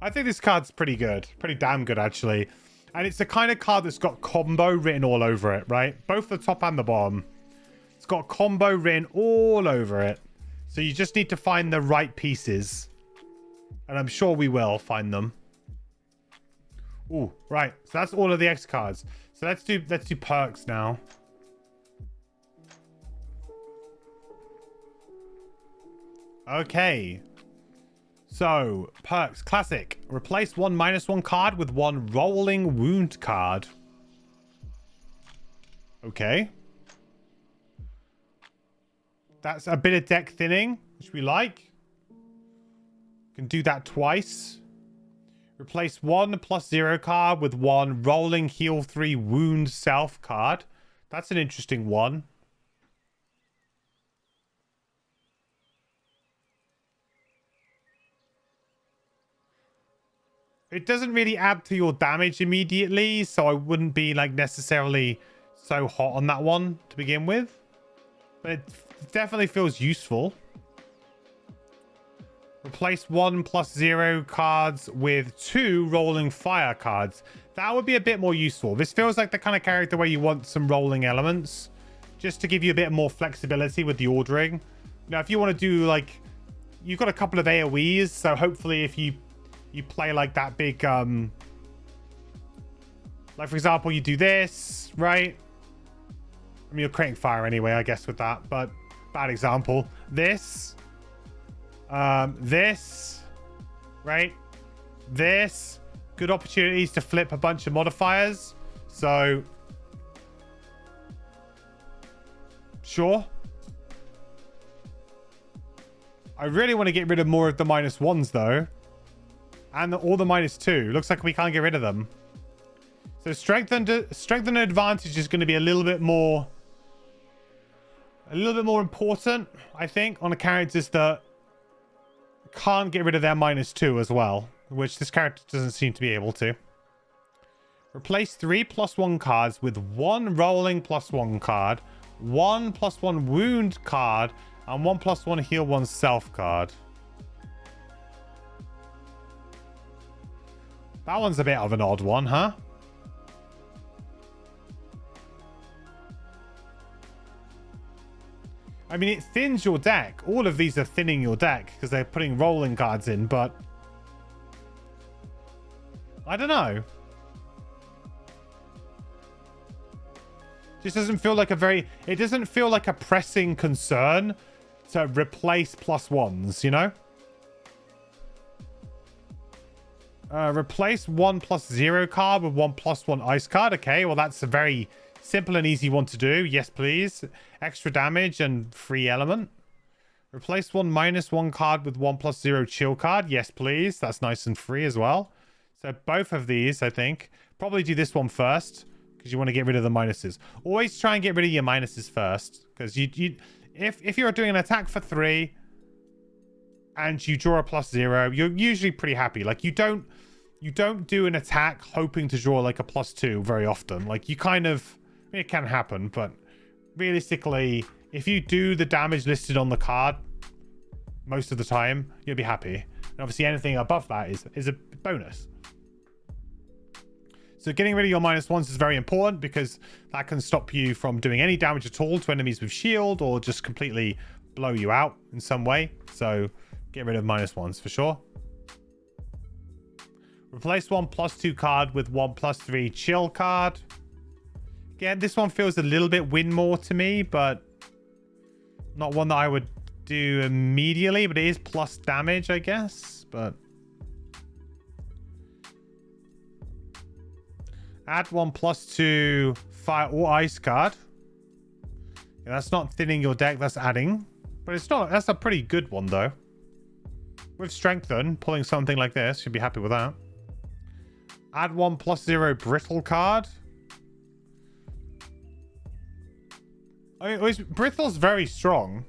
A: I think this card's pretty good. Pretty damn good, actually. And it's the kind of card that's got combo written all over it, right? Both the top and the bottom. It's got combo written all over it. So you just need to find the right pieces. And I'm sure we will find them. Ooh, right. So that's all of the X cards. So let's do perks now. Okay. So, perks. Classic. Replace one -1 card with one rolling wound card. Okay. That's a bit of deck thinning, which we like. Can do that twice. Replace one +0 card with one rolling heal 3 wound self card. That's an interesting one. It doesn't really add to your damage immediately, so I wouldn't be like necessarily so hot on that one to begin with. But it definitely feels useful. Replace one +0 cards with 2 rolling fire cards. That would be a bit more useful. This feels like the kind of character where you want some rolling elements, just to give you a bit more flexibility with the ordering. Now, if you want to do like, you've got a couple of AoEs, so hopefully if you play like that big, like for example, you do this, right? I mean, you're creating fire anyway, I guess, with that, but bad example. This, right? This, good opportunities to flip a bunch of modifiers. So, sure. I really want to get rid of more of the -1s though. And all the -2. Looks like we can't get rid of them. So strength and advantage is going to be a little bit more important, I think, on the characters that can't get rid of their -2 as well, which this character doesn't seem to be able to. Replace 3 +1 cards with 1 rolling +1 card, 1 +1 wound card, and 1 +1 heal 1 self card. That one's a bit of an odd one, huh? I mean, it thins your deck. All of these are thinning your deck because they're putting rolling cards in, but I don't know. Just doesn't feel like it doesn't feel like a pressing concern to replace +1s, you know? Replace 1+0 card with 1+1 ice card. Okay, well, that's a very simple and easy one to do. Yes, please. Extra damage and free element. Replace 1 -1 card with 1+0 chill card. Yes, please. That's nice and free as well. So both of these, I think. Probably do this one first because you want to get rid of the minuses. Always try and get rid of your minuses first, because if you're doing an attack for 3 and you draw a +0, you're usually pretty happy. Like, you don't do an attack hoping to draw like a +2 very often. Like, you kind of, I mean, it can happen, but realistically, if you do the damage listed on the card most of the time, you'll be happy. And obviously anything above that is a bonus. So getting rid of your -1s is very important, because that can stop you from doing any damage at all to enemies with shield, or just completely blow you out in some way. So get rid of -1s for sure. Replace 1+2 card with 1+3 chill card. Again, this one feels a little bit win more to me, but not one that I would do immediately. But it is plus damage, I guess. But add 1+2 fire or ice card. Yeah, that's not thinning your deck, that's adding. But it's not, that's a pretty good one though. With strengthen, pulling something like this, you'd be happy with that. Add 1+0 brittle card. I mean, brittle's very strong.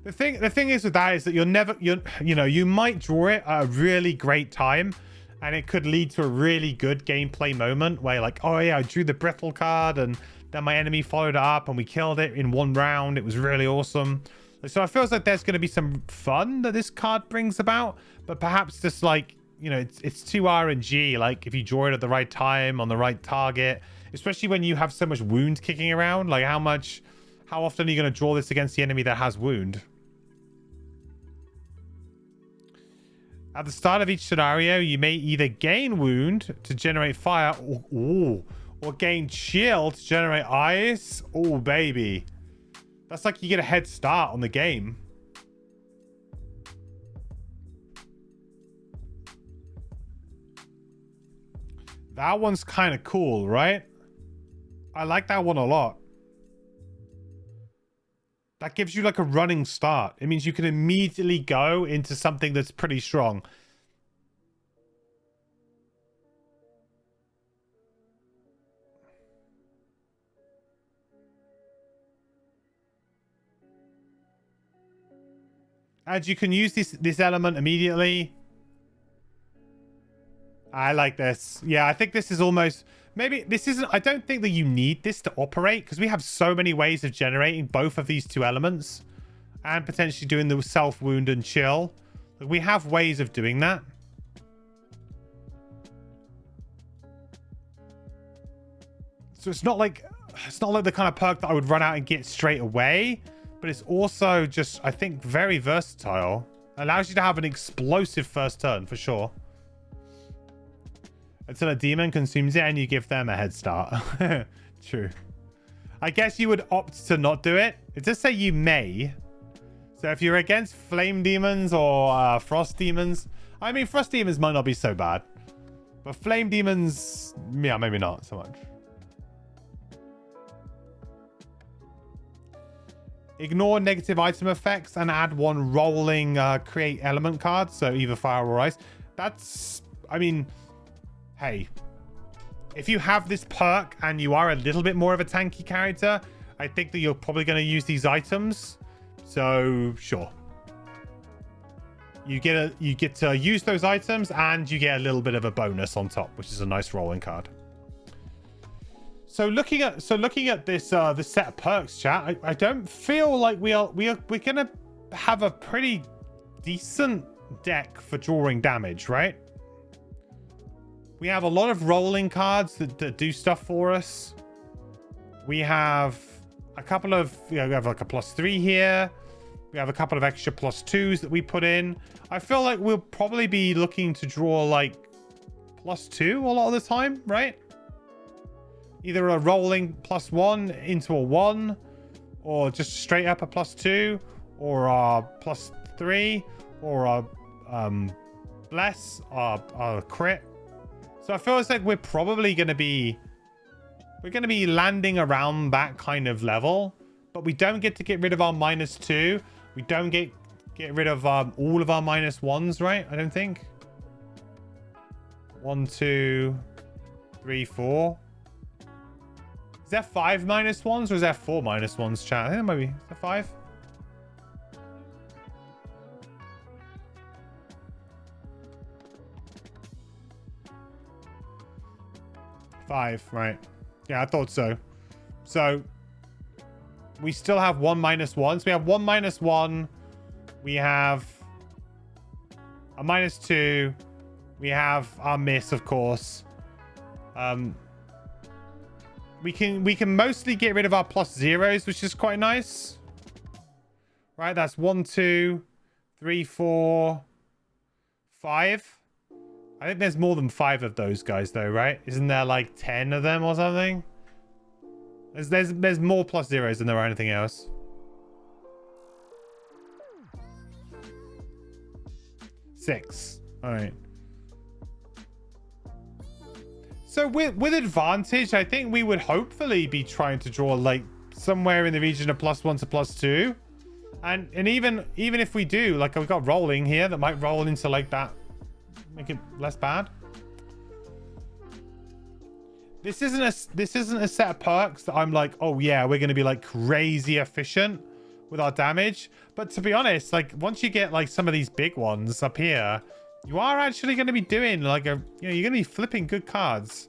A: The thing is with that is that you might draw it at a really great time, and it could lead to a really good gameplay moment where you're like, oh yeah, I drew the brittle card and then my enemy followed it up and we killed it in one round. It was really awesome. So it feels like there's going to be some fun that this card brings about, but perhaps just like, you know, it's too RNG. Like, if you draw it at the right time on the right target, especially when you have so much wound kicking around, like how often are you going to draw this against the enemy that has wound? At the start of each scenario, you may either gain wound to generate fire, or gain chill to generate ice. Oh, baby. That's like you get a head start on the game. That one's kind of cool, right? I like that one a lot. That gives you like a running start. It means you can immediately go into something that's pretty strong. And you can use this element immediately. I like this. Yeah, I think this is almost... Maybe this isn't... I don't think that you need this to operate, because we have so many ways of generating both of these two elements and potentially doing the self-wound and chill. Like, we have ways of doing that. So it's not like the kind of perk that I would run out and get straight away, but it's also just, I think, very versatile. Allows you to have an explosive first turn for sure. Until a demon consumes it and you give them a head start. True. I guess you would opt to not do it. It does say you may. So if you're against flame demons or frost demons, I mean, frost demons might not be so bad, but flame demons, yeah, maybe not so much. Ignore negative item effects and add one rolling create element card. So either fire or ice. That's, I mean... Hey, if you have this perk and you are a little bit more of a tanky character, I think that you're probably going to use these items. So, sure. You get to use those items and you get a little bit of a bonus on top, which is a nice rolling card. So looking at this this set of perks, chat, I don't feel like we're going to have a pretty decent deck for drawing damage, right? We have a lot of rolling cards that do stuff for us. We have a couple of, we have like a +3 here. We have a couple of extra +2s that we put in. I feel like we'll probably be looking to draw like +2 a lot of the time, right? Either a rolling +1 into a 1, or just straight up a +2, or a +3, or a bless, a crit. So I feel like we're probably going to be landing around that kind of level, but we don't get to get rid of our -2. We don't get rid of all of our -1s, right? I don't think. 1, 2, 3, 4. Is there 5 -1s or is there 4 -1s, chat? I think it might be. Is there 5? Five, right. Yeah, I thought so. So we still have 1 -1. So we have 1 -1. We have a -2. We have our miss, of course. We can mostly get rid of our +0s, which is quite nice. Right, that's 1, 2, 3, 4, 5. I think there's more than 5 of those guys, though, right? Isn't there like 10 of them or something? There's more +0s than there are anything else. Six. All right. So with advantage, I think we would hopefully be trying to draw like somewhere in the region of +1 to +2, and even if we do, like we've got rolling here that might roll into like that, make it less bad. This isn't a set of perks that I'm like, oh yeah, we're going to be like crazy efficient with our damage. But to be honest, like once you get like some of these big ones up here, you are actually going to be doing like you're going to be flipping good cards.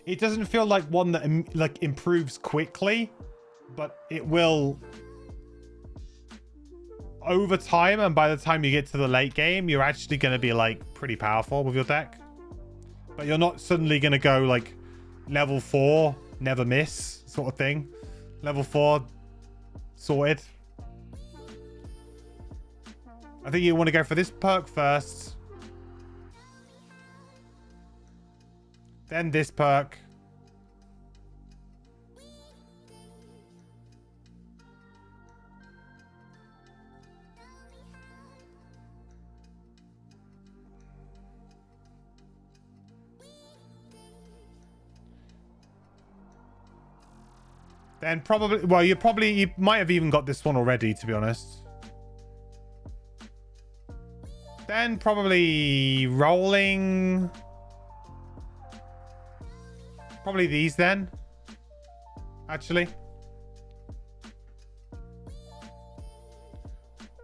A: It doesn't feel like one that like improves quickly, but it will over time. And by the time you get to the late game, you're actually going to be like pretty powerful with your deck. But you're not suddenly going to go like level 4, never miss sort of thing. Level 4, sorted. I think you want to go for this perk first. Then this perk. Then probably, well, you might have even got this one already, to be honest. Then probably rolling. Probably these then. Actually.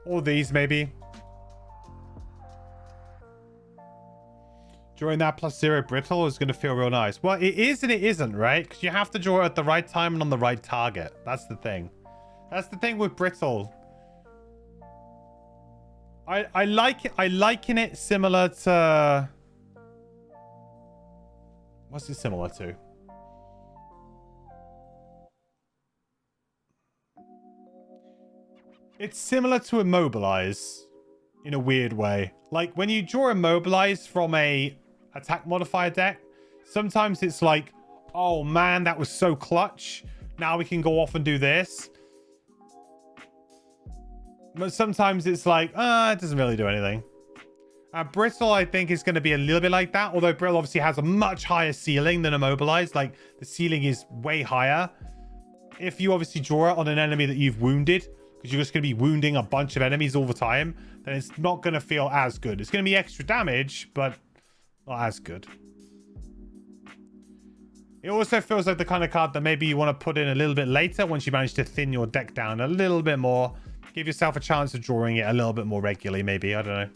A: Or these maybe. Drawing that +0 brittle is going to feel real nice. Well, it is and it isn't, right? Because you have to draw it at the right time and on the right target. That's the thing. That's the thing with brittle. I liken it similar to... What's it similar to? It's similar to Immobilize in a weird way. Like when you draw Immobilize from a attack modifier deck, sometimes it's like, oh man, that was so clutch. Now we can go off and do this. But sometimes it's like, it doesn't really do anything. Brittle, I think, is going to be a little bit like that. Although Brittle obviously has a much higher ceiling than Immobilize. Like, the ceiling is way higher. If you obviously draw it on an enemy that you've wounded, because you're just going to be wounding a bunch of enemies all the time, then it's not going to feel as good. It's going to be extra damage, but not as good. It also feels like the kind of card that maybe you want to put in a little bit later once you manage to thin your deck down a little bit more. Give yourself a chance of drawing it a little bit more regularly, maybe. I don't know.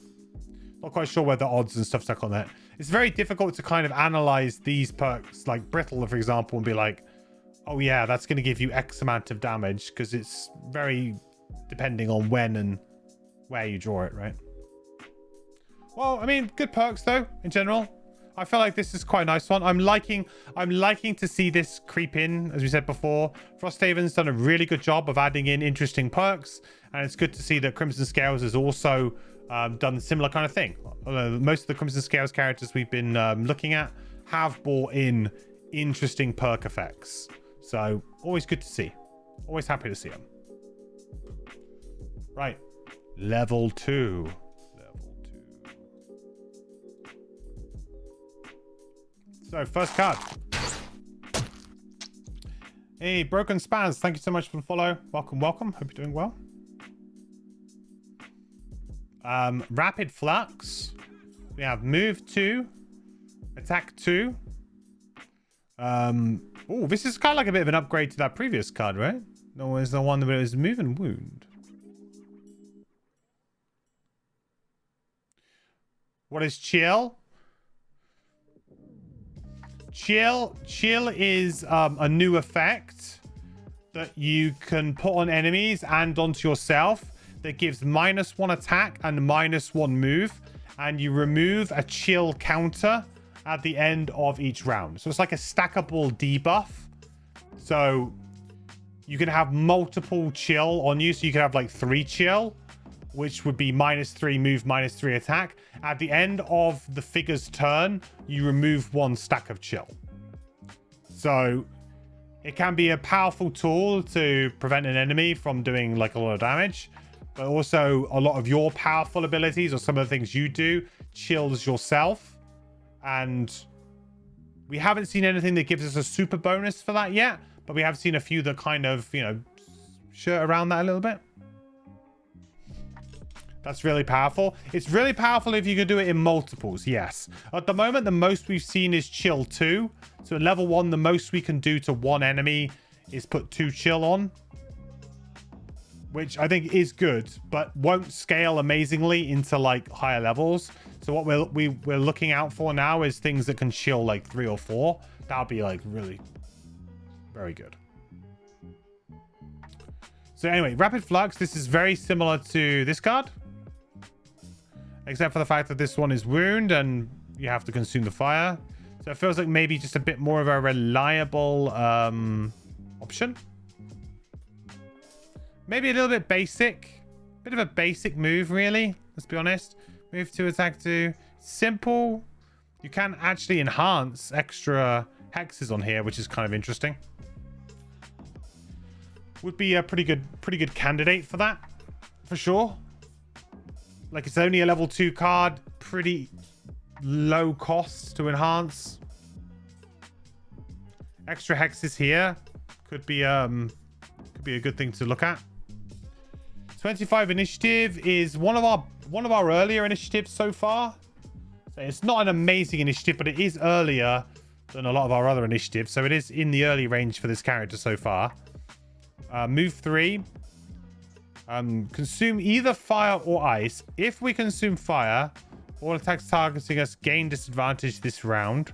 A: Not quite sure where the odds and stuff stuck on that. It's very difficult to kind of analyze these perks, like Brittle, for example, and be like, oh yeah, that's going to give you X amount of damage, because it's very depending on when and where you draw it, right? Well, I mean, good perks though, in general. I feel like this is quite a nice one. I'm liking to see this creep in, as we said before. Frosthaven's done a really good job of adding in interesting perks, and it's good to see that Crimson Scales has also done a similar kind of thing. Most of the Crimson Scales characters we've been looking at have brought in interesting perk effects. So always good to see. Always happy to see them. Right. Level 2. Level 2. So first card. Hey, Broken Spans, thank you so much for the follow. Welcome, welcome. Hope you're doing well. Rapid Flux. We have Move 2. Attack 2. Oh, this is kind of like a bit of an upgrade to that previous card, right? No, it's the one that was Move and Wound. What is Chill? Chill is a new effect that you can put on enemies and onto yourself that gives -1 attack and -1 move, and you remove a chill counter at the end of each round. So it's like a stackable debuff. So you can have multiple chill on you. So you can have like 3 chill, which would be -3 move, -3 attack. At the end of the figure's turn, you remove 1 stack of chill. So it can be a powerful tool to prevent an enemy from doing like a lot of damage, but also a lot of your powerful abilities or some of the things you do chills yourself. And we haven't seen anything that gives us a super bonus for that yet, but we have seen a few that kind of, you know, shirt around that a little bit. That's really powerful. It's really powerful if you can do it in multiples, yes. At the moment, the most we've seen is chill 2. So at level 1, the most we can do to one enemy is put 2 chill on, which I think is good, but won't scale amazingly into like higher levels. So what we're looking out for now is things that can chill like 3 or 4. That'll be like really very good. So anyway, Rapid Flux. This is very similar to this card, except for the fact that this one is Wound and you have to consume the fire. So it feels like maybe just a bit more of a reliable option. Maybe a little bit basic. Bit of a basic move, really. Let's be honest. Move 2, attack 2. Simple. You can actually enhance extra hexes on here, which is kind of interesting. Would be a pretty good candidate for that, for sure. Like, it's only a level 2 card. Pretty low cost to enhance. Extra hexes here could be a good thing to look at. 25 initiative is one of our earlier initiatives so far. So it's not an amazing initiative, but it is earlier than a lot of our other initiatives. So it is in the early range for this character so far. Move 3. Consume either fire or ice. If we consume fire, all attacks targeting us gain disadvantage this round.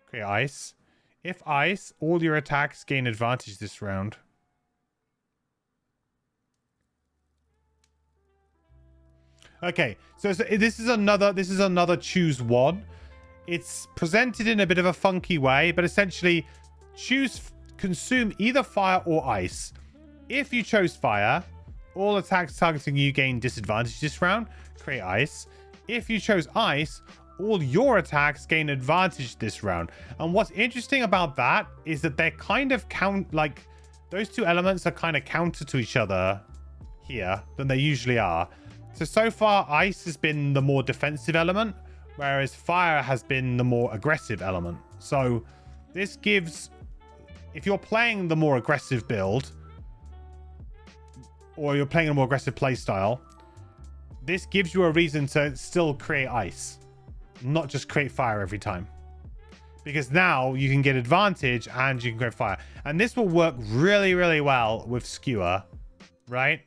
A: Okay, ice. If ice, all your attacks gain advantage this round. Okay, so this is another choose one. It's presented in a bit of a funky way, but essentially consume either fire or ice. If you chose fire, all attacks targeting you gain disadvantage this round. Create ice. If you chose ice, all your attacks gain advantage this round. And what's interesting about that is that they're kind of those two elements are kind of counter to each other here than they usually are. So far, ice has been the more defensive element, whereas fire has been the more aggressive element. So this gives, if you're playing the more aggressive build, or you're playing a more aggressive playstyle, this gives you a reason to still create ice, not just create fire every time. Because now you can get advantage and you can create fire. And this will work really, really well with Skewer, right?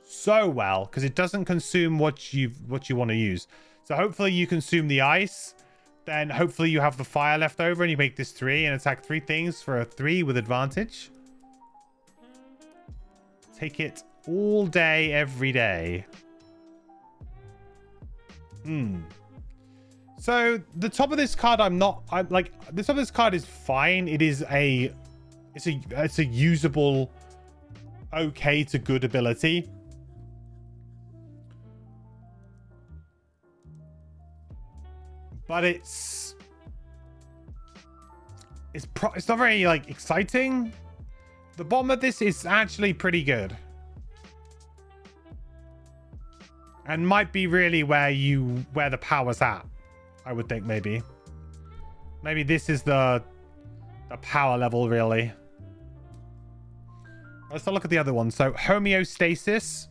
A: So well, because it doesn't consume what you want to use. So hopefully you consume the ice, then hopefully you have the fire left over and you make this 3 and attack 3 things for a 3 with advantage. Take it all day, every day. So the top of this card, the top of this card is fine. It's a usable, okay to good ability. But it's It's not very like exciting. The bottom of this is actually pretty good. And might be really where the power's at. I would think maybe. Maybe this is the power level really. Let's look at the other one. So homeostasis.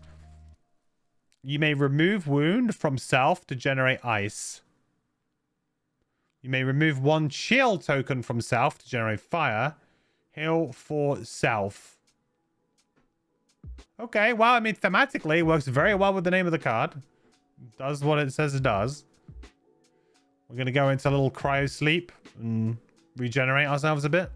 A: You may remove wound from self to generate ice. You may remove one chill token from self to generate fire. Heal for self. Okay, well, I mean, thematically, it works very well with the name of the card. It does what it says it does. We're going to go into a little cryo sleep and regenerate ourselves a bit.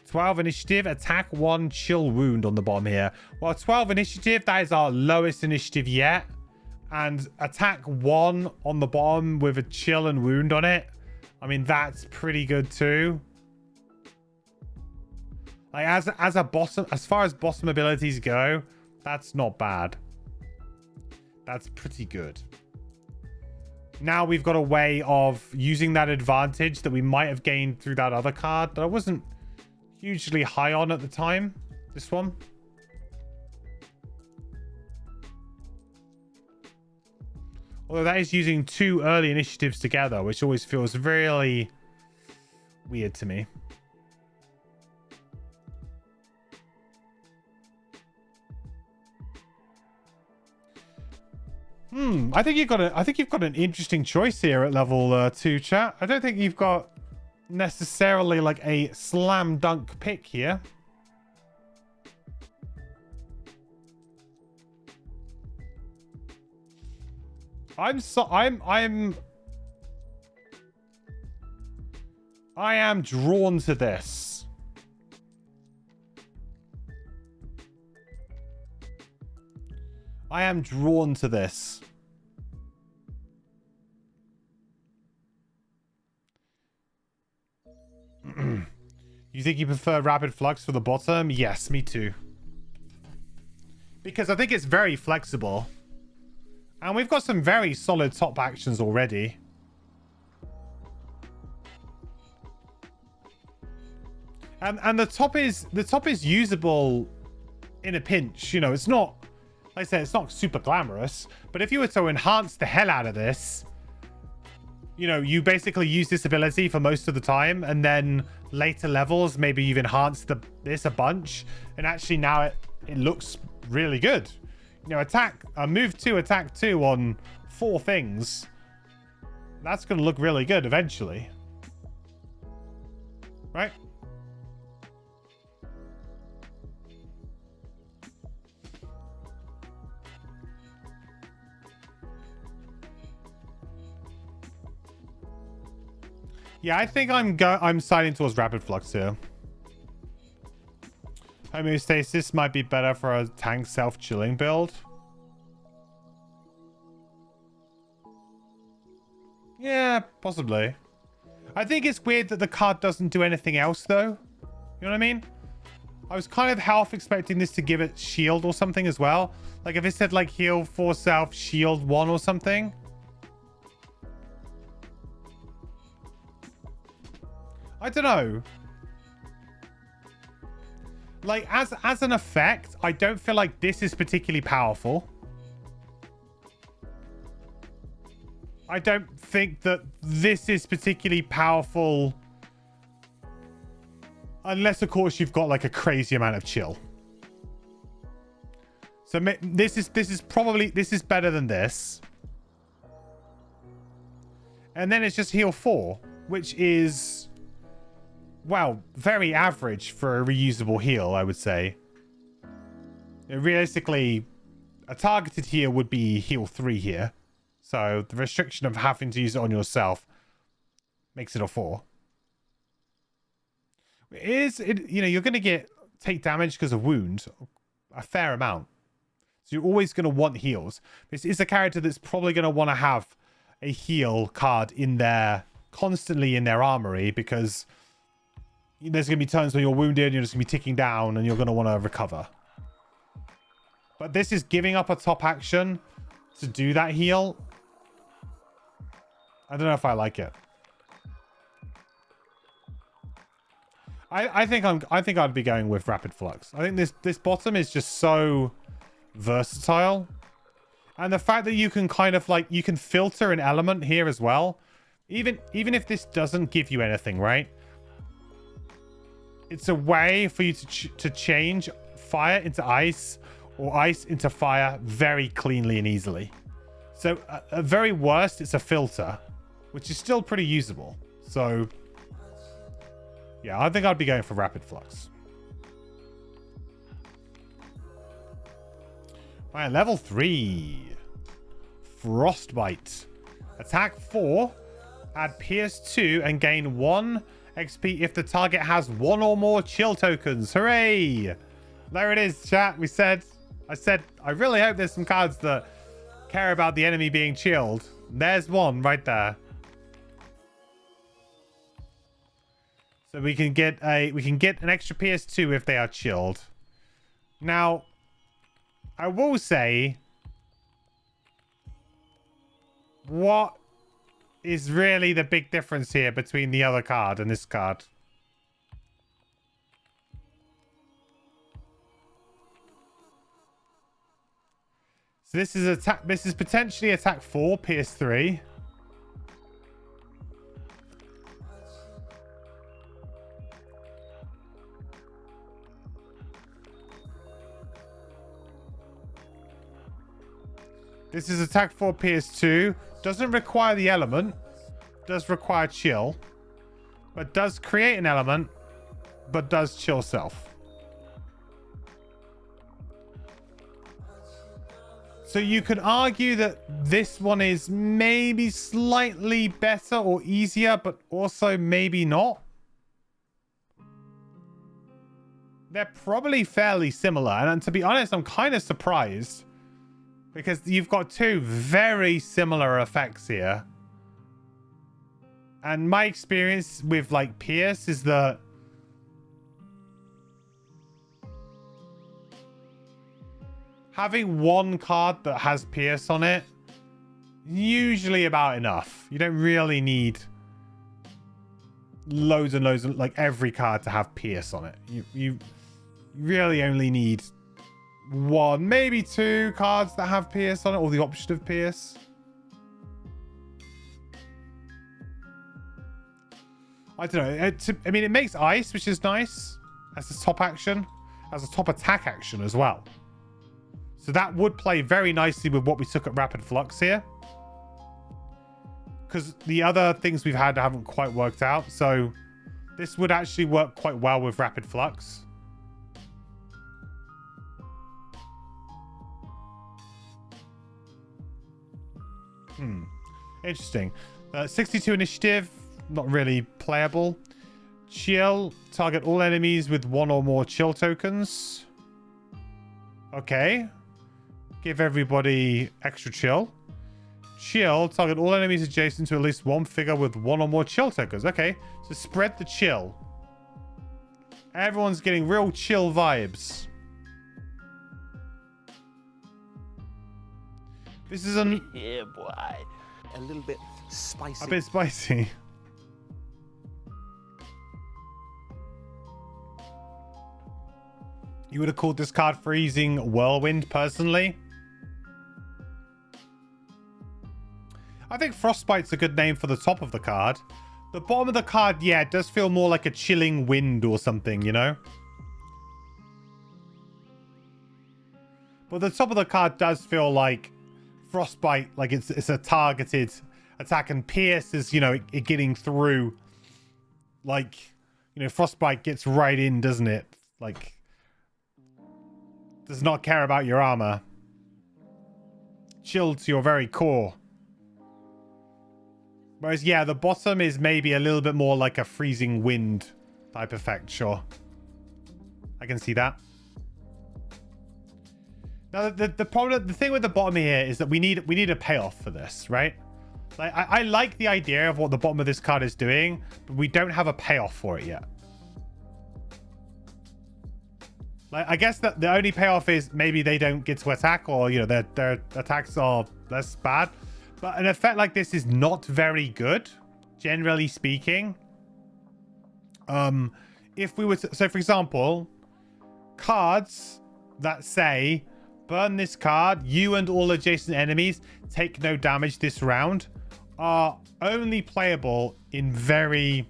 A: "12 initiative, attack 1, chill wound" on the bottom here. Well, 12 initiative, that is our lowest initiative yet. And attack 1 on the bottom with a chill and wound on it. I mean, that's pretty good too. Like as far as boss abilities go, that's not bad. That's pretty good. Now we've got a way of using that advantage that we might have gained through that other card that I wasn't hugely high on at the time. This one. Although that is using 2 early initiatives together, which always feels really weird to me. I think you've got an interesting choice here at level 2, chat. I don't think you've got necessarily like a slam dunk pick here. I am drawn to this. I am drawn to this. You think you prefer Rapid Flux for the bottom? Yes, me too. Because I think it's very flexible. And we've got some very solid top actions already. And the top is usable in a pinch. You know, it's not, like I said, it's not super glamorous. But if you were to enhance the hell out of this, you know, you basically use this ability for most of the time, and then later levels, maybe you've enhanced this a bunch, and actually now it looks really good. You know, move 2, attack 2 on 4 things. That's going to look really good eventually. Right? Yeah, I think I'm siding towards Rapid Flux here. Homeostasis might be better for a tank self-chilling build. Yeah, possibly. I think it's weird that the card doesn't do anything else, though. You know what I mean? I was kind of half expecting this to give it shield or something as well. Like if it said like heal 4 self, shield 1 or something. I don't know. Like, as an effect, I don't feel like this is particularly powerful. I don't think that this is particularly powerful. Unless, of course, you've got, like, a crazy amount of chill. So, this is better than this. And then it's just heal 4, which is... well, very average for a reusable heal, I would say. Realistically, a targeted heal would be heal 3 here. So the restriction of having to use it on yourself makes it a 4. You know, you're going to take damage because of wound, a fair amount. So you're always going to want heals. This is a character that's probably going to want to have a heal card in there, constantly in their armory, because... there's going to be times where you're wounded, you're just going to be ticking down, and you're going to want to recover. But this is giving up a top action to do that heal. I don't know if I like it. I think I'd be going with Rapid Flux. I think this bottom is just so versatile. And the fact that you can kind of like, you can filter an element here as well. Even if this doesn't give you anything, right? It's a way for you to change fire into ice or ice into fire very cleanly and easily. So at very worst, it's a filter, which is still pretty usable. So yeah, I think I'd be going for Rapid Flux. All right, level 3. Frostbite. Attack 4. Add Pierce 2 and gain 1 XP if the target has 1 or more chill tokens. Hooray! There it is, chat. I said, I really hope there's some cards that care about the enemy being chilled. There's one right there. So we can get an extra PS2 if they are chilled. Now, I will say, what is really the big difference here between the other card and this card? So this is potentially attack 4, PS3. This is attack 4 PS2. Doesn't require the element. Does require chill. But does create an element. But does chill self. So you could argue that this one is maybe slightly better or easier, but also maybe not. They're probably fairly similar. And to be honest, I'm kind of surprised. Because you've got two very similar effects here. And my experience with like Pierce is that having one card that has Pierce on it is usually about enough. You don't really need loads and loads of like every card to have Pierce on it. You really only need 1, maybe 2 cards that have Pierce on it, or the option of Pierce. I don't know. I mean, it makes ice, which is nice as a top action, as a top attack action as well. So that would play very nicely with what we took at Rapid Flux here. Because the other things we've had haven't quite worked out. So this would actually work quite well with Rapid Flux. Interesting. 62 initiative, not really playable. Chill, target all enemies with 1 or more chill tokens. Okay. Give everybody extra chill. Chill, target all enemies adjacent to at least 1 figure with 1 or more chill tokens. Okay, so spread the chill. Everyone's getting real chill vibes. This is
B: yeah, boy. A little bit spicy.
A: A bit spicy. You would have called this card Freezing Whirlwind, personally. I think Frostbite's a good name for the top of the card. The bottom of the card, yeah, it does feel more like a chilling wind or something, you know? But the top of the card does feel like Frostbite, like it's a targeted attack, and Pierce is, you know, it getting through. Like, you know, Frostbite gets right in, doesn't it? Like, does not care about your armor. Chilled to your very core. Whereas, yeah, the bottom is maybe a little bit more like a freezing wind type effect, sure. I can see that. Now, the problem, the thing with the bottom here is that we need a payoff for this, right? Like, I like the idea of what the bottom of this card is doing, but we don't have a payoff for it yet. Like, I guess that the only payoff is maybe they don't get to attack, or, you know, their attacks are less bad. But an effect like this is not very good, generally speaking. If we were to, so for example, cards that say burn this card, you and all adjacent enemies take no damage this round, are only playable in very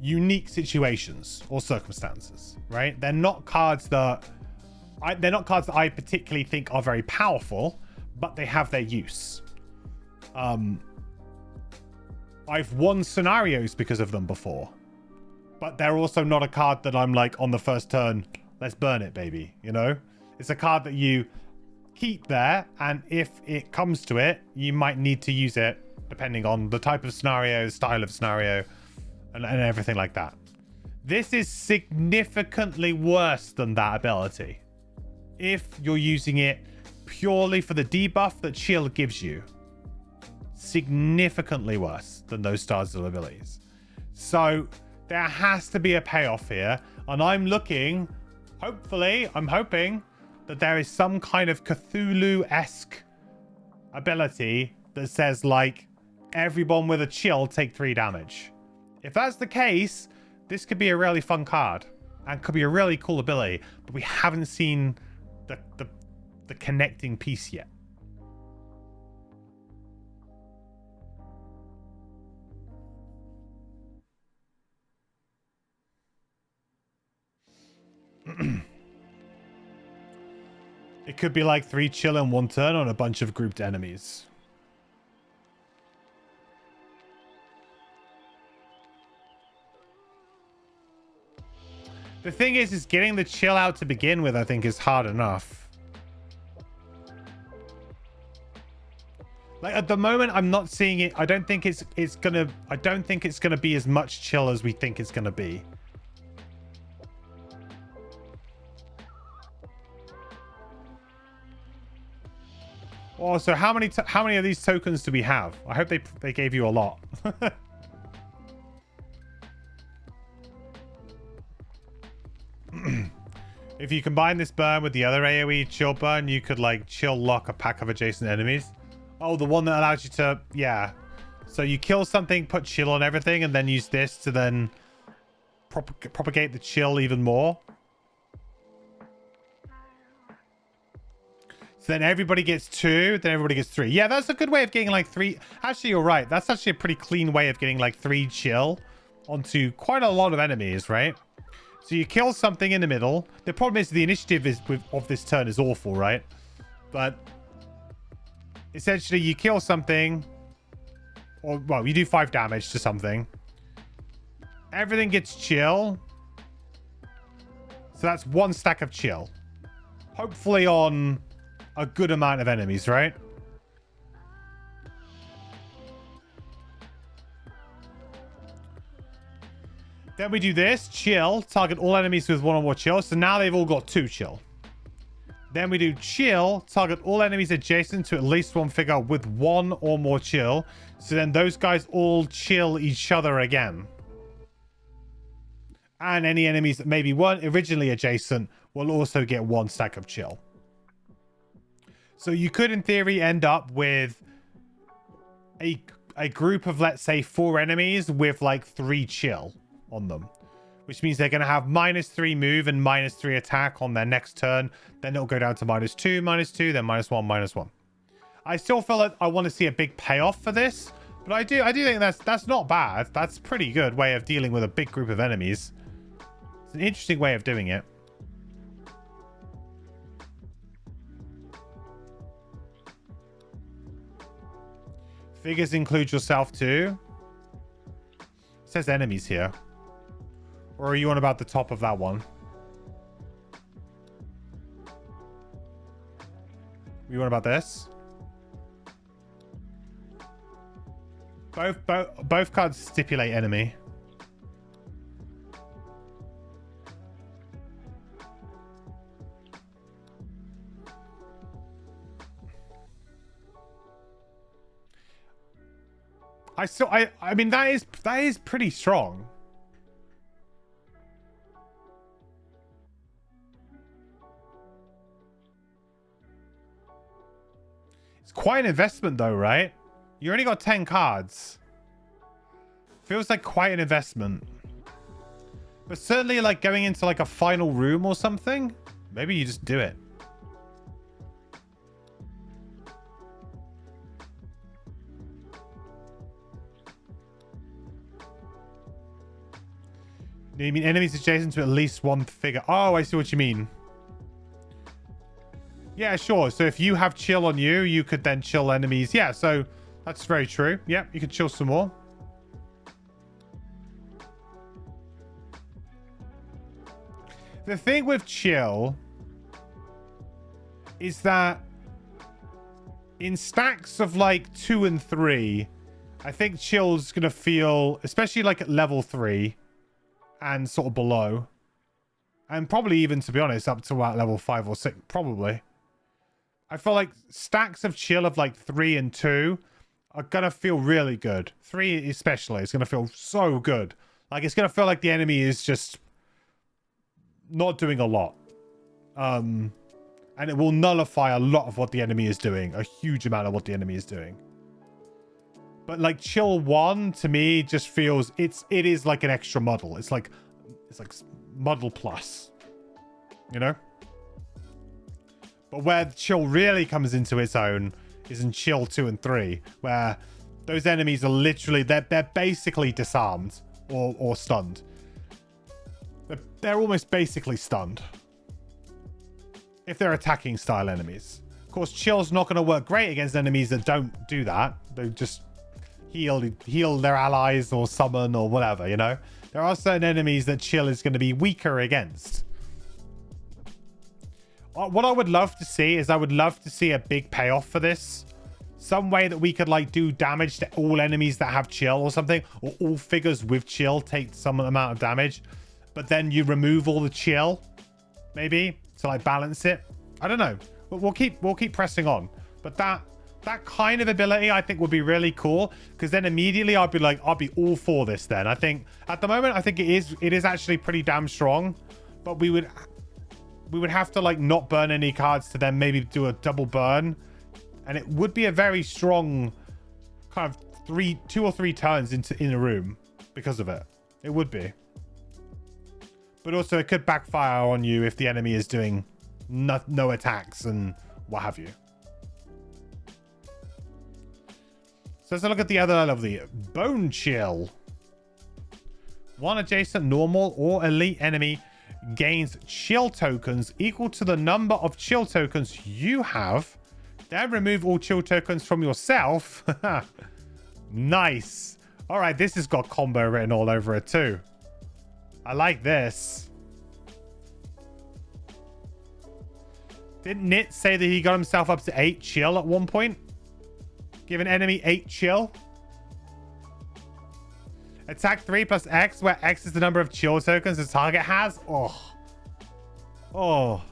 A: unique situations or circumstances, right? They're not cards that I particularly think are very powerful, but they have their use. I've won scenarios because of them before, but they're also not a card that I'm like on the first turn, let's burn it, baby. You know, it's a card that you keep there, and if it comes to it, you might need to use it depending on the type of scenario, style of scenario, and everything like that. This is significantly worse than that ability if you're using it purely for the debuff that chill gives you. Significantly worse than those styles of abilities. So there has to be a payoff here, and I'm hoping that there is some kind of Cthulhu-esque ability that says, like, everyone with a chill take 3 damage. If that's the case, this could be a really fun card and could be a really cool ability, but we haven't seen the connecting piece yet. It could be like 3 chill in 1 turn on a bunch of grouped enemies. The thing is getting the chill out to begin with, I think, is hard enough. Like, at the moment, I'm not seeing it. I don't think it's gonna be as much chill as we think it's gonna be. Also, how many of these tokens do we have? I hope they gave you a lot. If you combine this burn with the other AoE chill burn, you could like chill lock a pack of adjacent enemies. Oh, the one that allows you to, yeah. So you kill something, put chill on everything, and then use this to then propagate the chill even more. So then everybody gets 2, then everybody gets 3. Yeah, that's a good way of getting like 3. Actually, you're right. That's actually a pretty clean way of getting like 3 chill onto quite a lot of enemies, right? So you kill something in the middle. The problem is the initiative of this turn is awful, right? But essentially you kill something, or, well, you do 5 damage to something. Everything gets chill. So that's 1 stack of chill. Hopefully on a good amount of enemies, right? Then we do this, chill, target all enemies with 1 or more chill. So now they've all got 2 chill. Then we do chill, target all enemies adjacent to at least 1 figure with 1 or more chill. So then those guys all chill each other again. And any enemies that maybe weren't originally adjacent will also get 1 stack of chill. So you could, in theory, end up with a group of, let's say, 4 enemies with like 3 chill on them, which means they're going to have -3 move and -3 attack on their next turn. Then it'll go down to -2, -2, then -1, -1. I still feel like I want to see a big payoff for this, but I do think that's not bad. That's a pretty good way of dealing with a big group of enemies. It's an interesting way of doing it. Figures include yourself too. It says enemies here. Or are you on about the top of that one? You on about this? Both cards stipulate enemy. I mean that is pretty strong. It's quite an investment though, right? You only got 10 cards. Feels like quite an investment. But certainly like going into like a final room or something, maybe you just do it. You mean enemies adjacent to at least one figure? Oh, I see what you mean. Yeah, sure. So if you have chill on you, you could then chill enemies. Yeah, so that's very true. Yeah, you could chill some more. The thing with chill is that in stacks of like 2 and 3, I think chill's going to feel, especially like at level 3 and sort of below, and probably even, to be honest, up to about level 5 or 6, probably. I feel like stacks of chill of like 3 and 2 are going to feel really good. 3 especially is going to feel so good. Like it's going to feel like the enemy is just not doing a lot. And it will nullify a lot of what the enemy is doing. A huge amount of what the enemy is doing. But like chill 1 to me just feels it is like an extra model. It's like model plus. You know? But where chill really comes into its own is in chill 2 and 3, where those enemies are literally they're basically disarmed or stunned. They're almost basically stunned if they're attacking style enemies. Of course, chill's not going to work great against enemies that don't do that. They just heal their allies or summon or whatever, you know? There are certain enemies that chill is going to be weaker against. What I would love to see is I would love to see a big payoff for this. Some way that we could like do damage to all enemies that have chill or something, or all figures with chill take some amount of damage, but then you remove all the chill, maybe to like balance it. I don't know. But we'll keep pressing on. But that kind of ability I think would be really cool, because then immediately I'll be all for this. Then I think at the moment I think it is actually pretty damn strong, but we would have to like not burn any cards to then maybe do a double burn, and it would be a very strong kind of 2 or 3 turns in a room because of it. It would be. But also it could backfire on you if the enemy is doing no attacks and what have you. So let's look at the other lovely Bone Chill. One adjacent normal or elite enemy gains chill tokens equal to the number of chill tokens you have. Then remove all chill tokens from yourself. Nice. All right, this has got combo written all over it too. I like this. Didn't Nit say that he got himself up to 8 chill at one point? Give an enemy 8 chill. Attack 3 plus X, where X is the number of chill tokens the target has. Oh.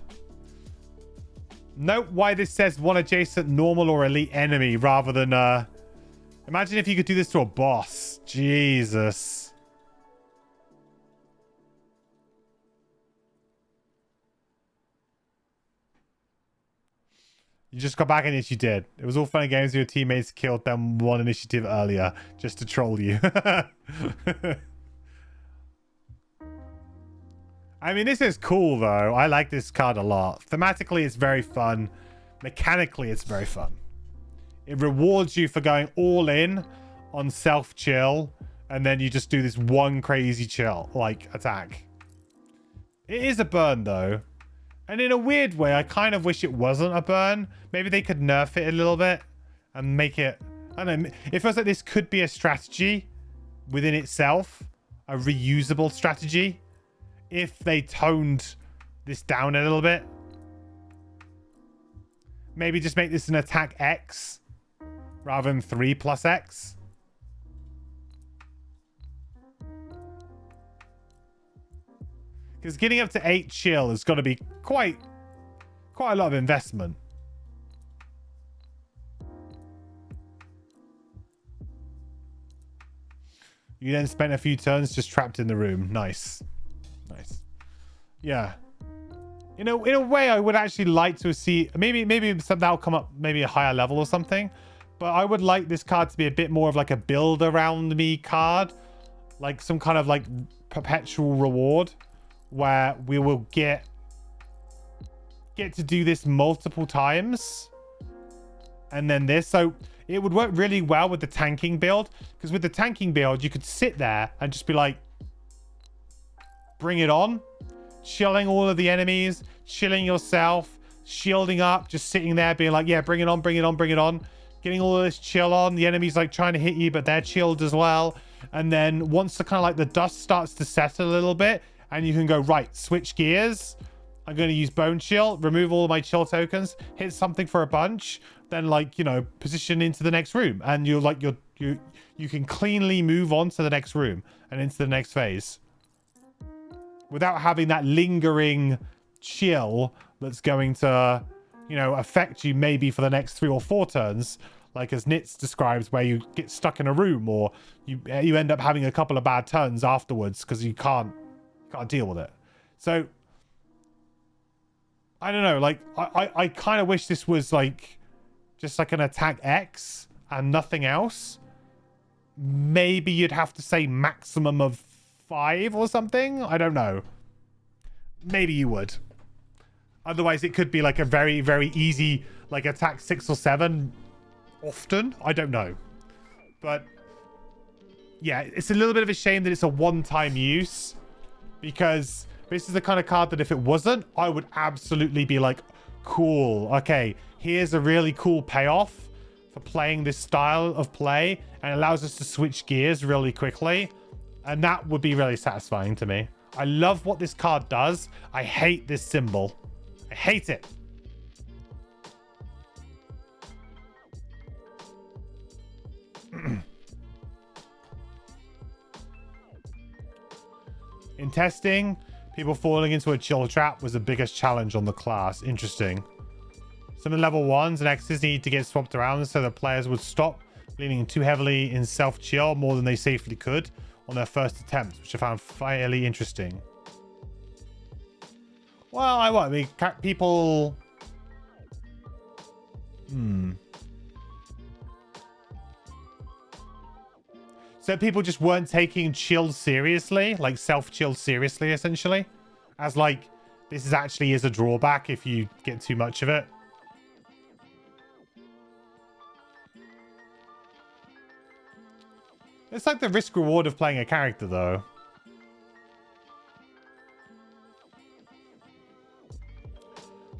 A: Note why this says one adjacent normal or elite enemy rather than... Imagine if you could do this to a boss. Jesus. You just got back in it, you did. It was all fun and games with your teammates killed them one initiative earlier just to troll you. I mean, this is cool, though. I like this card a lot. Thematically, it's very fun. Mechanically, it's very fun. It rewards you for going all in on self-chill, and then you just do this one crazy chill, like, attack. It is a burn, though. And in a weird way, I kind of wish it wasn't a burn. Maybe they could nerf it a little bit and make it... I don't know. It feels like this could be a strategy within itself. A reusable strategy. If they toned this down a little bit. Maybe just make this an attack X rather than 3 plus X. Because getting up to 8 chill has got to be quite a lot of investment. You then spent a few turns just trapped in the room. Nice. Nice. Yeah. in a way, I would actually like to see maybe that'll come up maybe a higher level or something. But I would like this card to be a bit more of like a build around me card, like some kind of like perpetual reward where we will get to do this multiple times. And then this, so it would work really well with the tanking build, because with the tanking build, you could sit there and just be like, bring it on, chilling all of the enemies, chilling yourself, shielding up, just sitting there being like, yeah, bring it on, bring it on, bring it on, getting all of this chill on. The enemy's like trying to hit you, but they're chilled as well. And then once the kind of like the dust starts to settle a little bit and you can go, right, switch gears. I'm going to use bone chill, remove all of my chill tokens, hit something for a bunch, then like, you know, position into the next room, and you're like, you can cleanly move on to the next room and into the next phase without having that lingering chill that's going to, you know, affect you maybe for the next 3 or 4 turns, like as Nitz describes, where you get stuck in a room or you end up having a couple of bad turns afterwards because you can't deal with it. So I don't know, like I kind of wish this was like just like an attack X and nothing else. Maybe you'd have to say maximum of 5 or something. I don't know. Maybe you would. Otherwise, it could be like a very, very easy like attack 6 or 7 often. I don't know. But yeah, it's a little bit of a shame that it's a one-time use, because this is the kind of card that if it wasn't, I would absolutely be like, cool. Okay, here's a really cool payoff for playing this style of play, and allows us to switch gears really quickly. And that would be really satisfying to me. I love what this card does. I hate this symbol. I hate it. In testing, people falling into a chill trap was the biggest challenge on the class. Interesting. Some of the level 1s and X's need to get swapped around so the players would stop leaning too heavily in self-chill more than they safely could on their first attempt, which I found fairly interesting. Well, I mean, people... So people just weren't taking chill seriously, like self-chill seriously, essentially. As like, this is actually is a drawback if you get too much of it. It's like the risk-reward of playing a character, though.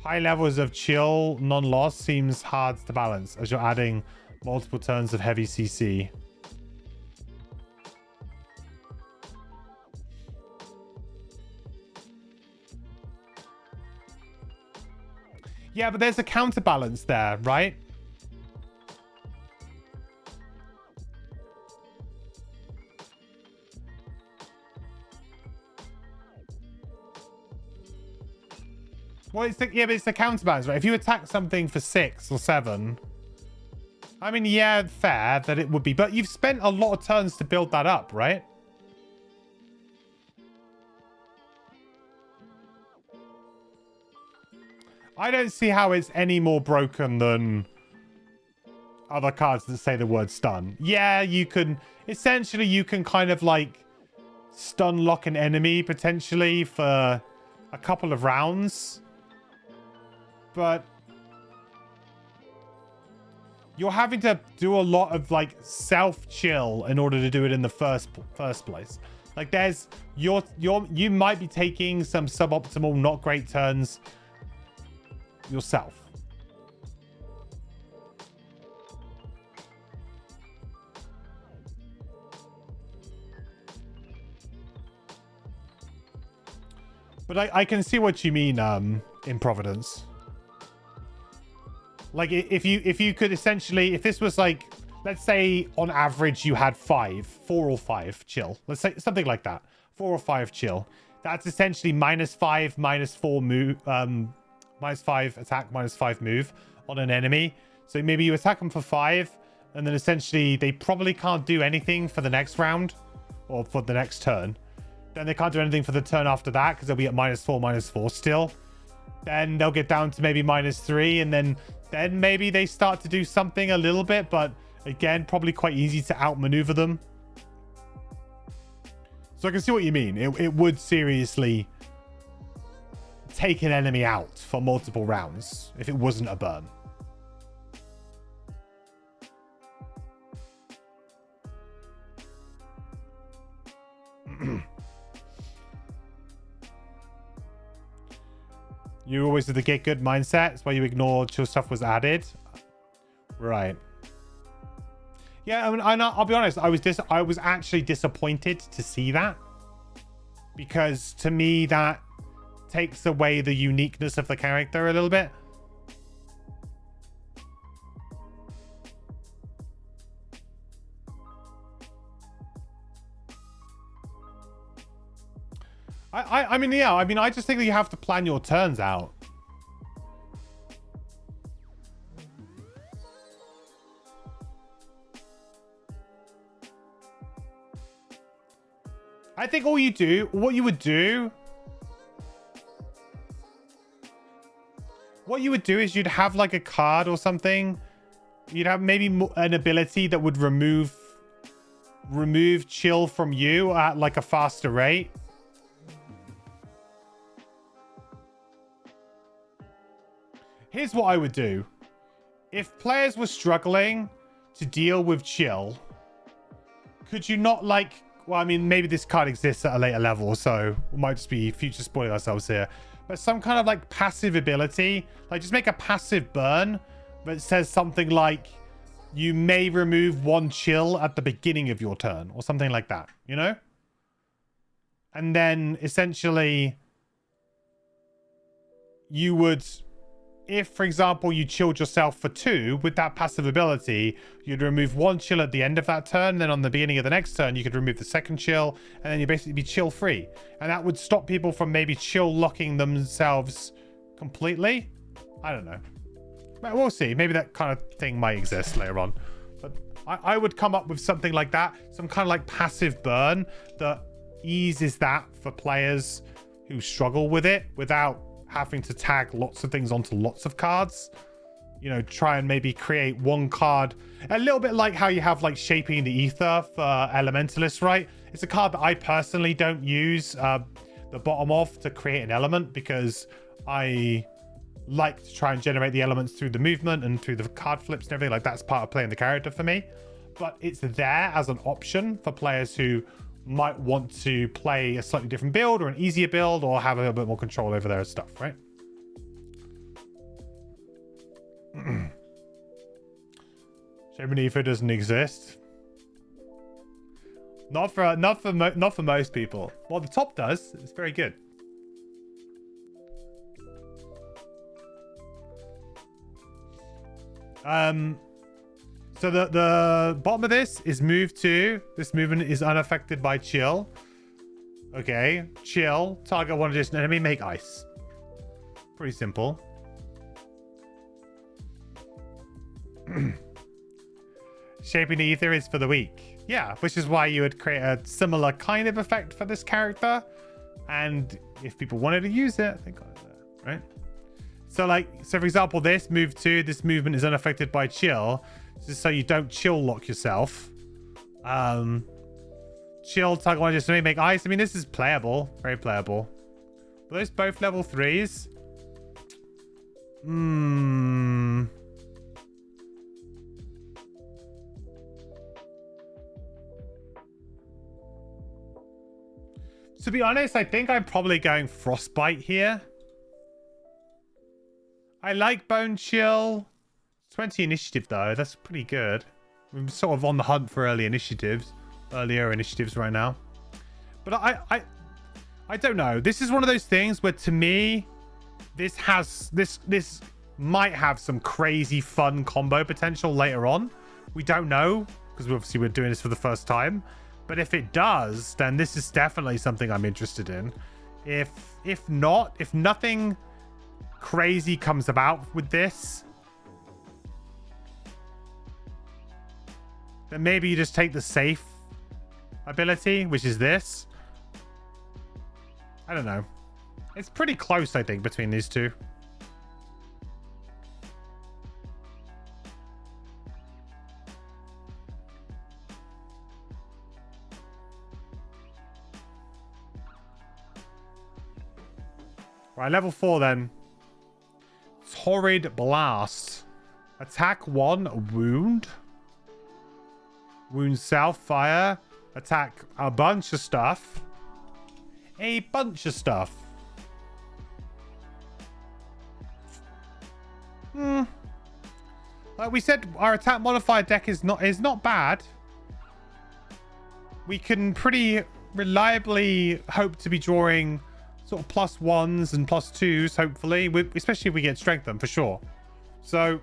A: High levels of chill, non-loss seems hard to balance as you're adding multiple turns of heavy CC. Yeah, but there's a counterbalance there, right? Well, it's the, yeah, but it's the counterbalance, right? If you attack something for 6 or 7, I mean, yeah, fair that it would be, but you've spent a lot of turns to build that up, right? I don't see how it's any more broken than other cards that say the word stun. Yeah, you can, essentially, you can kind of like stun lock an enemy potentially for a couple of rounds. But you're having to do a lot of like self-chill in order to do it in the first place. Like there's you might be taking some suboptimal, not great turns yourself. But I can see what you mean, in Providence. Like if you could essentially, if this was like, let's say on average you had 4 or 5 chill. Let's say something like that. 4 or 5 chill. That's essentially -5, -4 move, -5 attack, -5 move on an enemy. So maybe you attack them for 5, and then essentially they probably can't do anything for the next round or for the next turn. Then they can't do anything for the turn after that because they'll be at -4, -4 still. then they'll get down to maybe -3, and then maybe they start to do something a little bit, but again, probably quite easy to outmaneuver them. So I can see what you mean. It would seriously take an enemy out for multiple rounds if it wasn't a burn. You always did the get good mindset. That's why you ignored chill stuff was added. Right. Yeah, I mean, I'll be honest. I was actually disappointed to see that, because to me that takes away the uniqueness of the character a little bit. I mean, yeah. I mean, I just think that you have to plan your turns out. I think what you would do is you'd have like a card or something. You'd have maybe an ability that would remove chill from you at like a faster rate. Here's what I would do. If players were struggling to deal with chill, could you not like... Well, I mean, maybe this card exists at a later level, so we might just be future spoiling ourselves here. But some kind of like passive ability, like just make a passive burn that says something like, you may remove 1 chill at the beginning of your turn, or something like that, you know? And then essentially you would... If, for example, you chilled yourself for 2 with that passive ability, you'd remove 1 chill at the end of that turn. Then on the beginning of the next turn, you could remove the 2nd chill, and then you basically be chill free. And that would stop people from maybe chill locking themselves completely. I don't know. But we'll see. Maybe that kind of thing might exist later on. But I would come up with something like that. Some kind of like passive burn that eases that for players who struggle with it without having to tag lots of things onto lots of cards. You know, try and maybe create 1 card, a little bit like how you have like Shaping the Ether for Elementalists, right? It's a card that I personally don't use the bottom of to create an element, because I like to try and generate the elements through the movement and through the card flips and everything. Like, that's part of playing the character for me. But it's there as an option for players who might want to play a slightly different build or an easier build, or have a little bit more control over their stuff, right? Shaping Ether doesn't exist. Not for most people. Well, the top does. It's very good. So the bottom of this is move 2. This movement is unaffected by chill. Okay, chill. Target one additional enemy. Make ice. Pretty simple. Shaping the Ether is for the weak. Yeah, which is why you would create a similar kind of effect for this character. And if people wanted to use it, they got it there, right? So for example, this move 2, this movement is unaffected by chill. Just so you don't chill lock yourself. Chill, target one, just make ice. I mean, this is playable. Very playable. Are those both level 3s? To be honest, I think I'm probably going Frostbite here. I like Bone Chill. 20 initiative though, that's pretty good. I'm sort of on the hunt for earlier initiatives right now. But I don't know. This is one of those things where, to me, this might have some crazy fun combo potential later on. We don't know, because obviously we're doing this for the first time. But if it does, then this is definitely something I'm interested in. If nothing crazy comes about with this, then maybe you just take the safe ability, which is this. I don't know. It's pretty close, I think, between these two. Right, level 4 then. Torrid Blast. Attack 1, wound. Wound self, fire. Attack a bunch of stuff. A bunch of stuff. Like we said, our attack modifier deck is not bad. We can pretty reliably hope to be drawing sort of +1s and +2s, hopefully, especially if we get strengthen for sure. So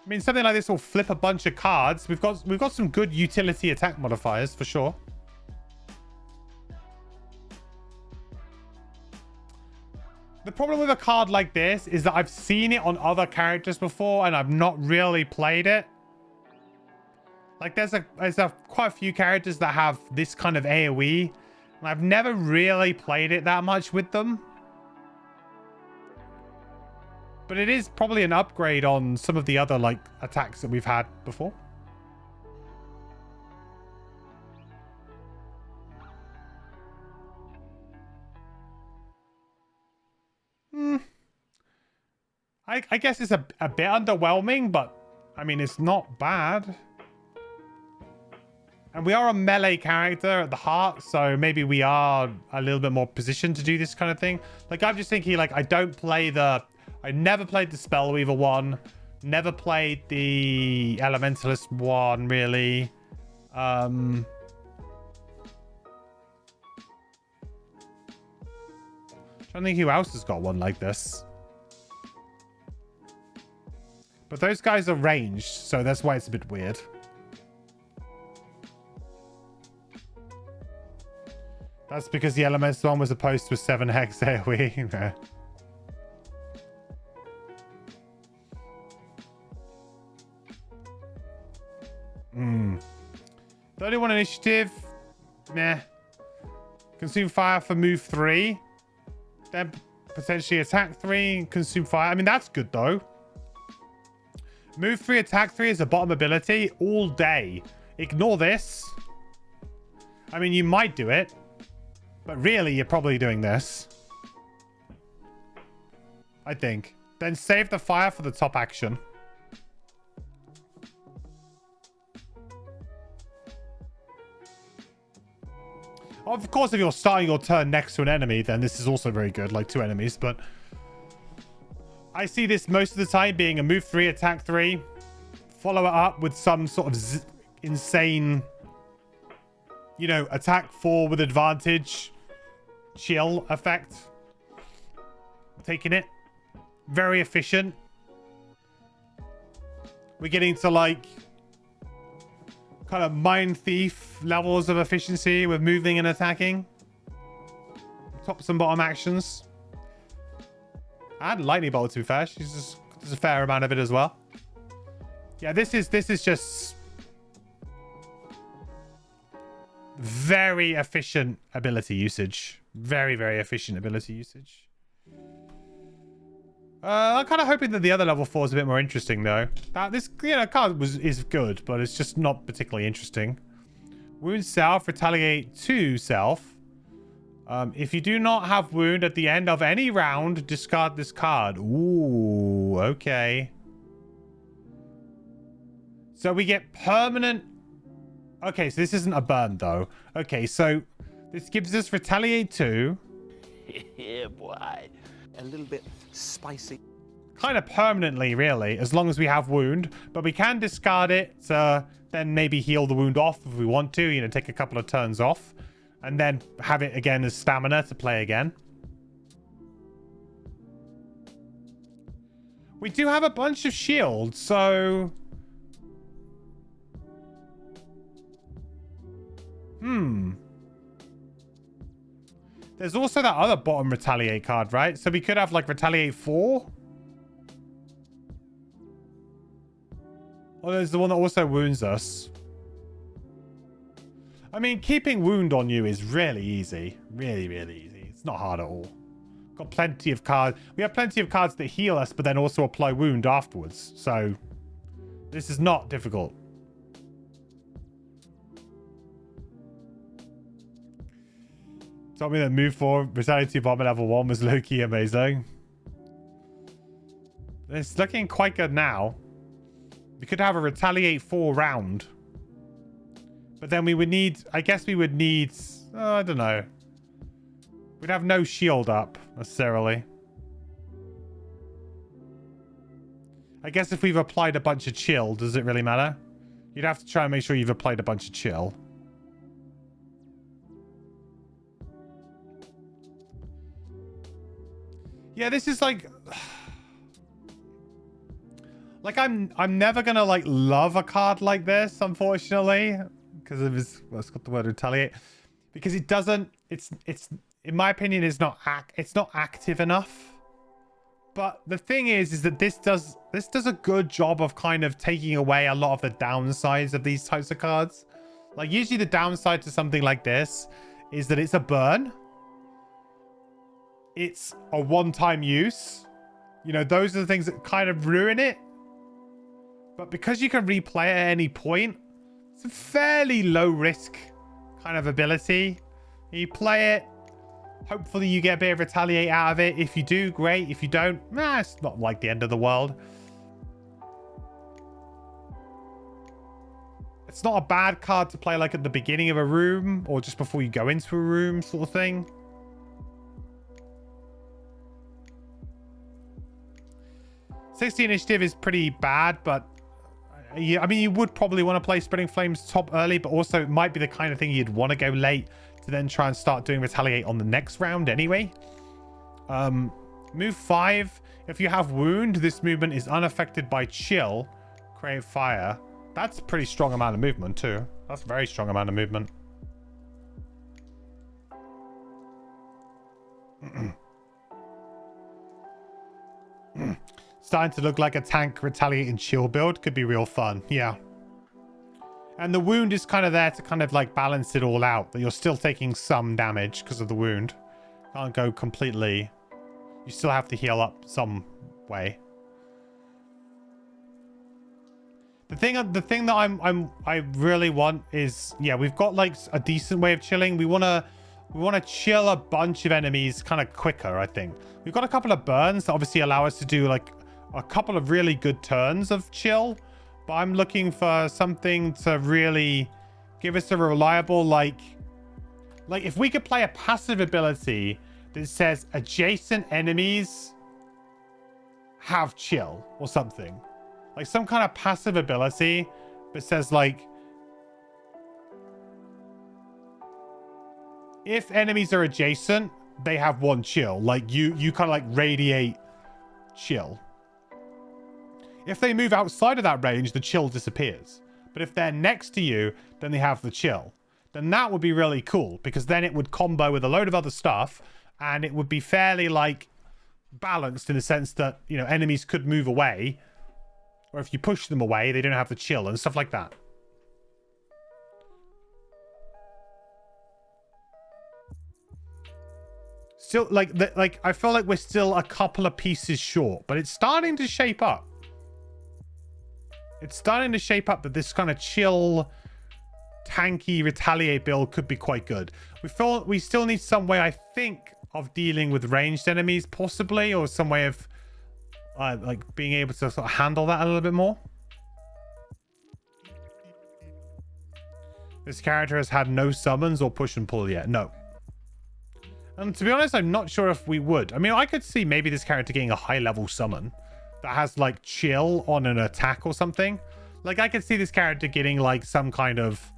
A: I mean, something like this will flip a bunch of cards. We've got some good utility attack modifiers for sure. The problem with a card like this is that I've seen it on other characters before and I've not really played it. Like there's quite a few characters that have this kind of AoE and I've never really played it that much with them. But it is probably an upgrade on some of the other like attacks that we've had before. I guess it's a bit underwhelming, but I mean, it's not bad. And we are a melee character at the heart, so maybe we are a little bit more positioned to do this kind of thing. Like, I'm just thinking, like, I never played the Spellweaver one. Never played the Elementalist one, really. Trying to think who else has got one like this. But those guys are ranged, so that's why it's a bit weird. That's because the Elementalist one was opposed to a 7 hex AoE. 31 initiative. Meh. Consume fire for move 3. Then potentially attack 3. Consume fire. I mean, that's good though. Move 3, attack 3 is a bottom ability all day. Ignore this. I mean, you might do it. But really, you're probably doing this. I think. Then save the fire for the top action. Of course, if you're starting your turn next to an enemy, then this is also very good, like 2 enemies, but I see this most of the time being a move 3, attack 3, follow it up with some sort of insane, you know, attack 4 with advantage, chill effect. Taking it. Very efficient. We're getting to like kind of Mind Thief levels of efficiency with moving and attacking. Top and bottom actions. And Lightning Bolt, to be fair. There's a fair amount of it as well. Yeah, this is just very efficient ability usage. Very, very efficient ability usage. I'm kind of hoping that the other level 4 is a bit more interesting, though. This, you know, card is good, but it's just not particularly interesting. Wound self, retaliate to self. If you do not have wound at the end of any round, discard this card. Ooh, okay. So we get permanent... Okay, so this isn't a burn, though. Okay, so this gives us retaliate 2.
B: Yeah, boy. A little bit spicy.
A: Kind of permanently, really, as long as we have wound. But we can discard it to then maybe heal the wound off if we want to. You know, take a couple of turns off. And then have it again as stamina to play again. We do have a bunch of shields, so... There's also that other bottom retaliate card, right? So we could have like retaliate 4. Oh, there's the one that also wounds us. I mean, keeping wound on you is really easy. Really, really easy. It's not hard at all. Got plenty of cards. We have plenty of cards that heal us, but then also apply wound afterwards. So this is not difficult. Told me that move 4 Vitality Bomb at level 1 was low-key amazing. It's looking quite good now. We could have a Retaliate 4 round. But then we would need... I guess we would need... I don't know. We'd have no shield up, necessarily. I guess if we've applied a bunch of chill, does it really matter? You'd have to try and make sure you've applied a bunch of chill. Yeah, this is like... Like, I'm never gonna, like, love a card like this, unfortunately. Because of his... Well, it's got the word retaliate. Because it doesn't... It's in my opinion, it's not active enough. But the thing is that this does a good job of kind of taking away a lot of the downsides of these types of cards. Like, usually the downside to something like this is that it's a burn. It's a one-time use. You know, those are the things that kind of ruin it. But because you can replay at any point, it's a fairly low-risk kind of ability. You play it. Hopefully you get a bit of retaliate out of it. If you do, great. If you don't, it's not like the end of the world. It's not a bad card to play like at the beginning of a room or just before you go into a room sort of thing. '60 initiative is pretty bad, but I mean, you would probably want to play Spreading Flames top early, but also it might be the kind of thing you'd want to go late to then try and start doing retaliate on the next round anyway. Move 5. If you have wound, this movement is unaffected by chill. Crave fire. That's a pretty strong amount of movement too. That's a very strong amount of movement. Starting to look like a tank retaliate and chill build. Could be real fun. Yeah. And the wound is kind of there to kind of like balance it all out. That you're still taking some damage because of the wound. Can't go completely. You still have to heal up some way. The thing that I really want is, yeah, we've got like a decent way of chilling. We want to chill a bunch of enemies kind of quicker, I think. We've got a couple of burns that obviously allow us to do like a couple of really good turns of chill. But I'm looking for something to really give us a reliable, like if we could play a passive ability that says adjacent enemies have chill or something. Like some kind of passive ability that says like, if enemies are adjacent, they have 1 chill. Like you kind of like radiate chill. If they move outside of that range, the chill disappears. But if they're next to you, then they have the chill. Then that would be really cool, because then it would combo with a load of other stuff, and it would be fairly like balanced in the sense that, you know, enemies could move away, or if you push them away, they don't have the chill and stuff like that. Still, like I feel like we're still a couple of pieces short, but it's starting to shape up. It's starting to shape up that this kind of chill, tanky retaliate build could be quite good. We still need some way, I think, of dealing with ranged enemies, possibly, or some way of like being able to sort of handle that a little bit more. This character has had no summons or push and pull yet. No. And to be honest, I'm not sure if we would. I mean, I could see maybe this character getting a high level summon that has like chill on an attack or something. Like I could see this character getting like some kind of,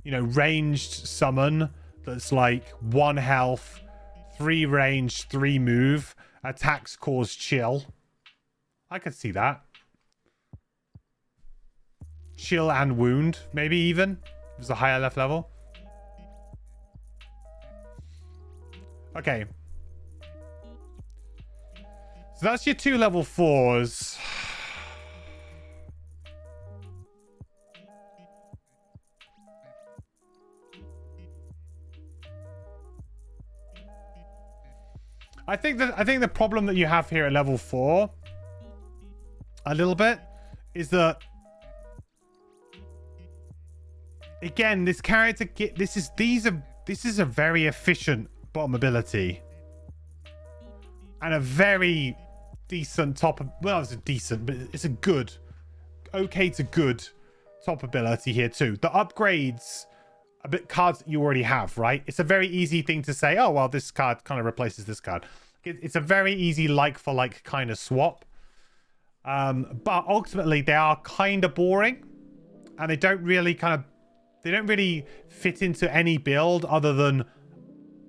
A: you know, ranged summon that's like 1 health, 3 range, 3 move, attacks cause chill. I could see that. Chill and wound, maybe even. If it's a higher left level. Okay. So that's your 2 level 4s. I think the problem that you have here at level 4, a little bit, is that again, this character this is a very efficient bottom ability. And a very decent top, well, it's a decent, but it's a good, okay to good top ability here too. The upgrades a bit cards that you already have, right? It's a very easy thing to say, oh, well, this card kind of replaces this card. It's a very easy like for like kind of swap. But ultimately they are kind of boring and they don't really fit into any build other than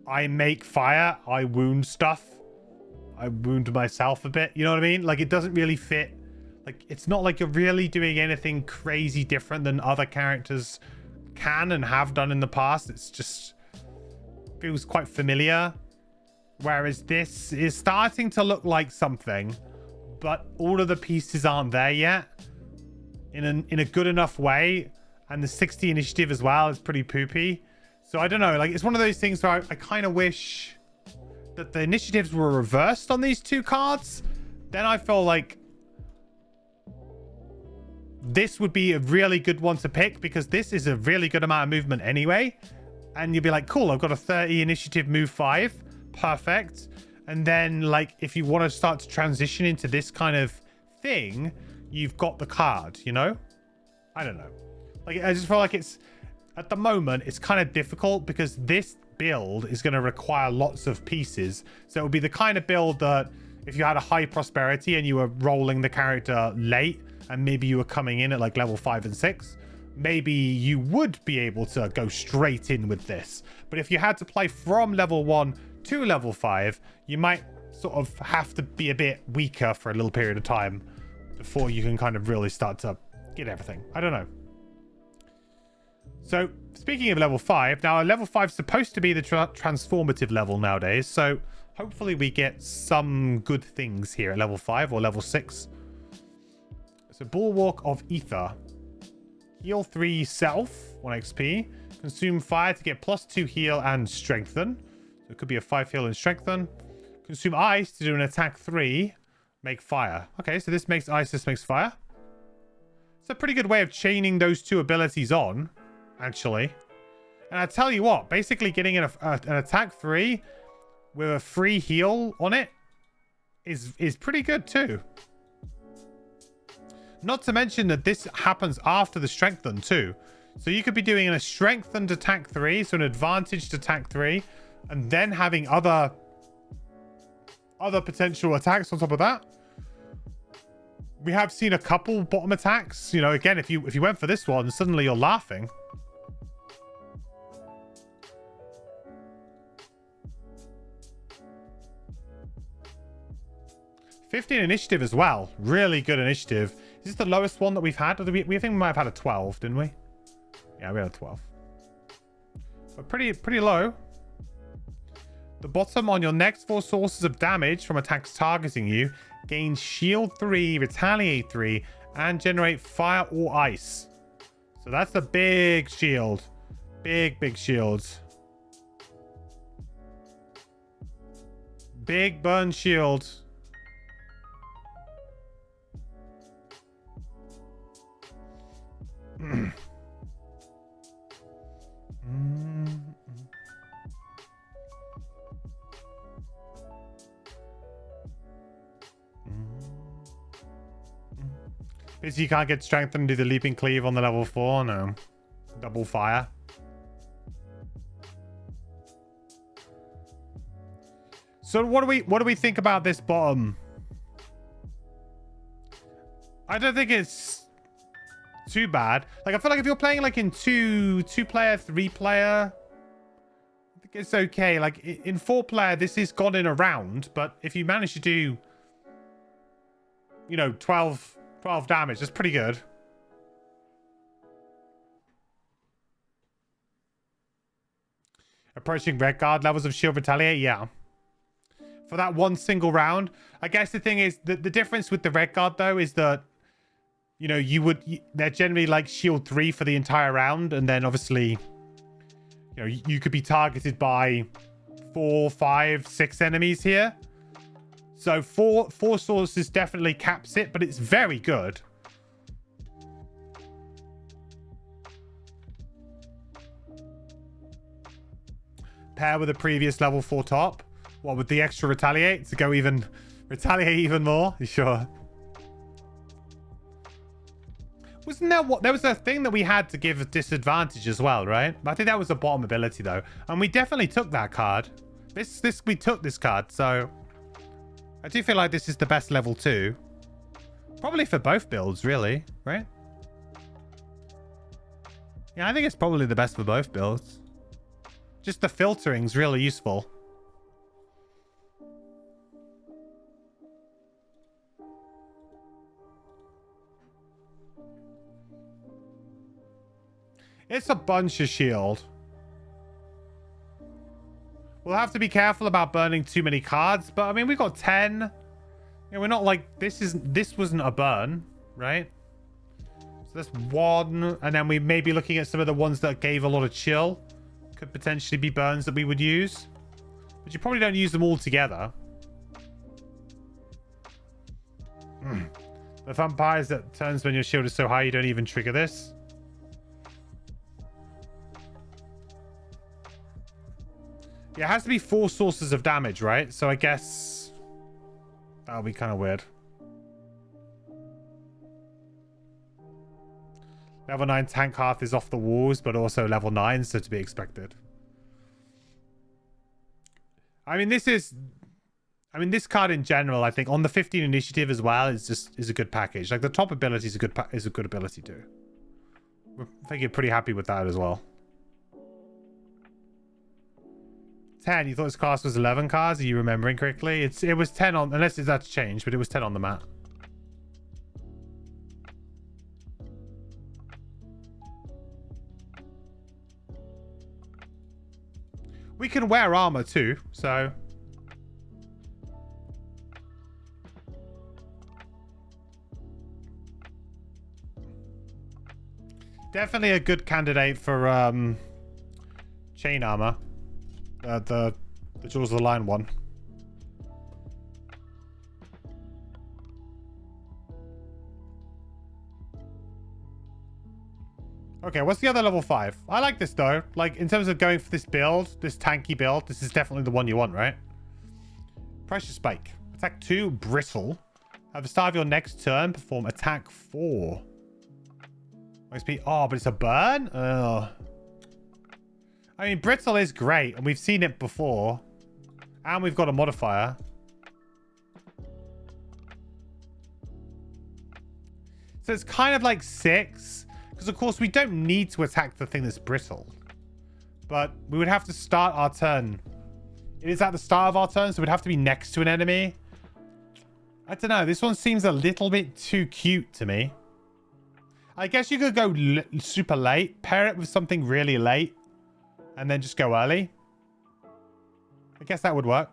A: I make fire, I wound stuff. I wound myself a bit, you know what I mean? Like, it doesn't really fit. Like, it's not like you're really doing anything crazy different than other characters can and have done in the past. It's just feels quite familiar. Whereas this is starting to look like something, but all of the pieces aren't there yet in a good enough way. And the 60 initiative as well is pretty poopy. So I don't know, like, it's one of those things where I kind of wish that the initiatives were reversed on these two cards. Then I feel like this would be a really good one to pick, because this is a really good amount of movement anyway. And you'd be like, cool, I've got a 30 initiative move 5. Perfect. And then, like, if you want to start to transition into this kind of thing, you've got the card, you know? I don't know. Like, I just feel like it's, at the moment, it's kind of difficult because this build is going to require lots of pieces. So it would be the kind of build that if you had a high prosperity and you were rolling the character late and maybe you were coming in at like level 5 and 6, maybe you would be able to go straight in with this. But if you had to play from level 1 to level 5, you might sort of have to be a bit weaker for a little period of time before you can kind of really start to get everything. I don't know. So, speaking of level 5, now level 5 is supposed to be the transformative level nowadays, so hopefully we get some good things here at level 5 or level 6. So, Bulwark of Ether. Heal 3 self, 1 XP. Consume fire to get +2 heal and strengthen. So, it could be a 5 heal and strengthen. Consume ice to do an attack 3. Make fire. Okay, so this makes ice, this makes fire. It's a pretty good way of chaining those two abilities on, actually. And I tell you what, basically getting an attack 3 with a free heal on it is pretty good too. Not to mention that this happens after the strengthen too. So you could be doing a strengthened attack 3, so an advantaged attack 3, and then having other potential attacks on top of that. We have seen a couple bottom attacks. You know, again, if you went for this one, suddenly you're laughing. $15 initiative as well. Really good initiative. Is this the lowest one that we've had? Or we think we might have had a 12, didn't we? Yeah, we had a 12. But pretty low. The bottom, on your next 4 sources of damage from attacks targeting you, gain shield 3, retaliate 3, and generate fire or ice. So that's the big shield. Big shields. Big burn shield. Basically, you can't get strengthened and do the leaping cleave on the level 4. No. Double fire. So what do we think about this bottom? I don't think it's too bad. Like, I feel like if you're playing like in two player, 3 player, I think it's okay. Like in 4 player, this is gone in a round, but if you manage to do, you know, 12 damage, that's pretty good. Approaching red guard levels of shield retaliate, yeah. For that one single round. I guess the thing is, the difference with the red guard though is that, you know, they're generally like shield 3 for the entire round, and then obviously, you know, you could be targeted by 4, 5, 6 enemies here. So four sources definitely caps it, but it's very good. Pair with a previous level 4 top. What, with the extra retaliate to go even retaliate even more? You sure? Wasn't there what there was a thing that we had to give a disadvantage as well, right? I think that was a bottom ability though. And we definitely took that card. We took this card, so I do feel like this is the best level 2. Probably for both builds, really, right? Yeah, I think it's probably the best for both builds. Just the filtering's really useful. It's a bunch of shield. We'll have to be careful about burning too many cards, but I mean, we got 10. Yeah, we're not like this wasn't a burn, right? So that's 1, and then we may be looking at some of the ones that gave a lot of chill. Could potentially be burns that we would use, but you probably don't use them all together. The vampires that turns when your shield is so high you don't even trigger this. Yeah, it has to be 4 sources of damage, right? So I guess that'll be kind of weird. Level 9 tank hearth is off the walls, but also level 9, so to be expected. I mean, this card in general, I think on the 15 initiative as well is a good package. Like the top ability is a good ability too. I think you're pretty happy with that as well. 10. You thought this class was 11 cards? Are you remembering correctly? It was 10 on, unless that's changed, but it was 10 on the mat. We can wear armor too, so definitely a good candidate for chain armor. The Jaws of the Lion one. Okay, what's the other level 5? I like this though. Like in terms of going for this build, this tanky build, this is definitely the one you want, right? Pressure Spike. Attack 2, Brittle. At the start of your next turn, perform attack 4. XP. Oh, but it's a burn? Ugh. I mean, Brittle is great, and we've seen it before. And we've got a modifier. So it's kind of like 6. Because, of course, we don't need to attack the thing that's brittle. But we would have to start our turn. It is at the start of our turn, so we'd have to be next to an enemy. I don't know. This one seems a little bit too cute to me. I guess you could go super late. Pair it with something really late. And then just go early. I guess that would work.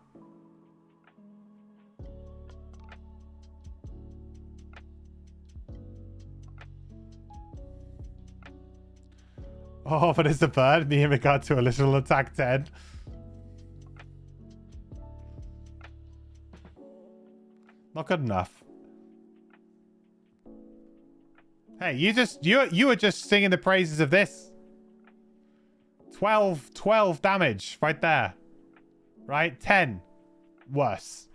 A: Oh, but it's a bird. Me in regard to a little attack 10. Not good enough. Hey, you were just singing the praises of this. 12 damage right there. Right? 10. Worse.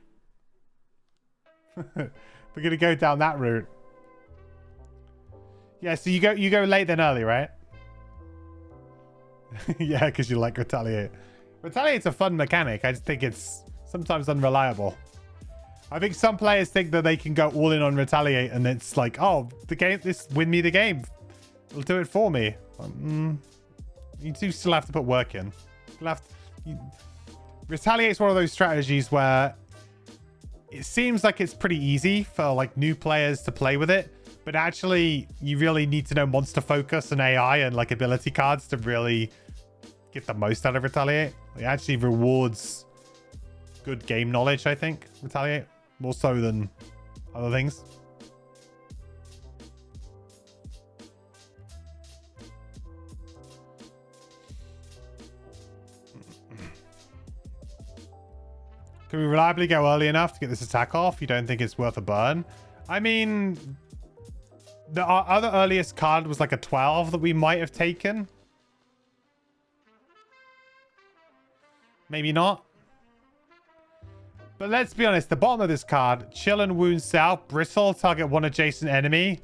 A: We're gonna go down that route. Yeah, so you go late then early, right? Yeah, because you like Retaliate. Retaliate's a fun mechanic. I just think it's sometimes unreliable. I think some players think that they can go all in on Retaliate and it's like, oh, this win me the game. It'll do it for me. You do still have to put work in. Retaliate's one of those strategies where it seems like it's pretty easy for like new players to play with it, but actually you really need to know monster focus and AI and like ability cards to really get the most out of Retaliate. It actually rewards good game knowledge, I think, Retaliate, more so than other things. Can we reliably go early enough to get this attack off? You don't think it's worth a burn? I mean, our other earliest card was like a 12 that we might have taken. Maybe not. But let's be honest, the bottom of this card, Chill and Wound South, Brittle, target one adjacent enemy.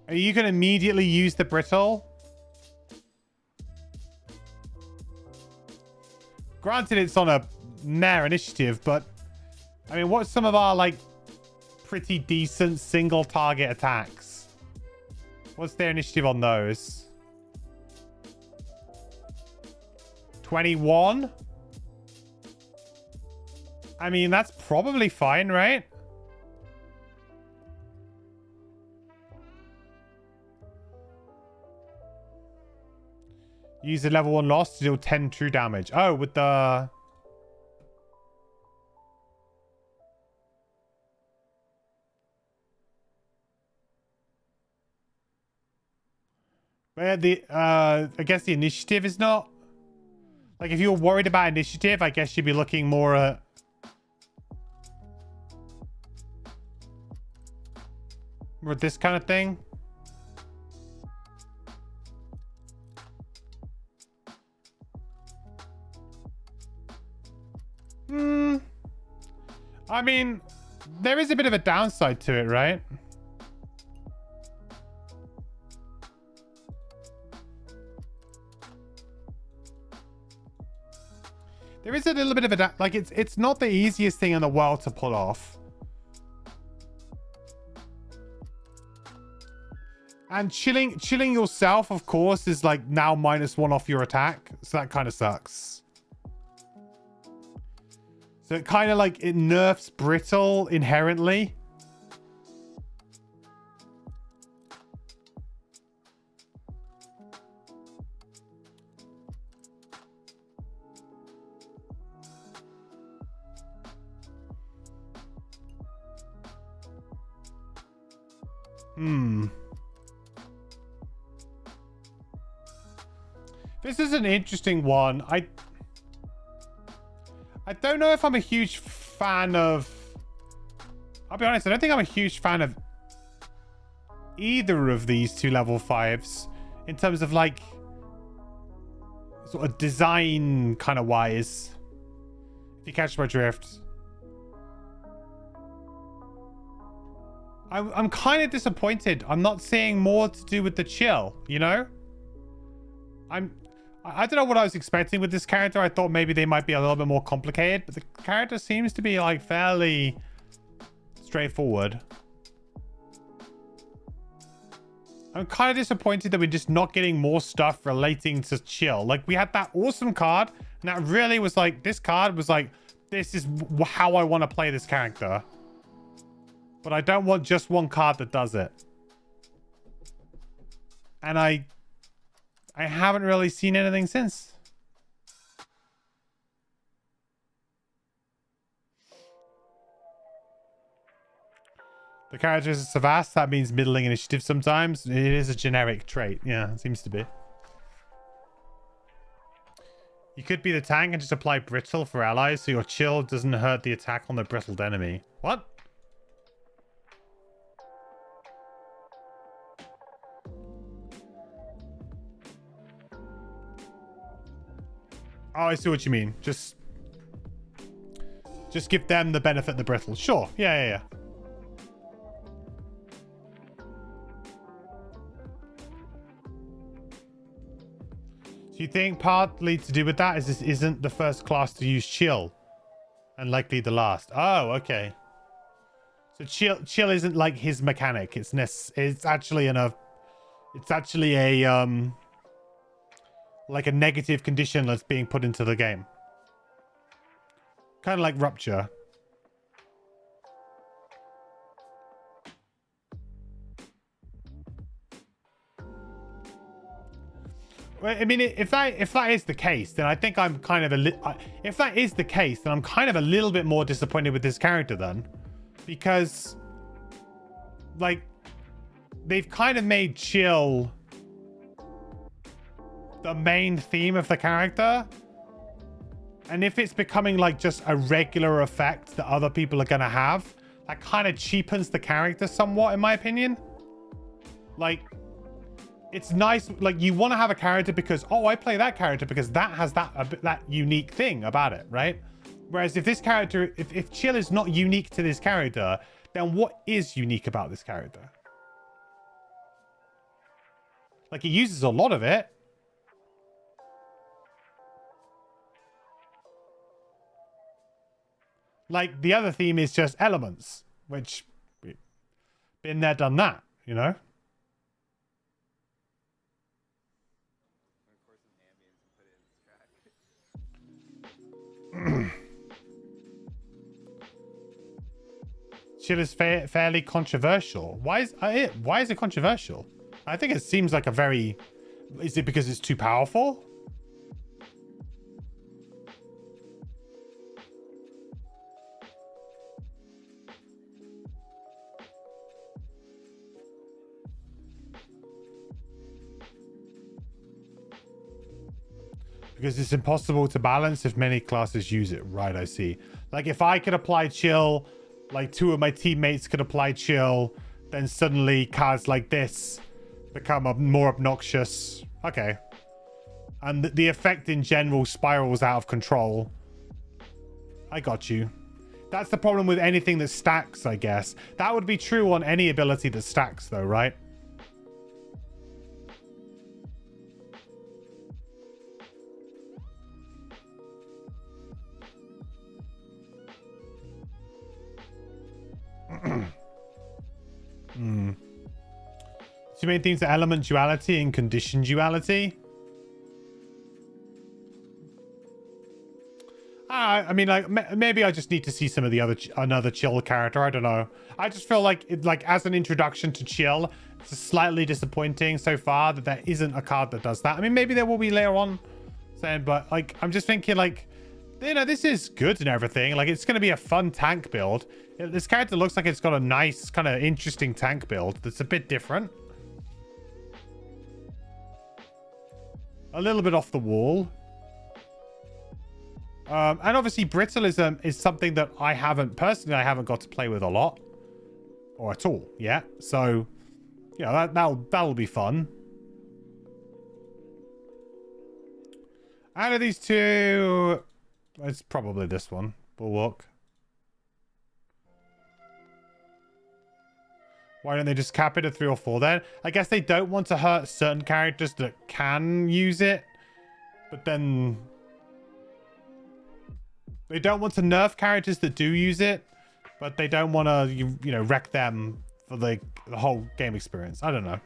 A: Are you going to immediately use the Brittle? Granted, it's on a mare initiative, but I mean, what's some of our like pretty decent single target attacks? What's their initiative on those? 21? I mean, that's probably fine, right? Use a level 1 loss to deal 10 true damage. Oh, with the... Where the, I guess the initiative is not... Like, if you were worried about initiative, I guess you'd be looking more at... More at this kind of thing. I mean, there is a bit of a downside to it, right? There is a little bit of a... Like, it's not the easiest thing in the world to pull off. And chilling yourself, of course, is like now -1 off your attack. So that kind of sucks. So it kind of like, it nerfs Brittle inherently. This is an interesting one. I don't know if I'm a huge fan of... I'll be honest, I don't think I'm a huge fan of either of these two level 5s in terms of like sort of design kind of wise. If you catch my drift. I'm kind of disappointed. I'm not seeing more to do with the chill, you know? I don't know what I was expecting with this character. I thought maybe they might be a little bit more complicated, but the character seems to be like fairly straightforward. I'm kind of disappointed that we're just not getting more stuff relating to chill. Like, we had that awesome card, and that really was like, this card was like, this is how I want to play this character. But I don't want just one card that does it. And I haven't really seen anything since. The character is Savvas. That means middling initiative sometimes. It is a generic trait. Yeah, it seems to be. You could be the tank and just apply Brittle for allies so your chill doesn't hurt the attack on the brittled enemy. What? Oh, I see what you mean. Just give them the benefit of the brittle. Sure. Yeah. Do you think partly to do with that is this isn't the first class to use chill? And likely the last. Oh, okay. So chill isn't like his mechanic. It's actually a like a negative condition that's being put into the game. Kind of like Rupture. Well, I mean, if that is the case, then I think I'm kind of if that is the case, then I'm kind of a little bit more disappointed with this character then. Because, like, they've kind of made chill the main theme of the character. And if it's becoming like just a regular effect that other people are going to have, that kind of cheapens the character somewhat, in my opinion. Like, it's nice. Like, you want to have a character because, oh, I play that character because that has that unique thing about it, right? Whereas if this character, if chill is not unique to this character, then what is unique about this character? Like, he uses a lot of it. Like, the other theme is just elements, which, been there, done that, you know? Chill is fairly controversial. Why is it controversial? I think it seems like a very... Is it because it's too powerful? Because it's impossible to balance if many classes use it. Right, I see. Like, if I could apply chill, like 2 of my teammates could apply chill, then suddenly cards like this become more obnoxious. Okay. And the effect in general spirals out of control. I got you. That's the problem with anything that stacks, I guess. That would be true on any ability that stacks, though, right? Two main themes are element duality and condition duality. I mean, like, maybe I just need to see some of the another chill character. I don't know. I just feel like as an introduction to chill, it's slightly disappointing so far that there isn't a card that does that. I mean, maybe there will be later on, but like, I'm just thinking, like, you know, this is good and everything. Like, it's going to be a fun tank build. This character looks like it's got a nice, kind of interesting tank build that's a bit different. A little bit off the wall. And obviously Brittleism is something that I haven't got to play with a lot. Or at all yet. So, yeah, that'll be fun. Out of these two, it's probably this one. Bulwark. Why don't they just cap it at 3 or 4 then? I guess they don't want to hurt certain characters that can use it. But then... They don't want to nerf characters that do use it. But they don't want to, you know, wreck them for the whole game experience. I don't know.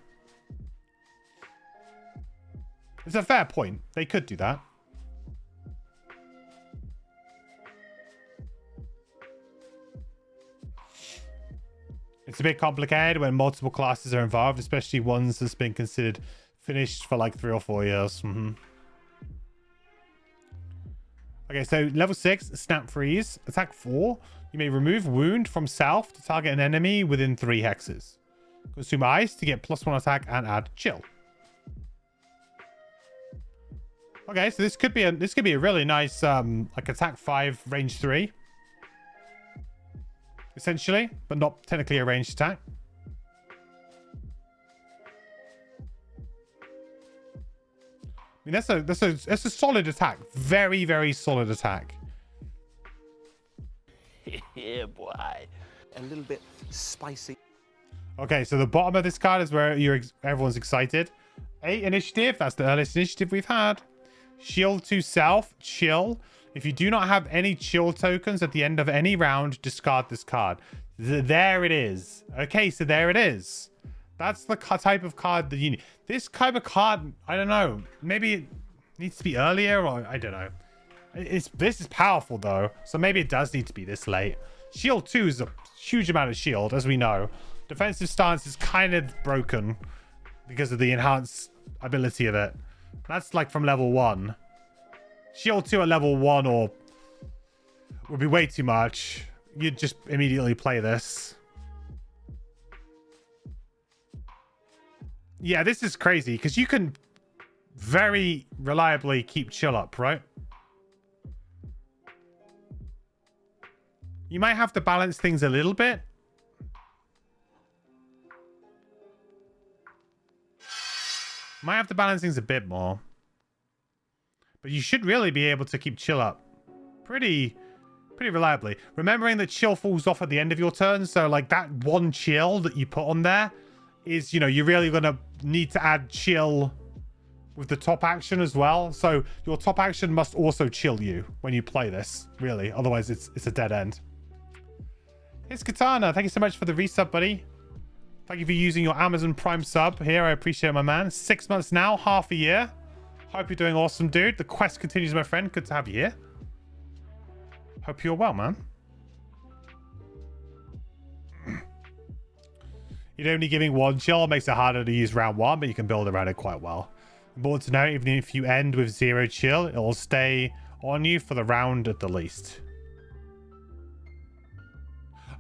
A: It's a fair point. They could do that. It's a bit complicated when multiple classes are involved, especially ones that's been considered finished for like 3 or 4 years. Okay, so level 6, Snap Freeze. Attack 4. You may remove wound from self to target an enemy within 3 hexes. Consume ice to get +1 attack and add chill. Okay, so this could be a really nice like attack 5, range 3. Essentially, but not technically a ranged attack. I mean, that's a solid attack. Very, very solid attack.
B: Yeah, boy. A little bit spicy.
A: Okay, so the bottom of this card is where everyone's excited. 8 initiative. That's the earliest initiative we've had. Shield to self. Chill. If you do not have any chill tokens at the end of any round, discard this card. There it is. Okay, so there it is. That's the type of card that you need. This type of card, I don't know. Maybe it needs to be earlier, or I don't know. This is powerful, though. So maybe it does need to be this late. Shield 2 is a huge amount of shield, as we know. Defensive stance is kind of broken because of the enhanced ability of it. That's like from level 1. Shield 2 at level 1 or would be way too much. You'd just immediately play this. Yeah, this is crazy because you can very reliably keep chill up, right? You might have to balance things a little bit. Might have to balance things a bit more. But you should really be able to keep chill up pretty reliably. Remembering that chill falls off at the end of your turn. So like that one chill that you put on there is, you know, you're really going to need to add chill with the top action as well. So your top action must also chill you when you play this, really. Otherwise it's a dead end. Here's Katana. Thank you so much for the resub, buddy. Thank you for using your Amazon Prime sub here. I appreciate it, my man. 6 months now, half a year. Hope you're doing awesome, dude. The quest continues, my friend. Good to have you here. Hope you're well, man. You're only giving one chill. Makes it harder to use round one, but you can build around it quite well. Important to note, even if you end with 0 chill, it will stay on you for the round at the least.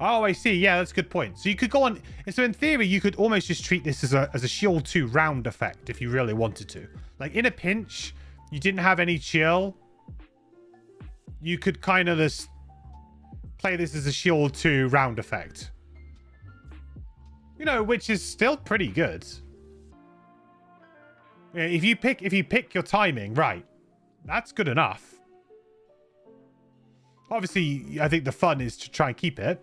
A: Oh, I see. Yeah, that's a good point. So you could go on. So in theory, you could almost just treat this as a shield 2 round effect if you really wanted to. Like in a pinch, you didn't have any chill. You could kind of just play this as a shield 2 round effect. You know, which is still pretty good. Yeah, if you pick your timing right, that's good enough. Obviously, I think the fun is to try and keep it.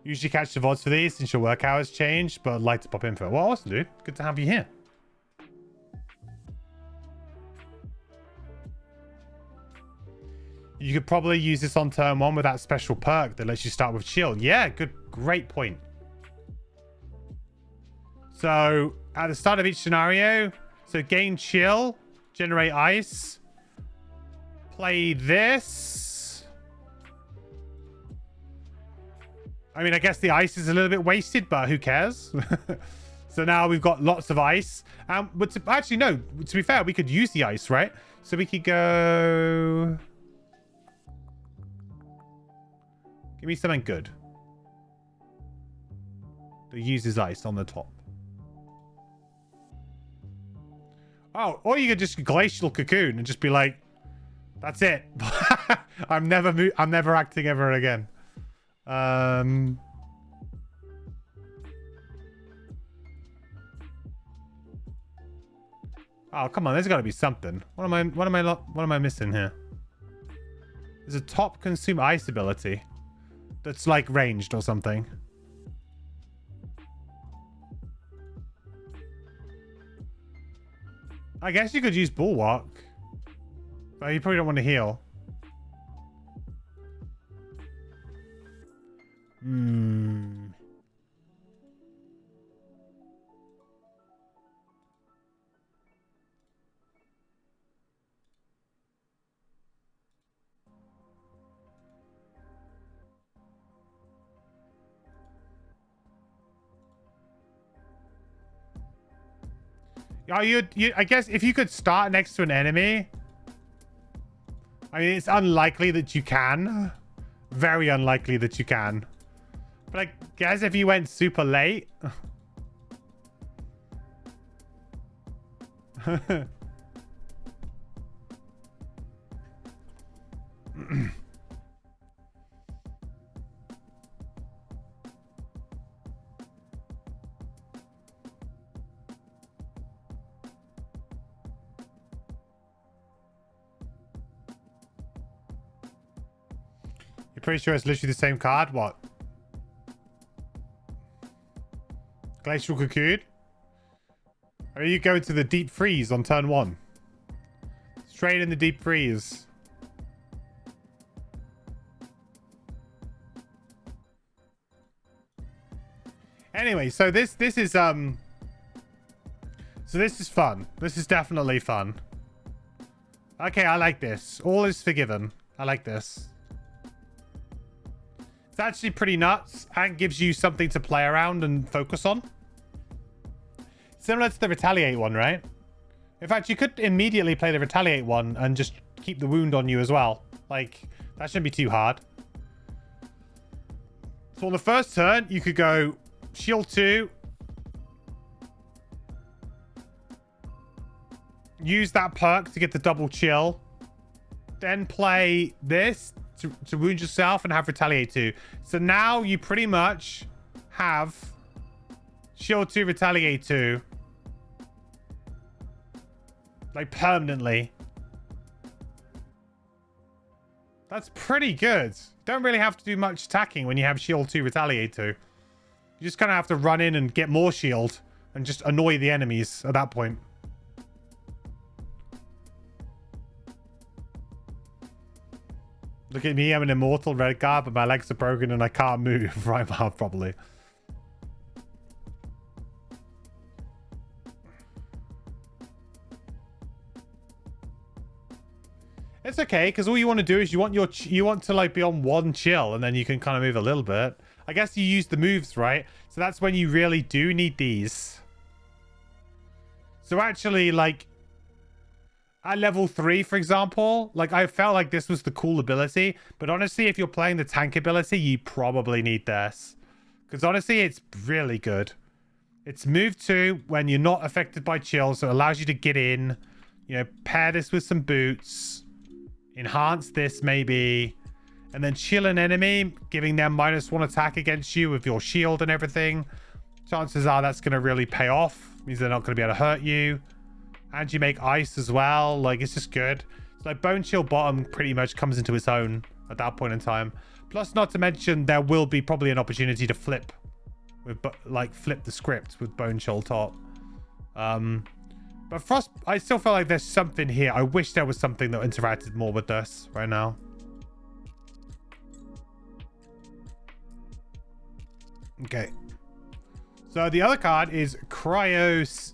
A: Usually catch the VODs for these since your work hours changed, but I'd like to pop in for it. Well, awesome, dude. Good to have you here. You could probably use this on turn 1 with that special perk that lets you start with chill. Yeah, great point. So at the start of each scenario, so gain chill, generate ice, play this. I mean, I guess the ice is a little bit wasted, but who cares? So now we've got lots of ice. But actually, no, to be fair, we could use the ice, right? So we could go... Give me something good. That uses ice on the top. Oh, or you could just glacial cocoon and just be like, that's it. I'm never acting ever again. Oh, come on, there's got to be something. What am I missing here? There's a top consume ice ability that's like ranged or something. I guess you could use Bulwark, but you probably don't want to heal. Oh, I guess if you could start next to an enemy. I mean, it's unlikely that you can. Very unlikely that you can. But I guess if you went super late. Pretty sure it's literally the same card. What? Glacial Cocoon? Are you going to the deep freeze on turn 1? Straight in the deep freeze. Anyway, so this is so this is fun. This is definitely fun. Okay, I like this. All is forgiven. I like this. It's actually pretty nuts and gives you something to play around and focus on. Similar to the Retaliate one, right? In fact, you could immediately play the Retaliate one and just keep the wound on you as well. Like, that shouldn't be too hard. So on the first turn, you could go shield 2. Use that perk to get the double chill. Then play this to wound yourself and have retaliate 2. So now you pretty much have shield 2, retaliate 2. Like permanently. That's pretty good. Don't really have to do much attacking when you have shield 2, retaliate 2. You just kind of have to run in and get more shield and just annoy the enemies at that point. Look at me, I'm an immortal red guard, but my legs are broken and I can't move. Right, probably. It's okay, because all you want to do is you want to like be on one chill, and then you can kind of move a little bit. I guess you use the moves, right? So that's when you really do need these. So actually, like at level 3, for example, like I felt like this was the cool ability, but honestly, if you're playing the tank ability, you probably need this, because honestly, it's really good. It's move 2 when you're not affected by chill, so it allows you to get in. You know, pair this with some boots. Enhance this maybe, and then chill an enemy, giving them -1 attack against you with your shield and everything. Chances are that's going to really pay off. Means they're not going to be able to hurt you. And you make ice as well. Like, it's just good. So like Bone Chill bottom pretty much comes into its own at that point in time. Plus, not to mention, there will be probably an opportunity to flip the script with Bone Chill top. But Frost, I still feel like there's something here. I wish there was something that interacted more with this right now. Okay. So the other card is Cryosism?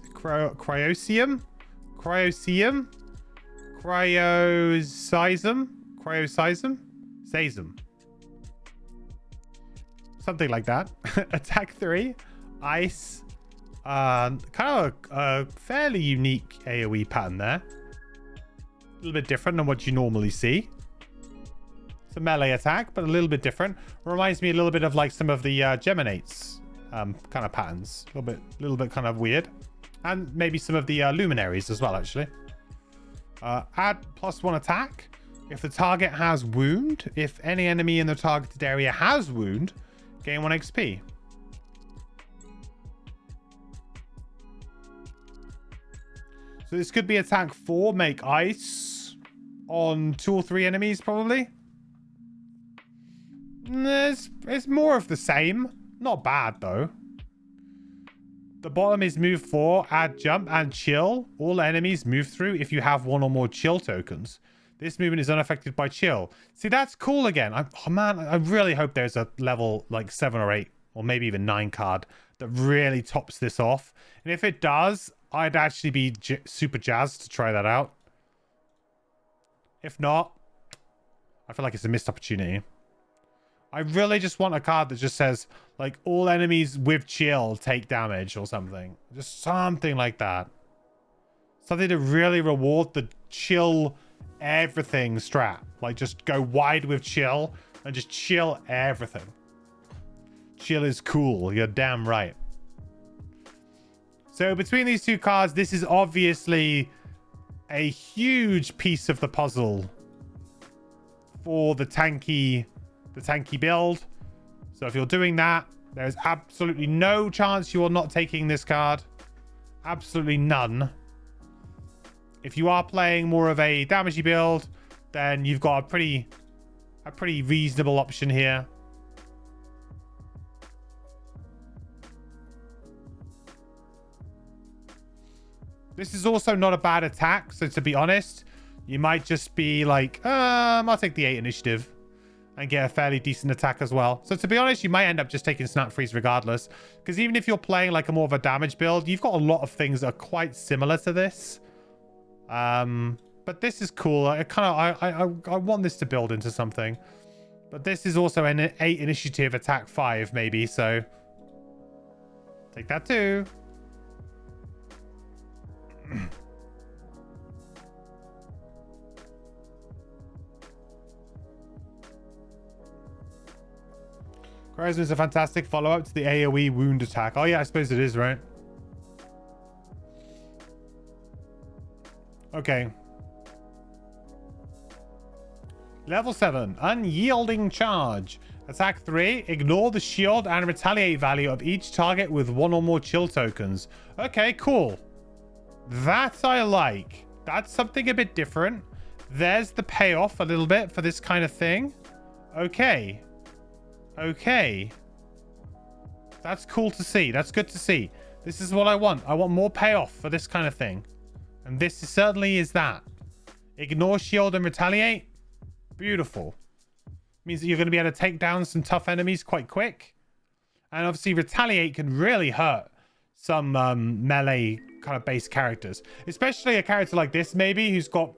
A: Something like that. Attack 3. Ice. Kind of a fairly unique AoE pattern there. A little bit different than what you normally see. It's a melee attack, but a little bit different. Reminds me a little bit of like some of the Geminates kind of patterns. A little bit kind of weird. And maybe some of the Luminaries as well, actually. Add +1 attack. If the target has wound, if any enemy in the targeted area has wound, gain 1 XP. So this could be attack 4, make ice on 2 or 3 enemies, probably. It's more of the same. Not bad, though. The bottom is move 4, add jump and chill. All enemies move through if you have 1 or more chill tokens. This movement is unaffected by chill. See, that's cool again. Oh man, I really hope there's a level like 7 or 8 or maybe even 9 card that really tops this off. And if it does, I'd actually be super jazzed to try that out. If not, I feel like it's a missed opportunity. I really just want a card that just says, like, all enemies with chill take damage or something. Just something like that. Something to really reward the chill everything strat. Like, just go wide with chill and just chill everything. Chill is cool. You're damn right. So between these two cards, this is obviously a huge piece of the puzzle for the tanky build. So if you're doing that, there's absolutely no chance you are not taking this card. Absolutely none. If you are playing more of a damagey build, then you've got a pretty reasonable option here. This is also not a bad attack, so to be honest, you might just be like, I'll take the 8 initiative and get a fairly decent attack as well. So to be honest, you might end up just taking Snap Freeze regardless, because even if you're playing like a more of a damage build, you've got a lot of things that are quite similar to this. But this is cool. I want this to build into something. But this is also an 8 initiative, attack 5 maybe, so take that too. Charisma is a fantastic follow-up to the AoE wound attack. Oh yeah, I suppose it is, right? Okay. Level 7. Unyielding Charge. Attack 3. Ignore the shield and retaliate value of each target with 1 or more chill tokens. Okay, cool. That I like. That's something a bit different. There's the payoff a little bit for this kind of thing. Okay. Okay. That's cool to see. That's good to see. This is what I want. I want more payoff for this kind of thing. And this certainly is that. Ignore shield and retaliate. Beautiful. Means that you're going to be able to take down some tough enemies quite quick. And obviously retaliate can really hurt some melee kind of base characters. Especially a character like this maybe who's got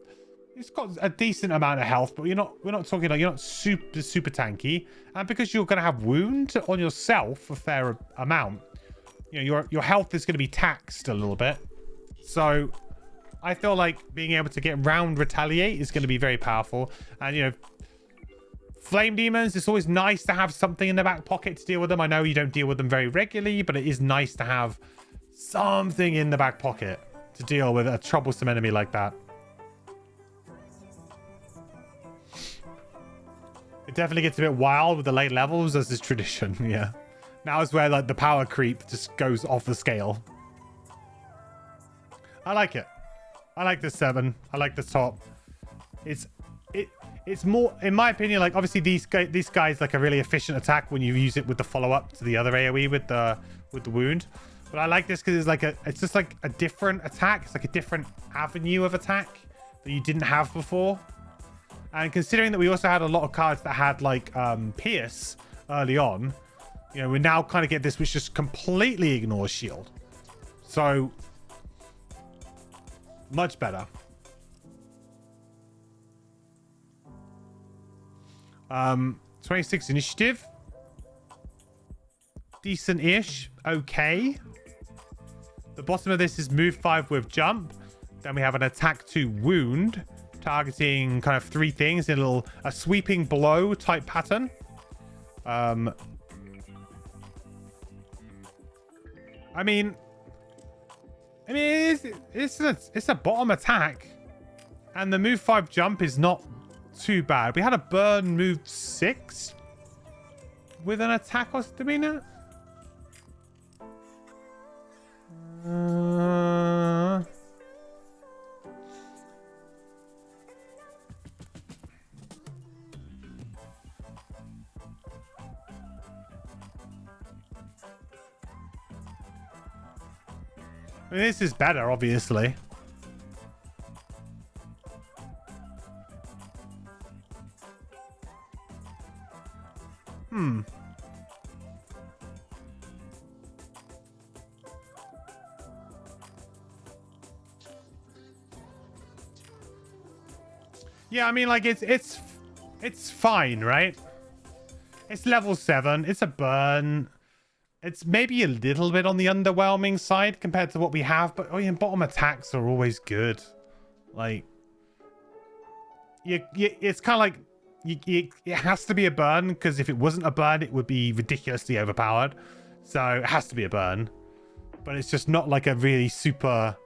A: a decent amount of health, but we're not talking like you're not super tanky. And because you're going to have wound on yourself a fair amount, you know, your health is going to be taxed a little bit. So I feel like being able to get round retaliate is going to be very powerful. And, you know, flame demons, it's always nice to have something in the back pocket to deal with them. I know you don't deal with them very regularly, but it is nice to have something in the back pocket to deal with a troublesome enemy like that. It definitely gets a bit wild with the late levels, as is tradition. Yeah. Now is where like the power creep just goes off the scale. I like it. I like this 7. I like this top. It's more, in my opinion, like obviously these guys like a really efficient attack when you use it with the follow-up to the other AoE with the wound. But I like this because it's just like a different attack. It's like a different avenue of attack that you didn't have before. And considering that we also had a lot of cards that had like Pierce early on, you know, we now kind of get this which just completely ignores shield. So much better. 26 initiative. Decent-ish. Okay. The bottom of this is move 5 with jump. Then we have an attack 2 wound, targeting kind of 3 things in a sweeping blow type pattern. I mean it's a bottom attack, and the move 5 jump is not too bad. We had a burn move 6 with an attack or demeanor. I mean, this is better, obviously. Yeah, I mean, like it's fine, right? It's level 7. It's a burn. It's maybe a little bit on the underwhelming side compared to what we have, but oh yeah, bottom attacks are always good. Like, it's kind of like it has to be a burn, because if it wasn't a burn, it would be ridiculously overpowered. So it has to be a burn, but it's just not like a really super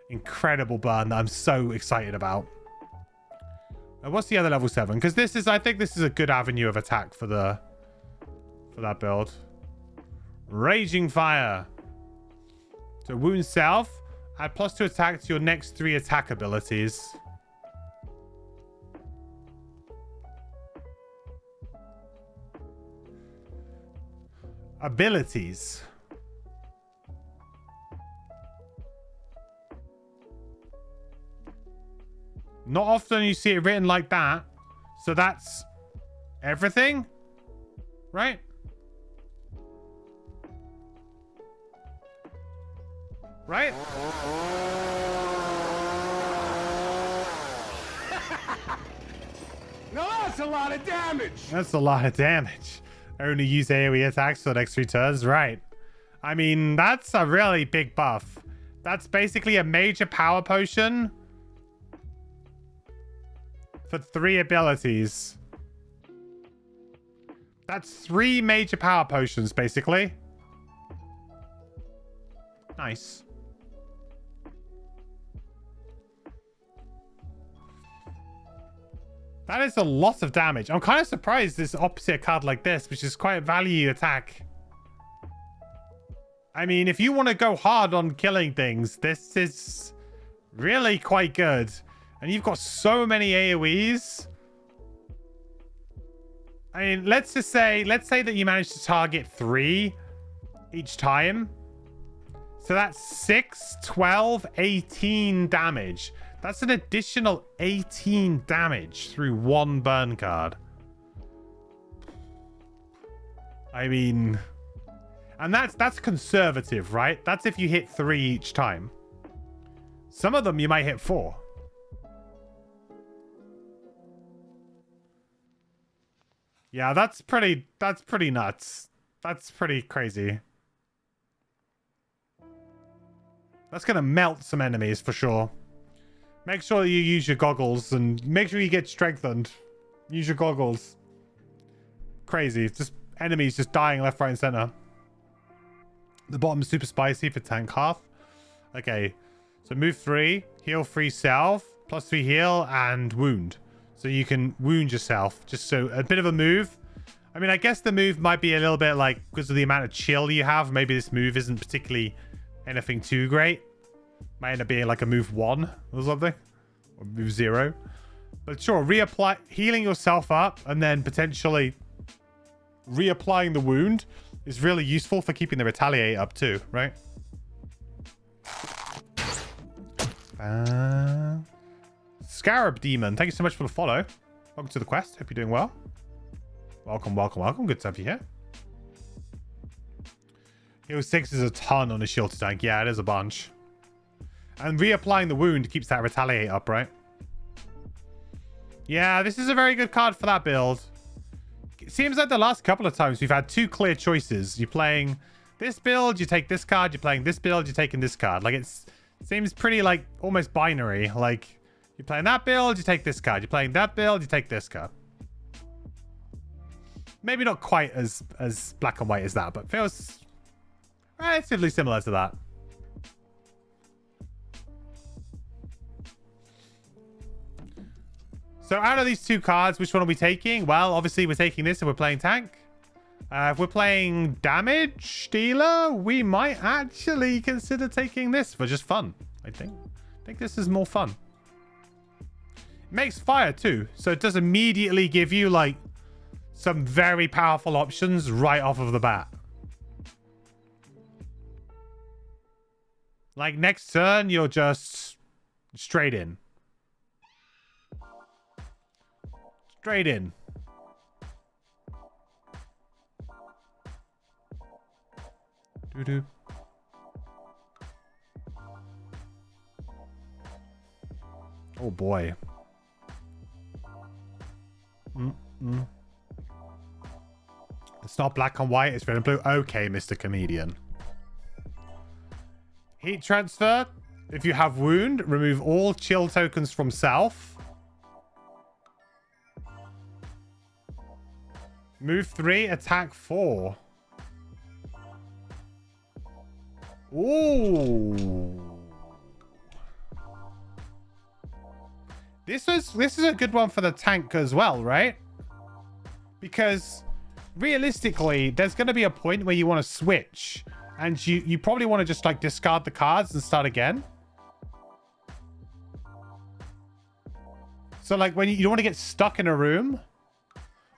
A: incredible burn that I'm so excited about. What's the other level 7? Because I think this is a good avenue of attack for that build. Raging Fire. So wound self. Add +2 attack to your next 3 attack abilities. Abilities. Not often you see it written like that. So that's everything, right? Right?
C: No, that's a lot of damage.
A: That's a lot of damage. Only use AoE attacks for the next 3 turns, right? I mean, that's a really big buff. That's basically a major power potion for 3 abilities. That's 3 major power potions, basically. Nice. That is a lot of damage. I'm kind of surprised this opposite card like this, which is quite a value attack. I mean, if you want to go hard on killing things, this is really quite good. And you've got so many AoEs. I mean, let's say that you manage to target 3 each time. So that's 6, 12, 18 damage. That's an additional 18 damage through 1 burn card. I mean, and that's conservative, right? That's if you hit 3 each time. Some of them you might hit 4. Yeah, that's pretty nuts. That's pretty crazy. That's gonna melt some enemies for sure. Make sure that you use your goggles and make sure you get strengthened. Use your goggles. Crazy. Just enemies just dying left, right, and center. The bottom is super spicy for tank half. Okay. So move 3, heal 3 self, +3 heal, and wound. So you can wound yourself. Just so a bit of a move. I mean, I guess the move might be a little bit like because of the amount of chill you have. Maybe this move isn't particularly anything too great. Might end up being like a move 1 or something. Or move 0. But sure, reapply, healing yourself up and then potentially reapplying the wound is really useful for keeping the retaliate up too, right? Scarab Demon, thank you so much for the follow. Welcome to the quest. Hope you're doing well. Welcome, welcome, welcome. Good to have you here. Heal 6 is a ton on a shield tank. Yeah, it is a bunch. And reapplying the wound keeps that retaliate up, right? Yeah, this is a very good card for that build. It seems like the last couple of times we've had 2 clear choices. You're playing this build, you take this card. You're playing this build, you're taking this card. Like, it seems pretty, like, almost binary. Like, you're playing that build, you take this card. You're playing that build, you take this card. Maybe not quite as black and white as that, but feels relatively similar to that. So out of these 2 cards, which one are we taking? Well, obviously we're taking this if we're playing tank. If we're playing damage dealer, we might actually consider taking this for just fun, I think. I think this is more fun. It makes fire too, so it does immediately give you like some very powerful options right off of the bat. Like next turn, you're just straight in. Straight in. Doo-doo. Oh boy. It's not black and white, it's red and blue. Okay, Mr. Comedian. Heat transfer. If you have wound, remove all chill tokens from self. Move 3, attack 4. Ooh. This is a good one for the tank as well, right? Because realistically, there's going to be a point where you want to switch. And you probably want to just like discard the cards and start again. So like when you don't want to get stuck in a room.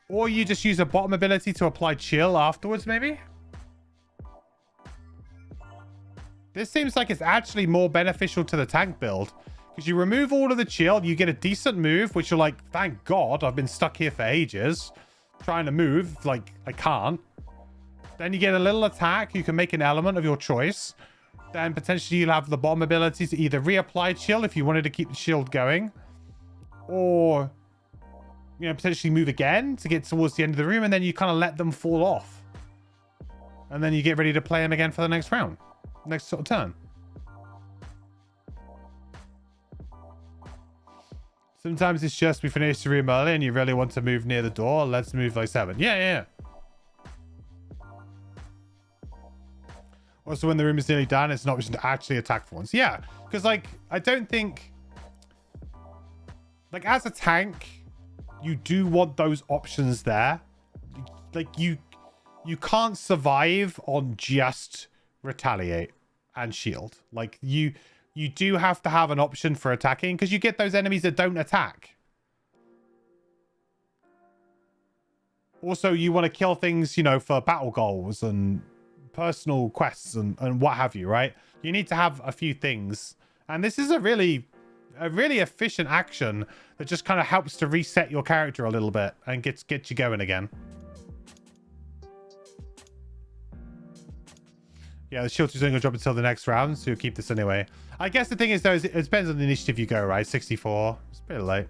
A: Or you just use a bottom ability to apply chill afterwards, maybe? This seems like it's actually more beneficial to the tank build. Because you remove all of the chill, you get a decent move, which you're like, thank God, I've been stuck here for ages. Trying to move, like, I can't. Then you get a little attack, you can make an element of your choice. Then potentially you'll have the bottom ability to either reapply chill if you wanted to keep the shield going. Or... you know, potentially move again to get towards the end of the room, and then you kind of let them fall off. And then you get ready to play them again for the next round. Next sort of turn. Sometimes it's just we finished the room early and you really want to move near the door. Let's move like 7. Yeah, yeah. Also, when the room is nearly done, it's an option to actually attack for once. Yeah, because like I don't think like as a tank, you do want those options there. Like you can't survive on just retaliate and shield. Like you do have to have an option for attacking because you get those enemies that don't attack. Also, you want to kill things, you know, for battle goals and personal quests and what have you, right? You need to have a few things. And this is a really efficient action that just kind of helps to reset your character a little bit and get you going again. Yeah, the shield is only going to drop until the next round, so you'll keep this anyway. I guess the thing is, though, is it depends on the initiative you go, right? 64. It's a bit late.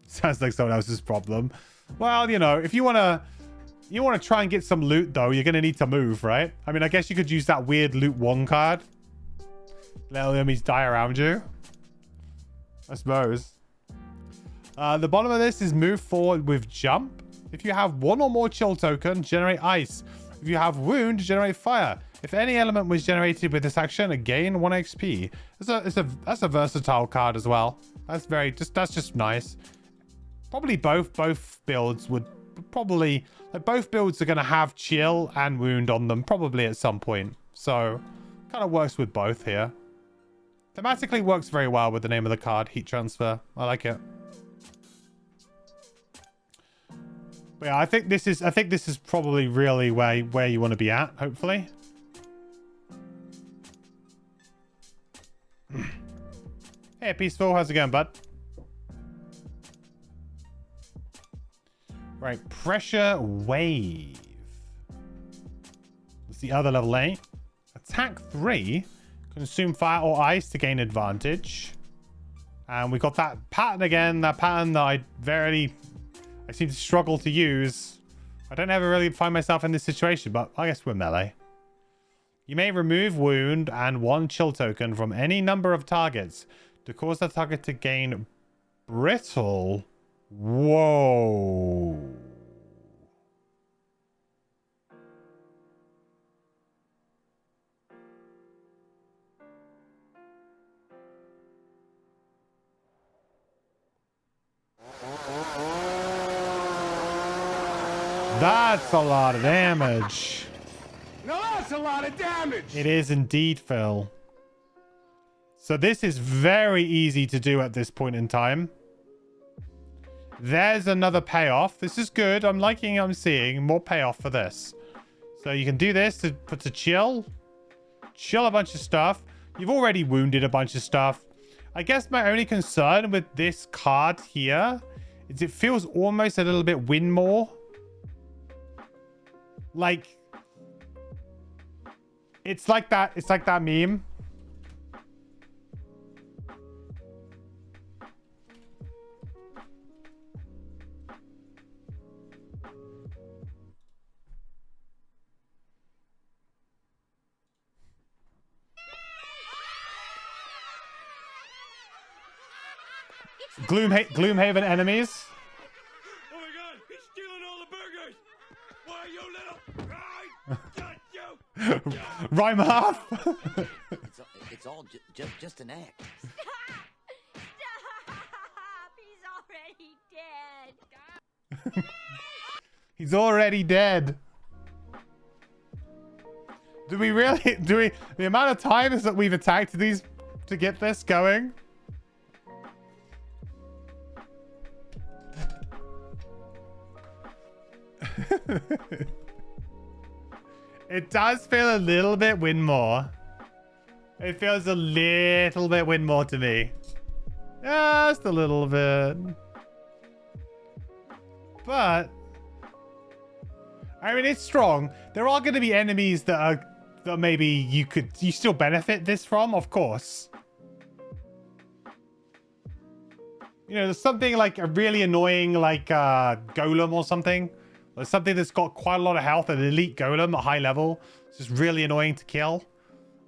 A: Sounds like someone else's problem. Well, you know, if you want to try and get some loot, though, you're going to need to move, right? I mean, I guess you could use that weird loot 1 card. Let all the enemies die around you. I suppose. The bottom of this is move forward with jump. If you have 1 or more chill token, generate ice. If you have wound, generate fire. If any element was generated with this action, gain 1 XP. That's a versatile card as well. That's just nice. Probably both builds would probably, like, both builds are going to have chill and wound on them probably at some point. So kind of works with both here. Thematically works very well with the name of the card, heat transfer. I like it. But yeah, I think this is probably really where you want to be at, hopefully. Hey, Peaceful, how's it going, bud? Right, pressure wave. That's the other level A. Attack 3. Consume fire or ice to gain advantage. And we got that pattern again. That pattern that I seem to struggle to use. I don't ever really find myself in this situation, but I guess we're melee. You may remove wound and 1 chill token from any number of targets to cause the target to gain brittle. Whoa. That's a lot of damage.
C: Now that's a lot of damage.
A: It is indeed, Phil. So this is very easy to do at this point in time. There's another payoff. This is good. I'm seeing more payoff for this. So you can do this to chill a bunch of stuff. You've already wounded a bunch of stuff. I guess my only concern with this card here is it feels almost a little bit win more. Like, it's like that meme. Gloomhaven enemies.
C: Oh my god, he's stealing all the burgers! Why, you little...
A: Rimehearth.
B: It's all just an act.
D: Stop! He's already dead.
A: He's already dead. The amount of times that we've attacked these to get this going? It does feel a little bit win more. It feels a little bit win more to me. Just a little bit. But I mean, it's strong. There are going to be enemies that maybe you still benefit this from, of course. You know, there's something like a really annoying, like golem or something. Or something that's got quite a lot of health, an elite golem at high level. It's just really annoying to kill.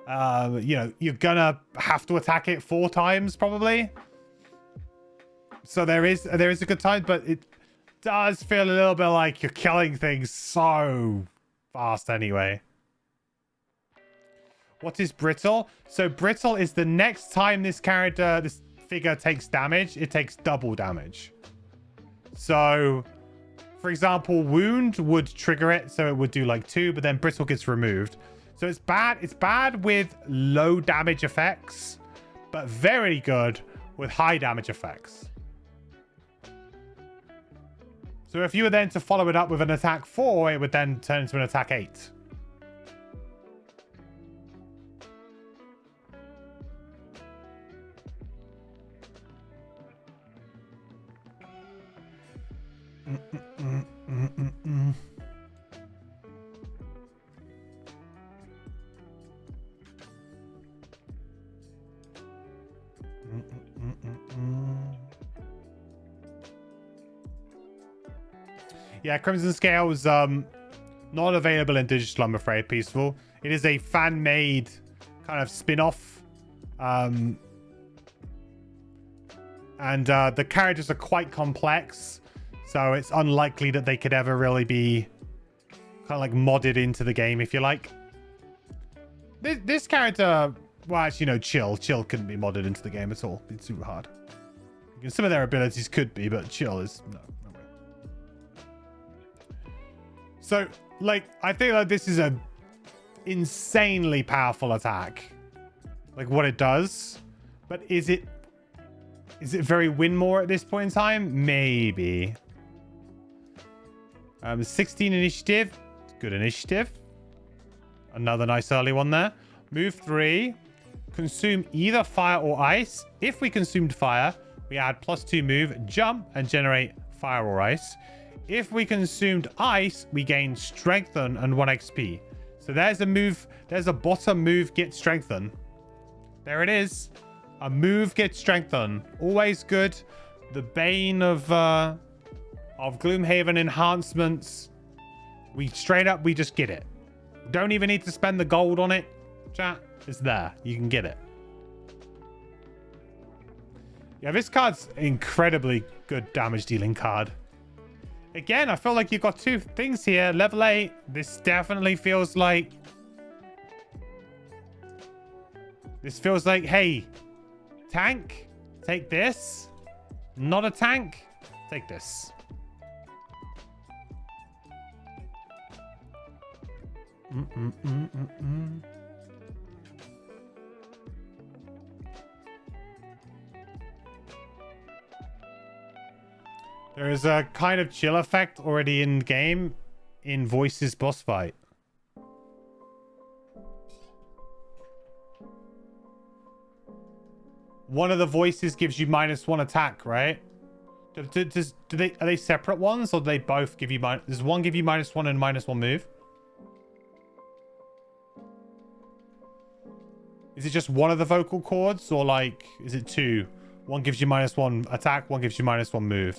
A: You know, you're gonna have to attack it 4 times probably. So there is a good time, but does feel a little bit like you're killing things so fast anyway. What is brittle? So brittle is the next time this figure takes damage, it takes double damage. So, for example, wound would trigger it, so it would do like 2, but then brittle gets removed. So it's bad. It's bad with low damage effects, but very good with high damage effects. So if you were then to follow it up with an attack 4, it would then turn into an attack 8. Yeah, Crimson Scales, not available in digital, I'm afraid, Peaceful. It is a fan-made kind of spin-off. And the characters are quite complex, so it's unlikely that they could ever really be kind of like modded into the game, if you like. This character, well, actually, no, Chill couldn't be modded into the game at all. It's super hard. Some of their abilities could be, but Chill is no way. So, like, I think that this is a insanely powerful attack, like what it does. But is it very win more at this point in time? Maybe. 16 initiative. Good initiative. Another nice early one there. Move 3. Consume either fire or ice. If we consumed fire, we add +2 move, jump, and generate fire or ice. If we consumed ice, we gain strengthen and 1 XP. So there's a move. There's a bottom move, get strengthen. There it is. A move, get strengthen. Always good. The bane of Gloomhaven enhancements. We just get it. Don't even need to spend the gold on it. Chat, it's there. You can get it. Yeah, this card's incredibly good damage dealing card. Again, I feel like you've got 2 things here. Level 8. This definitely feels like... This feels like, hey, tank, take this. Not a tank, take this. There is a kind of chill effect already in game in Voice's boss fight. One of the voices gives you -1 attack, right? Are they separate ones, or do they both give you does one give you -1 and -1 move? Is it just one of the vocal cords, or like is it 2? One gives you -1 attack, one gives you -1 move.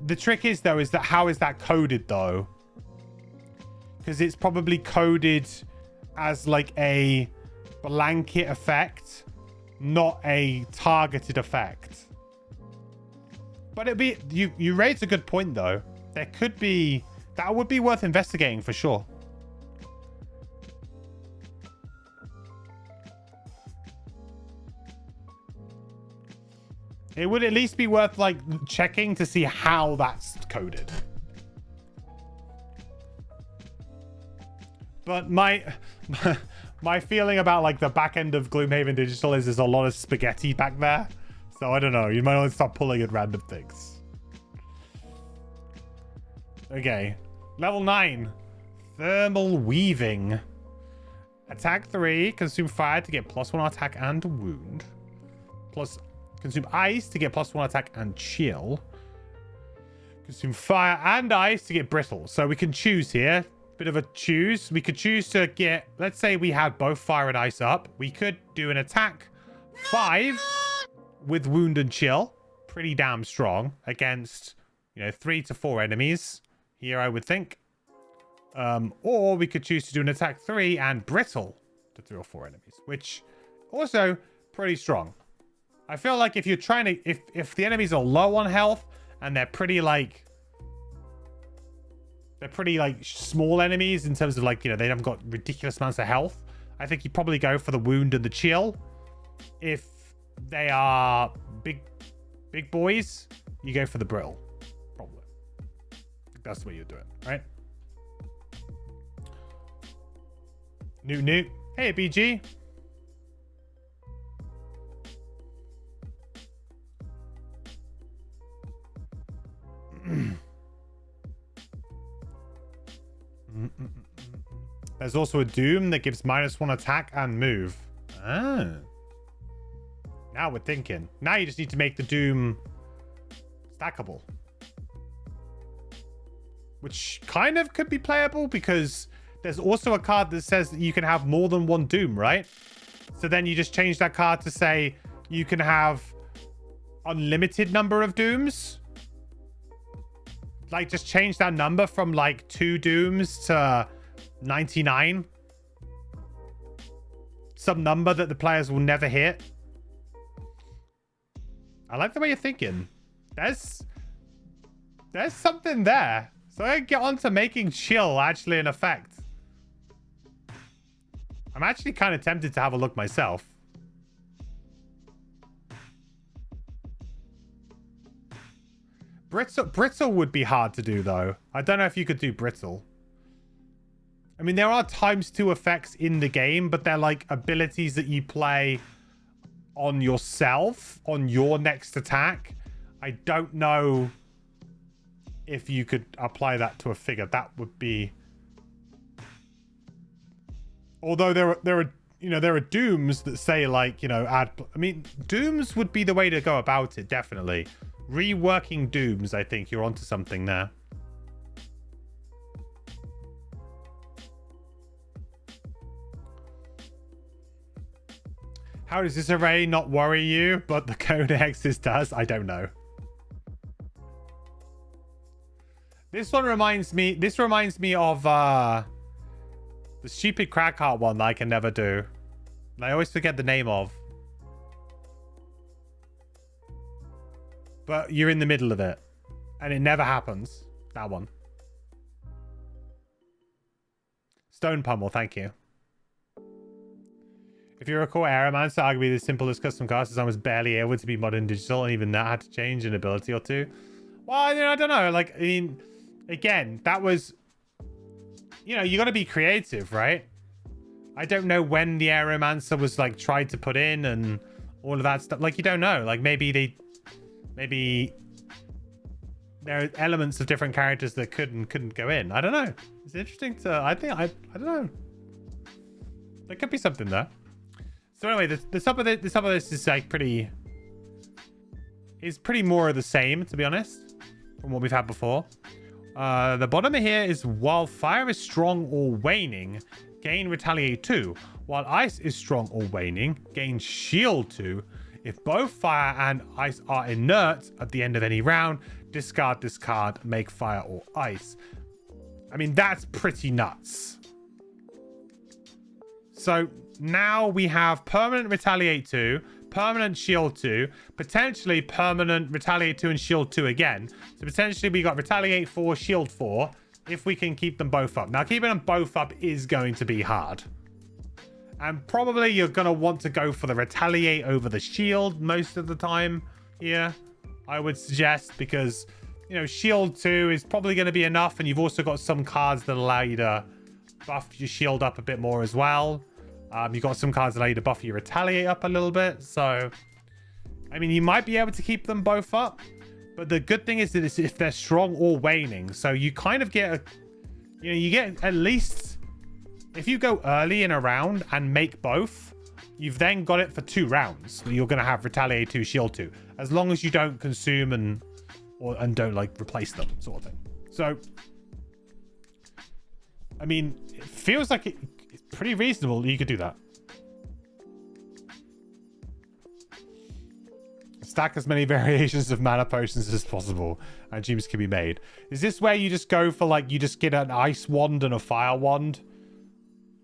A: The trick is though, is that how is that coded though? Because it's probably coded as like a blanket effect, not a targeted effect. But it'd be you raised a good point though. There could be, that would be worth investigating for sure. It would at least be worth like checking to see how that's coded. But my feeling about like the back end of Gloomhaven Digital is there's a lot of spaghetti back there. So I don't know. You might want to start pulling at random things. Okay. Level 9. Thermal Weaving. Attack 3. Consume fire to get +1 attack and wound. Plus consume ice to get +1 attack and chill. Consume fire and ice to get brittle. So we can choose here. Bit of a choose. We could choose to get, let's say we had both fire and ice up. We could do an attack 5 with wound and chill. Pretty damn strong against, 3 to 4 enemies here, I would think. Or we could choose to do an attack 3 and brittle to 3 or 4 enemies, which also pretty strong. I feel like if you're trying to, if the enemies are low on health and they're pretty like small enemies in terms of like, you know, they haven't got ridiculous amounts of health, I think you probably go for the wound and the chill. If they are big boys, you go for the brittle. Probably. I think that's the way you do it, right? New. Hey, BG. There's also a Doom that gives -1 attack and move. Ah. Now we're thinking. Now you just need to make the Doom stackable. Which kind of could be playable because there's also a card that says that you can have more than one Doom, right? So then you just change that card to say you can have unlimited number of Dooms. Like, just change that number from like 2 Dooms to 99. Some number that the players will never hit. I like the way you're thinking. There's something there. So I get on to making chill actually an effect. I'm actually kind of tempted to have a look myself. Brittle would be hard to do, though. I don't know if you could do brittle. I mean, there are ×2 effects in the game, but they're like abilities that you play on yourself, on your next attack. I don't know if you could apply that to a figure. That would be... Although there are Dooms that say, like, you know, add... I mean, Dooms would be the way to go about it, definitely. Reworking Dooms, I think you're onto something there. How does this array not worry you, but the Codexes does? I don't know. This one reminds me... This reminds me of the stupid crack heart one that I can never do. And I always forget the name of. But you're in the middle of it. And it never happens. That one. Stone Pummel, thank you. If you recall, Aeromancer, arguably the simplest custom cast design was barely able to be modern digital, and even that had to change an ability or two. Well, I don't know. Like, I mean, again, that was... You know, you got to be creative, right? I don't know when the Aeromancer was, like, tried to put in and all of that stuff. Like, you don't know. Like, maybe there are elements of different characters that could and couldn't go in. I don't know. It's interesting to... I don't know. There could be something there. So anyway, the top of this is like pretty more of the same, to be honest, from what we've had before. The bottom of here is while fire is strong or waning, gain retaliate 2. While ice is strong or waning, gain shield 2. If both fire and ice are inert at the end of any round, discard this card, make fire or ice. I mean, that's pretty nuts. So now we have permanent retaliate 2, permanent shield 2, potentially permanent retaliate 2 and shield 2 again. So potentially we got retaliate 4, shield 4, if we can keep them both up. Now keeping them both up is going to be hard. And probably you're going to want to go for the retaliate over the shield most of the time here, I would suggest, because, you know, shield 2 is probably going to be enough, and you've also got some cards that allow you to buff your shield up a bit more as well. You've got some cards that allow you to buff your retaliate up a little bit. So, I mean, you might be able to keep them both up. But the good thing is that it's if they're strong or waning. So you kind of get you get at least... If you go early in a round and make both, you've then got it for 2 rounds. You're going to have retaliate 2, shield 2. As long as you don't consume and don't, like, replace them, sort of thing. So, I mean, it feels like it's pretty reasonable that you could do that. Stack as many variations of mana potions as possible, and dreams can be made. Is this where you just go for, like, you just get an ice wand and a fire wand?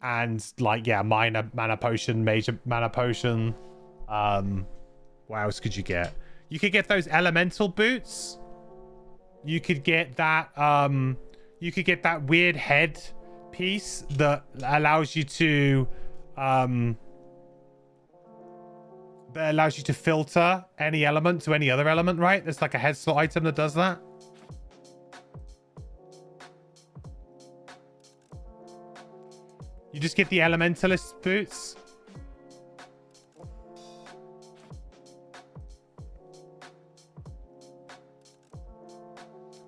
A: And, like, yeah, minor mana potion, major mana potion. What else could you get? You could get those elemental boots. You could get that weird head piece that allows you to filter any element to any other element, right? There's like a head slot item that does that. You just get the elementalist boots.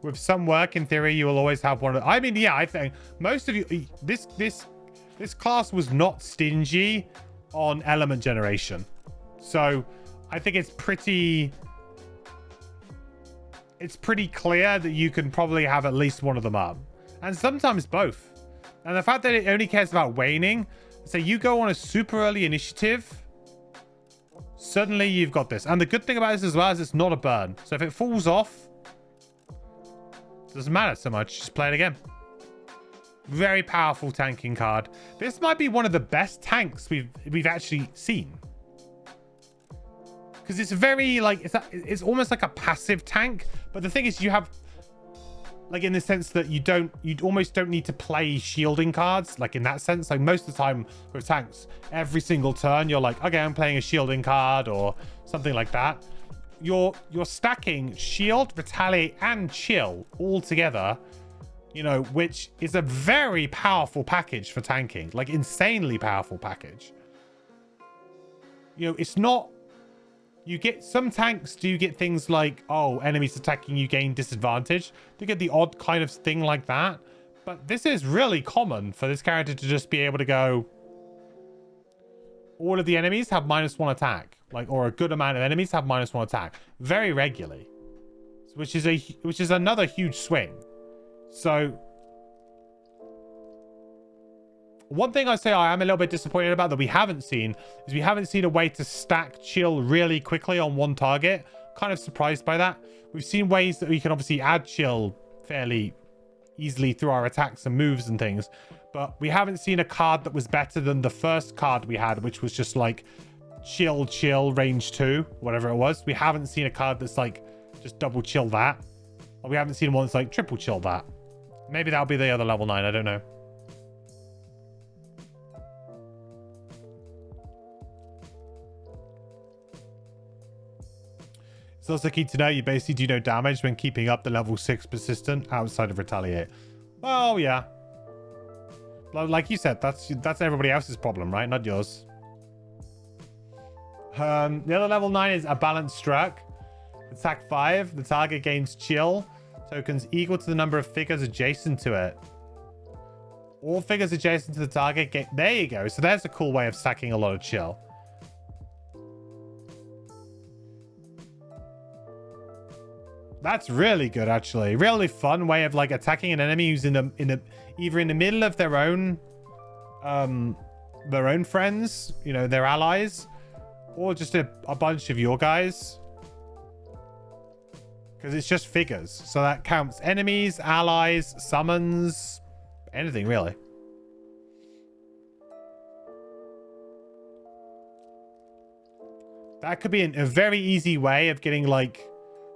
A: With some work, in theory, you will always have one of... I mean, yeah, I think most of you... This class was not stingy on element generation. So, I think it's pretty... It's pretty clear that you can probably have at least one of them up. And sometimes both. And the fact that it only cares about waning... So, you go on a super early initiative... Suddenly, you've got this. And the good thing about this as well is it's not a burn. So, if it falls off... Doesn't matter so much. Just play it again. Very powerful tanking card. This might be one of the best tanks we've actually seen. Because it's very like it's almost like a passive tank. But the thing is, you have like in the sense that you almost don't need to play shielding cards. Like in that sense, like most of the time with tanks, every single turn you're like, okay, I'm playing a shielding card or something like that. You're stacking shield, retaliate, and chill all together, you know, which is a very powerful package for tanking, like insanely powerful package. You know, it's not, you get some tanks do get things like, oh, enemies attacking you gain disadvantage. You get the odd kind of thing like that, but this is really common for this character to just be able to go, all of the enemies have -1 attack. Like, or a good amount of enemies have -1 attack very regularly, which is another huge swing. So one thing I say I am a little bit disappointed about that we haven't seen is we haven't seen a way to stack chill really quickly on one target. Kind of surprised by that. We've seen ways that we can obviously add chill fairly easily through our attacks and moves and things, but we haven't seen a card that was better than the first card we had, which was just like chill range 2, whatever it was. We haven't seen a card that's like just double chill that, or we haven't seen one that's like triple chill that. Maybe that'll be the other level 9, I don't know. It's also key to know you basically do no damage when keeping up the level 6 persistent outside of retaliate. Well, yeah, like you said, that's everybody else's problem, right? Not yours. The other level 9 is a balanced struck. Attack 5. The target gains chill tokens equal to the number of figures adjacent to it. All figures adjacent to the target get... There you go. So there's a cool way of stacking a lot of chill. That's really good, actually. Really fun way of like attacking an enemy who's either in the middle of their own friends, you know, their allies, or just a bunch of your guys. Because it's just figures. So that counts enemies, allies, summons, anything really. That could be a very easy way of getting like,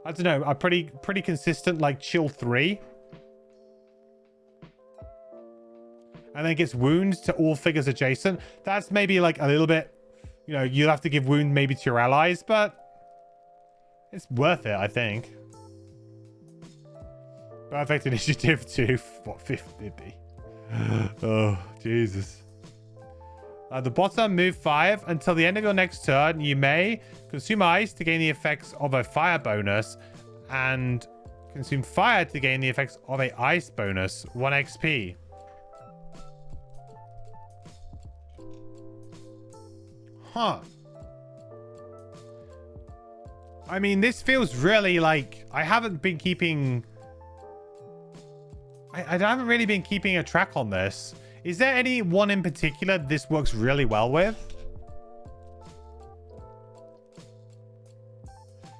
A: I don't know, a pretty consistent like chill 3. And then gets wounds to all figures adjacent. That's maybe like a little bit, you know, you'll have to give wound maybe to your allies, but it's worth it, I think. Perfect initiative to what, 50? Oh, Jesus. At the bottom, move 5. Until the end of your next turn, you may consume ice to gain the effects of a fire bonus and consume fire to gain the effects of a ice bonus. 1 XP. Huh. I mean, this feels really like... I haven't been keeping... I haven't really been keeping a track on this. Is there any one in particular this works really well with?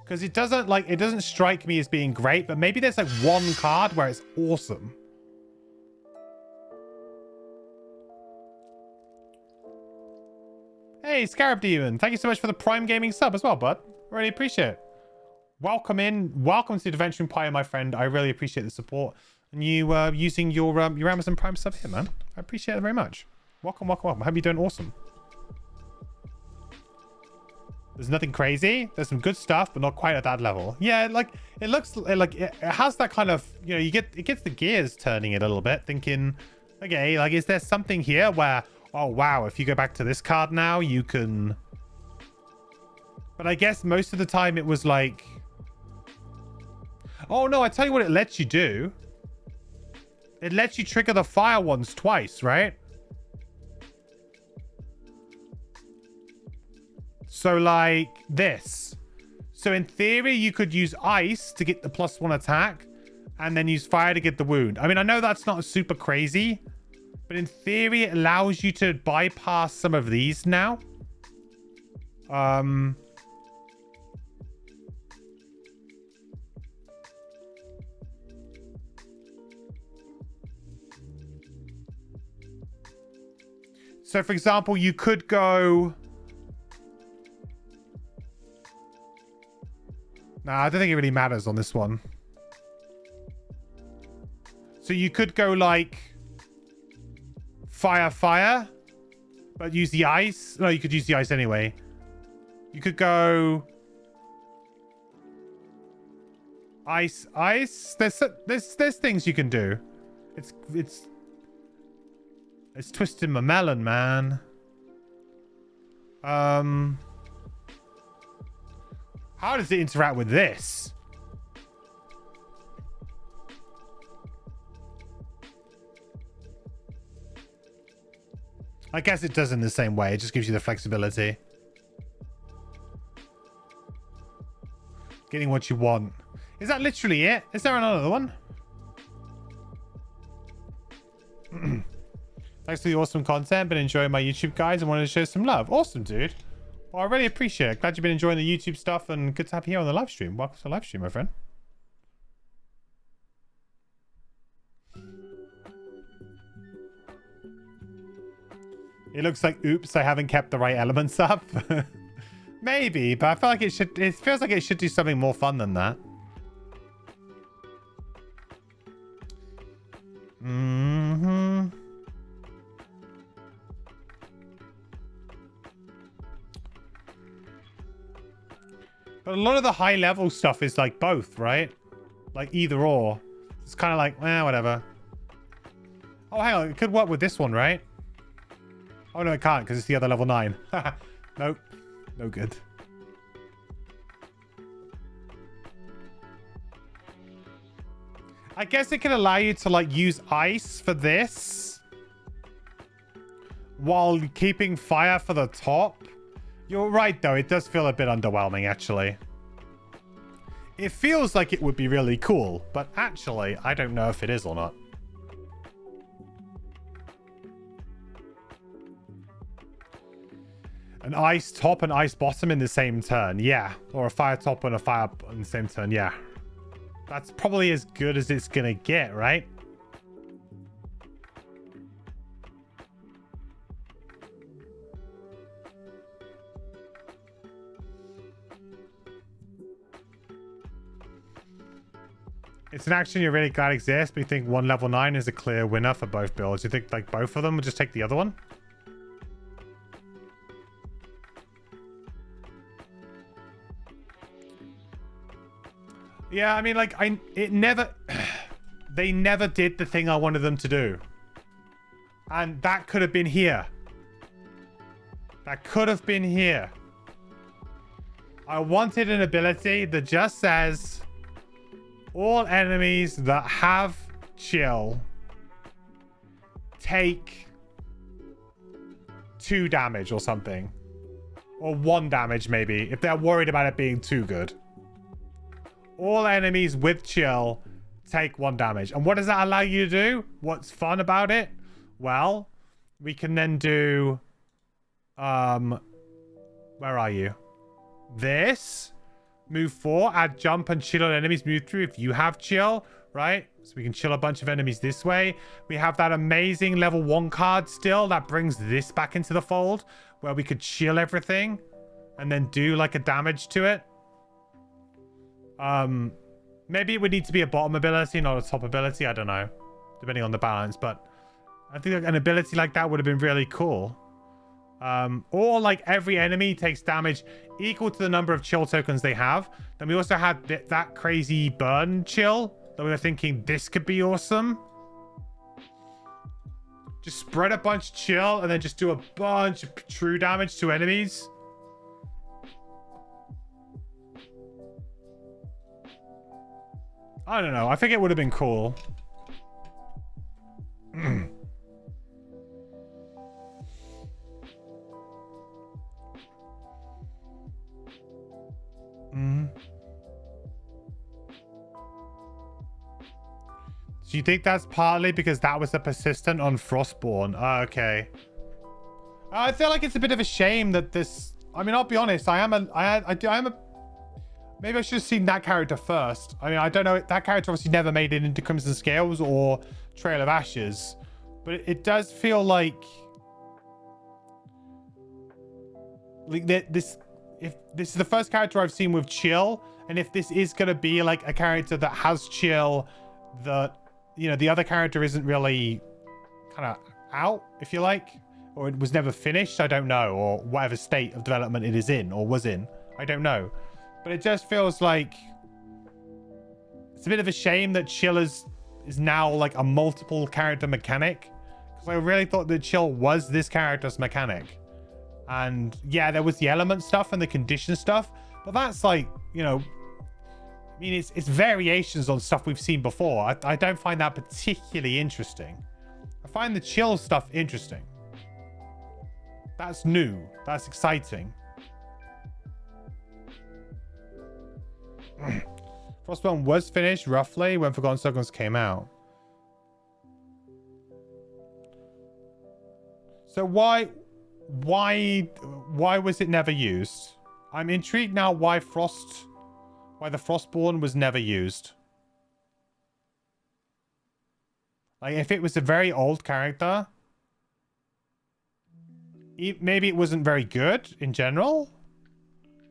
A: Because it doesn't strike me as being great, but maybe there's like one card where it's awesome. Hey, Scarab Demon. Thank you so much for the Prime Gaming sub as well, bud. Really appreciate it. Welcome in. Welcome to Adventure Empire, my friend. I really appreciate the support. And you using your Amazon Prime sub here, man. I appreciate it very much. Welcome, welcome, welcome. I hope you're doing awesome. There's nothing crazy. There's some good stuff, but not quite at that level. Yeah, like it looks like it has that kind of, you know, it gets the gears turning it a little bit, thinking, okay, like is there something here where, oh wow, if you go back to this card now, you can. But I guess most of the time it was like, oh no, I tell you what it lets you do. It lets you trigger the fire ones twice, right? So like this. So in theory, you could use ice to get the +1 attack and then use fire to get the wound. I mean, I know that's not super crazy, but in theory, it allows you to bypass some of these now. So for example, you could go... Nah, I don't think it really matters on this one. So you could go like fire, fire, but use the ice. No, you could use the ice anyway. You could go ice, ice. There's things you can do. It's twisting my melon, man. How does it interact with this? I guess it does in the same way. It just gives you the flexibility. Getting what you want. Is that literally it? Is there another one? Thanks for the awesome content. Been enjoying my YouTube guys and wanted to show some love. Awesome, dude. Well, I really appreciate it. Glad you've been enjoying the YouTube stuff and good to have you here on the live stream. Welcome to the live stream, my friend. It looks like, oops, I haven't kept the right elements up. Maybe, but I feel like it feels like it should do something more fun than that. Mm-hmm. But a lot of the high level stuff is like both, right? Like either or. It's kind of like, whatever. Oh, hang on. It could work with this one, right? Oh, no, it can't because it's the other level 9. Nope. No good. I guess it can allow you to like use ice for this while keeping fire for the top. You're right, though. It does feel a bit underwhelming, actually. It feels like it would be really cool, but actually, I don't know if it is or not. An ice top and ice bottom in the same turn, yeah. Or a fire top and a fire in the same turn, yeah. That's probably as good as it's gonna get, right? It's an action you're really glad exists, but you think one level 9 is a clear winner for both builds. You think like both of them would just take the other one? Yeah, I mean, like, they never did the thing I wanted them to do. And that could have been here. That could have been here. I wanted an ability that just says all enemies that have chill take 2 damage or something. Or 1 damage, maybe, if they're worried about it being too good. All enemies with chill take 1 damage. And what does that allow you to do? What's fun about it? Well, we can then do... where are you? This. Move 4. Add jump and chill on enemies move through if you have chill. right? So we can chill a bunch of enemies this way. We have that amazing level 1 card still that brings this back into the fold, where we could chill everything and then do like a damage to it. Maybe it would need to be a bottom ability, not a top ability. I don't know, depending on the balance. But I think an ability like that would have been really cool. Or like every enemy takes damage equal to the number of chill tokens they have. Then we also had that crazy burn chill that we were thinking this could be awesome. Just spread a bunch of chill and then just do a bunch of true damage to enemies. I don't know. I think it would have been cool. Do you think that's partly because that was a persistent on Frostborn? Okay. I feel like it's a bit of a shame that this... I mean, I'll be honest. Maybe I should have seen that character first. I mean, I don't know. That character obviously never made it into Crimson Scales or Trail of Ashes. But it does feel like... if this is the first character I've seen with chill, and if this is going to be like a character that has chill, that, you know, the other character isn't really kind of out, if you like, or it was never finished, I don't know, or whatever state of development it is in or was in, I don't know. But it just feels like it's a bit of a shame that chill is now like a multiple character mechanic, because I really thought that chill was this character's mechanic. And yeah, there was the element stuff and the condition stuff, but that's like, you know, I mean, it's variations on stuff we've seen before. I don't find that particularly interesting. I find the chill stuff interesting. That's new. That's exciting. Frostborn was finished roughly when Forgotten Circles came out. So why was it never used? I'm intrigued now why the Frostborn was never used. Like, if it was a very old character, maybe it wasn't very good in general.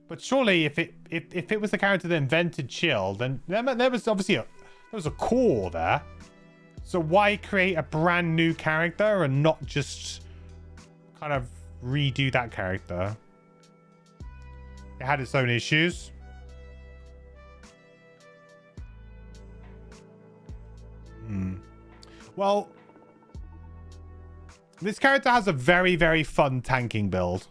A: But surely if it was the character that invented chill, then there was obviously there was a core there. So why create a brand new character and not just kind of redo that character? It had its own issues. Well, this character has a very, very fun tanking build.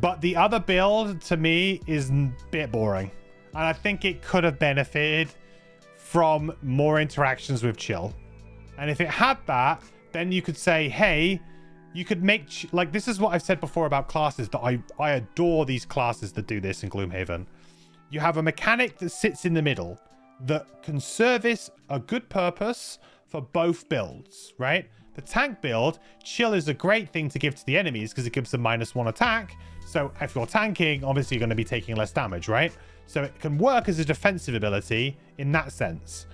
A: But the other build, to me, is a bit boring. And I think it could have benefited from more interactions with chill. And if it had that, then you could say, hey, you could make... like, this is what I've said before about classes, that I adore these classes that do this in Gloomhaven. You have a mechanic that sits in the middle that can service a good purpose for both builds, right? The tank build, chill is a great thing to give to the enemies because it gives them -1 attack. So if you're tanking, obviously you're going to be taking less damage, right? So it can work as a defensive ability in that sense.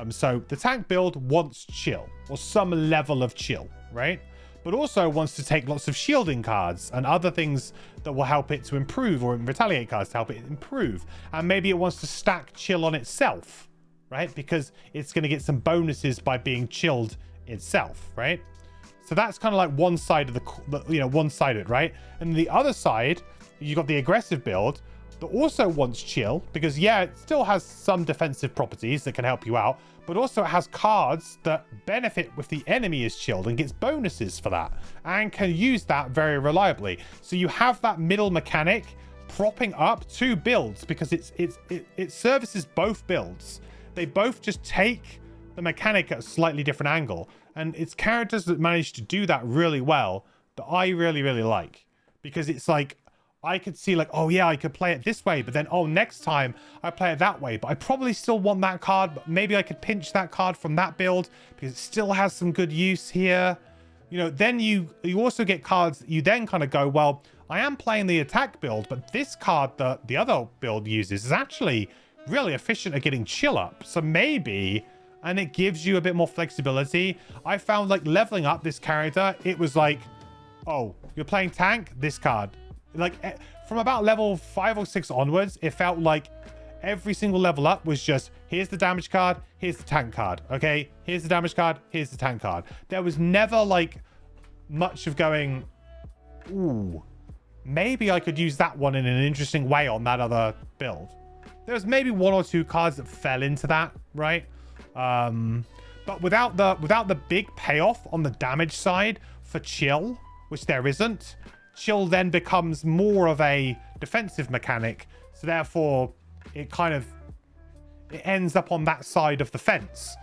A: So the tank build wants chill, or some level of chill, right? But also wants to take lots of shielding cards and other things that will help it to improve, or retaliate cards to help it improve. And maybe it wants to stack chill on itself, right? Because it's going to get some bonuses by being chilled itself, right? So that's kind of like one side of one side of it, right? And the other side, you got the aggressive build that also wants chill, because yeah, it still has some defensive properties that can help you out, but also it has cards that benefit if the enemy is chilled and gets bonuses for that, and can use that very reliably. So you have that middle mechanic propping up two builds, because it services both builds. They both just take the mechanic at a slightly different angle, and it's characters that manage to do that really well that I really, really like, because it's like, I could see like, oh yeah, I could play it this way, but then, oh, next time I play it that way, but I probably still want that card, but maybe I could pinch that card from that build because it still has some good use here. You know, then you also get cards that you then kind of go, well, I am playing the attack build, but this card that the other build uses is actually really efficient at getting chill up. So maybe, and it gives you a bit more flexibility. I found like leveling up this character, it was like, oh, you're playing tank, this card. Like from about level 5 or 6 onwards, it felt like every single level up was just, here's the damage card, here's the tank card. Okay, here's the damage card, here's the tank card. There was never like much of going, ooh, maybe I could use that one in an interesting way on that other build. There was maybe 1 or 2 cards that fell into that, right? But without the big payoff on the damage side for chill, which there isn't, chill then becomes more of a defensive mechanic. So therefore, it ends up on that side of the fence.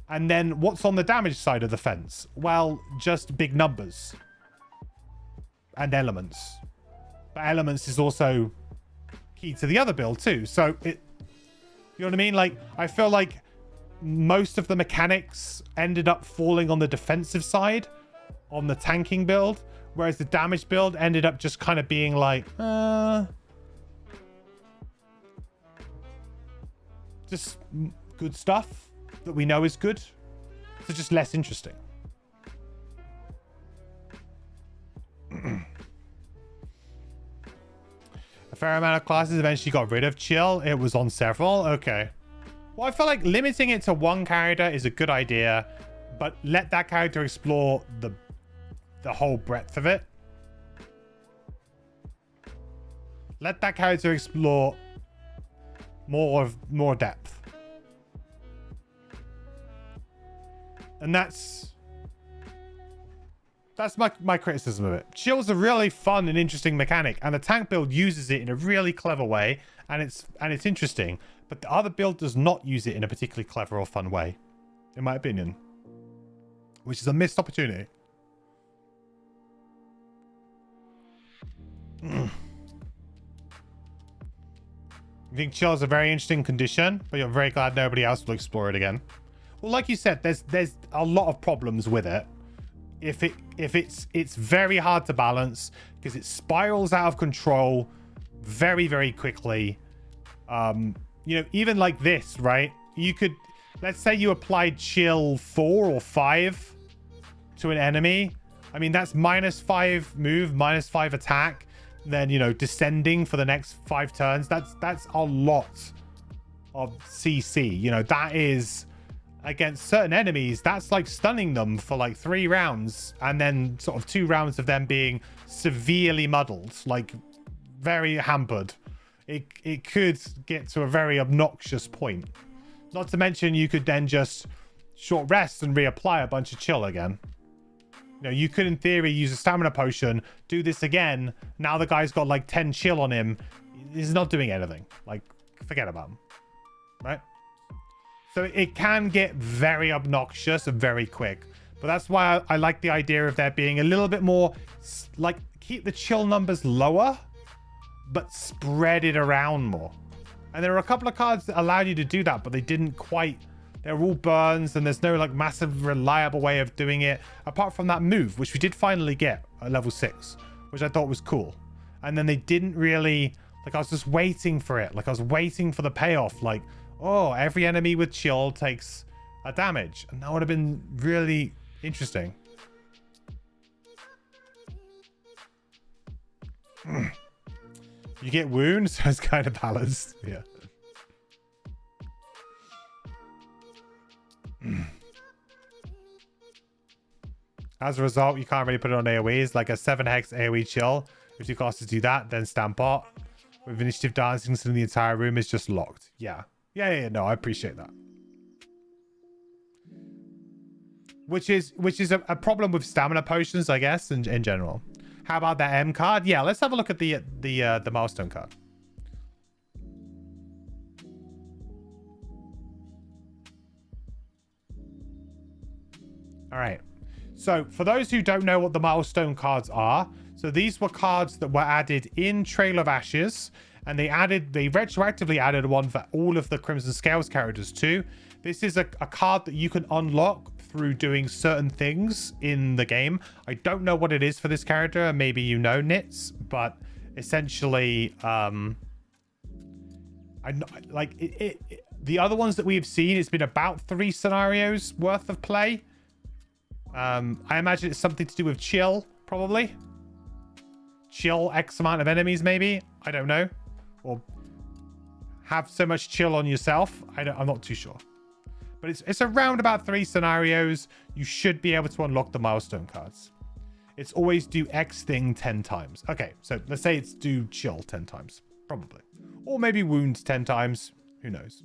A: And then what's on the damage side of the fence? Well, just big numbers and elements. But elements is also key to the other build too. So you know what I mean? Like, I feel like most of the mechanics ended up falling on the defensive side on the tanking build, whereas the damage build ended up just kind of being like, just good stuff that we know is good. So just less interesting. A fair amount of classes eventually got rid of chill. It was on several. Okay. Well, I feel like limiting it to one character is a good idea, but let that character explore the whole breadth of it. Let that character explore more depth. And that's my criticism of it. Chill's a really fun and interesting mechanic, and the tank build uses it in a really clever way, and it's interesting. But the other build does not use it in a particularly clever or fun way, in my opinion, which is a missed opportunity. You think chill is a very interesting condition, but you're very glad nobody else will explore it again. Well, like you said, there's a lot of problems with it. If it's very hard to balance because it spirals out of control very, very quickly. You know, even like this, right? You could, let's say you applied chill 4 or 5 to an enemy. I mean, that's -5 move, -5 attack. Then, you know, descending for the next 5 turns. That's a lot of CC. You know, that is against certain enemies, that's like stunning them for like 3 rounds, and then sort of 2 rounds of them being severely muddled, like very hampered. It could get to a very obnoxious point. Not to mention you could then just short rest and reapply a bunch of chill again. You know, you could in theory use a stamina potion, do this again. Now the guy's got like 10 chill on him. He's not doing anything. Like, forget about him. Right? So it can get very obnoxious and very quick. But that's why I like the idea of there being a little bit more, like, keep the chill numbers lower, but spread it around more. And there are a couple of cards that allowed you to do that, but they didn't quite. They're all burns, and there's no like massive reliable way of doing it, apart from that move, which we did finally get at level 6, which I thought was cool. And then they didn't really, like, I was just waiting for it. Like, I was waiting for the payoff. Like, oh, every enemy with chill takes a damage. And that would have been really interesting. You get wounds, so it's kind of balanced. Yeah. As a result, you can't really put it on AoEs. Like a 7-hex AoE chill. If you casters do that, then Stampot. With initiative dancing, so the entire room is just locked. Yeah. Yeah, no, I appreciate that. Which is a problem with stamina potions, I guess, in general. How about that M card? Yeah, let's have a look at the Milestone card. All right. So for those who don't know what the Milestone cards are, so these were cards that were added in Trail of Ashes, and they retroactively added one for all of the Crimson Scales characters too. This is a card that you can unlock through doing certain things in the game. I don't know what it is for this character. Maybe you know, Nits, but essentially Like the other ones that we've seen, it's been about 3 scenarios worth of play. I imagine it's something to do with chill, probably. Chill X amount of enemies, maybe. I don't know. Or have so much chill on yourself. I'm not too sure. But it's around about 3 scenarios. You should be able to unlock the milestone cards. It's always do X thing 10 times. Okay, so let's say it's do chill 10 times. Probably. Or maybe wound 10 times. Who knows?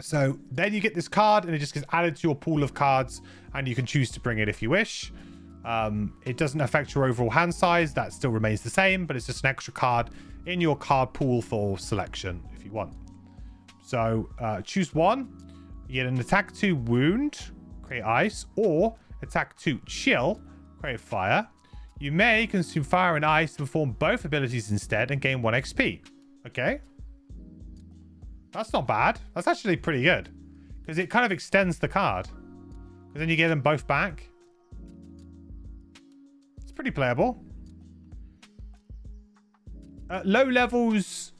A: So then you get this card and it just gets added to your pool of cards and you can choose to bring it if you wish. It doesn't affect your overall hand size. That still remains the same, but it's just an extra card in your card pool for selection if you want. So choose one. You get an attack 2 wound, create ice, or attack 2 chill, create fire. You may consume fire and ice to perform both abilities instead and gain 1 XP. Okay. That's not bad. That's actually pretty good. Because it kind of extends the card. Because then you get them both back. It's pretty playable. At low levels,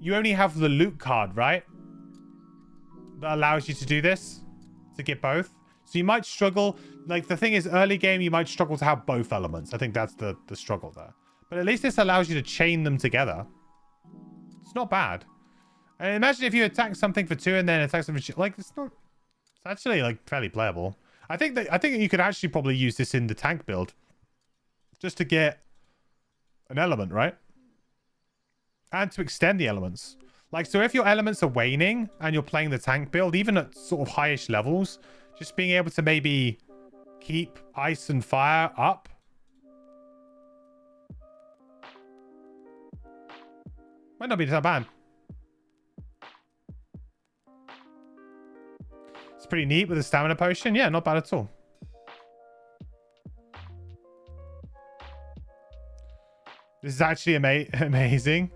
A: you only have the loot card, right? That allows you to do this. To get both. So you might struggle. Like, the thing is, early game, you might struggle to have both elements. I think that's the struggle there. But at least this allows you to chain them together. It's not bad. And imagine if you attack something for 2 and then attack something for... Like, it's actually, like, fairly playable. I think you could actually probably use this in the tank build. Just to get an element, right? And to extend the elements. Like, so if your elements are waning and you're playing the tank build, even at sort of highish levels, just being able to maybe keep ice and fire up. Might not be that bad. It's pretty neat with a stamina potion. Yeah, not bad at all. This is actually amazing.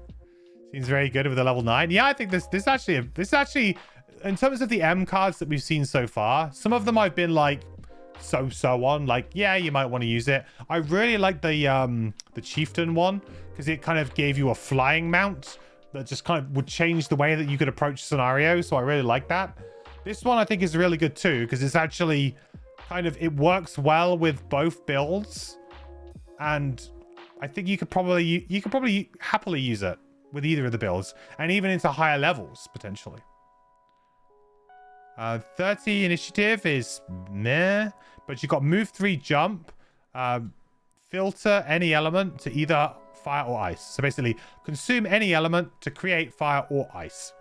A: Seems very good with a level 9. Yeah, I think this actually, in terms of the M cards that we've seen so far, some of them I've been like so on. Like, yeah, you might want to use it. I really like the chieftain one because it kind of gave you a flying mount that just kind of would change the way that you could approach scenarios. So I really like that. This one I think is really good too because it's actually kind of, it works well with both builds, and I think you could probably happily use it with either of the builds and even into higher levels potentially. 30 initiative is meh, but you've got move 3 jump, filter any element to either fire or ice. So basically consume any element to create fire or ice.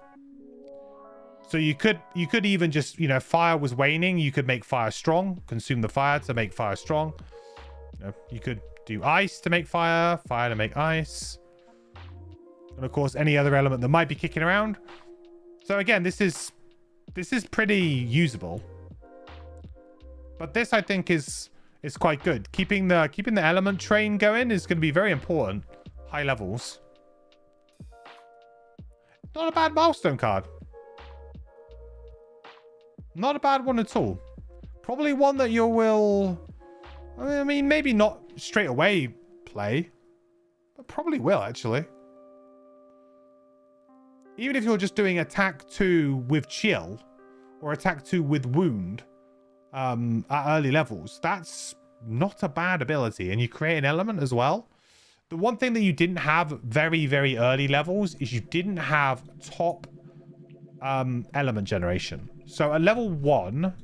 A: So you could even just, you know, fire was waning, you could make fire strong, consume the fire to make fire strong. You know, you could do ice to make fire, fire to make ice. And of course, any other element that might be kicking around. So again, this is pretty usable. But this I think is quite good. Keeping the element train going is going to be very important. High levels. Not a bad milestone card. Not a bad one at all. Probably one that you will... I mean, maybe not straight away play. But probably will, actually. Even if you're just doing attack 2 with chill. Or attack 2 with wound. At early levels. That's not a bad ability. And you create an element as well. The one thing that you didn't have very, very early levels is you didn't have top element generation. So at level 1,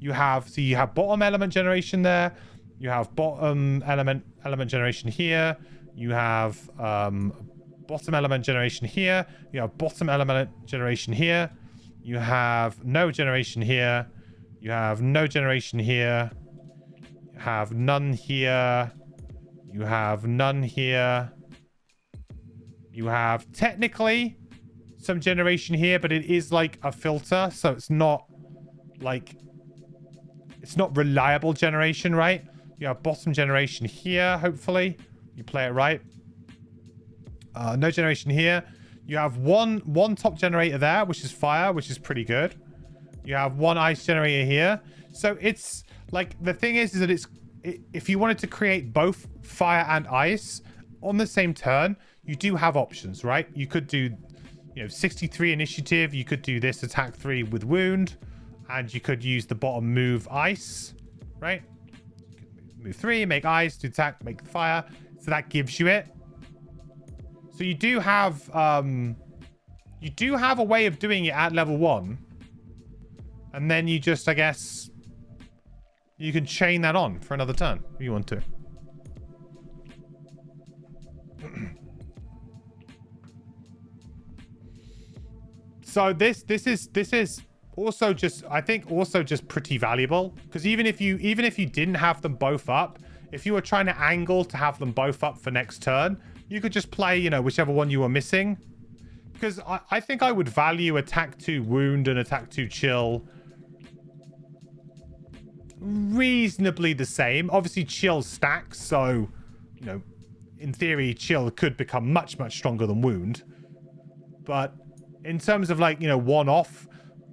A: you have bottom element generation there. You have bottom element generation here. You have bottom element generation here. You have bottom element generation here. You have no generation here. You have no generation here. You have none here. You have none here. You have technically some generation here, but it is like a filter, so it's not like, it's not reliable generation, right? You have bottom generation here, hopefully. You play it right. No generation here. You have one top generator there, which is fire, which is pretty good. You have one ice generator here. So it's like, the thing is that if you wanted to create both fire and ice on the same turn, you do have options, right? You could do, 63 initiative. You could do this attack 3 with wound, and you could use the bottom move ice, right? Move 3, make ice, do attack, make fire. So that gives you it. So you do have a way of doing it at level 1. And then you just, I guess, you can chain that on for another turn if you want to. So this is also just, I think, also just pretty valuable, because even if you didn't have them both up, if you were trying to angle to have them both up for next turn, you could just play, whichever one you were missing. Because I think I would value attack 2 wound and attack 2 chill reasonably the same. Obviously chill stacks, so in theory chill could become much stronger than wound, but in terms of like one-off,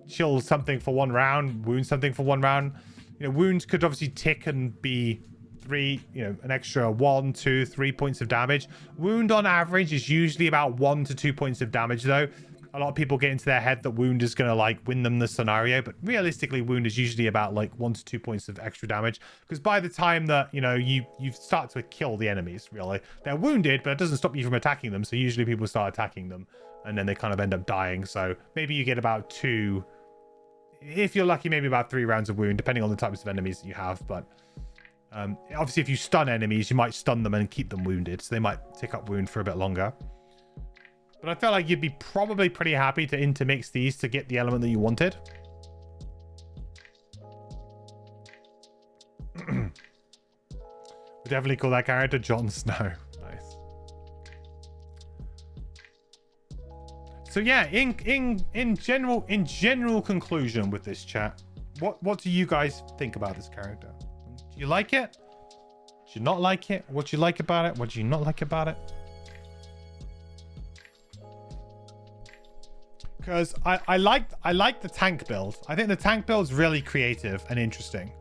A: chill something for 1 round, wound something for 1 round, wounds could obviously tick and be 3, an extra 1, 2, 3 points of damage. Wound on average is usually about 1 to 2 points of damage, though. A lot of people get into their head that wound is going to like win them the scenario, but realistically wound is usually about like 1 to 2 points of extra damage, because by the time that you start to kill the enemies, really, they're wounded, but it doesn't stop you from attacking them. So usually people start attacking them and then they kind of end up dying. So maybe you get about 2, if you're lucky, maybe about 3 rounds of wound, depending on the types of enemies that you have. But obviously if you stun enemies, you might stun them and keep them wounded, so they might tick up wound for a bit longer. But I felt like you'd be probably pretty happy to intermix these to get the element that you wanted. We'll definitely call that character Jon Snow. Nice. So yeah, in general conclusion with this chat, what do you guys think about this character? Do you like it? Do you not like it? What do you like about it? What do you not like about it? Because I like the tank build. I think the tank build is really creative and interesting.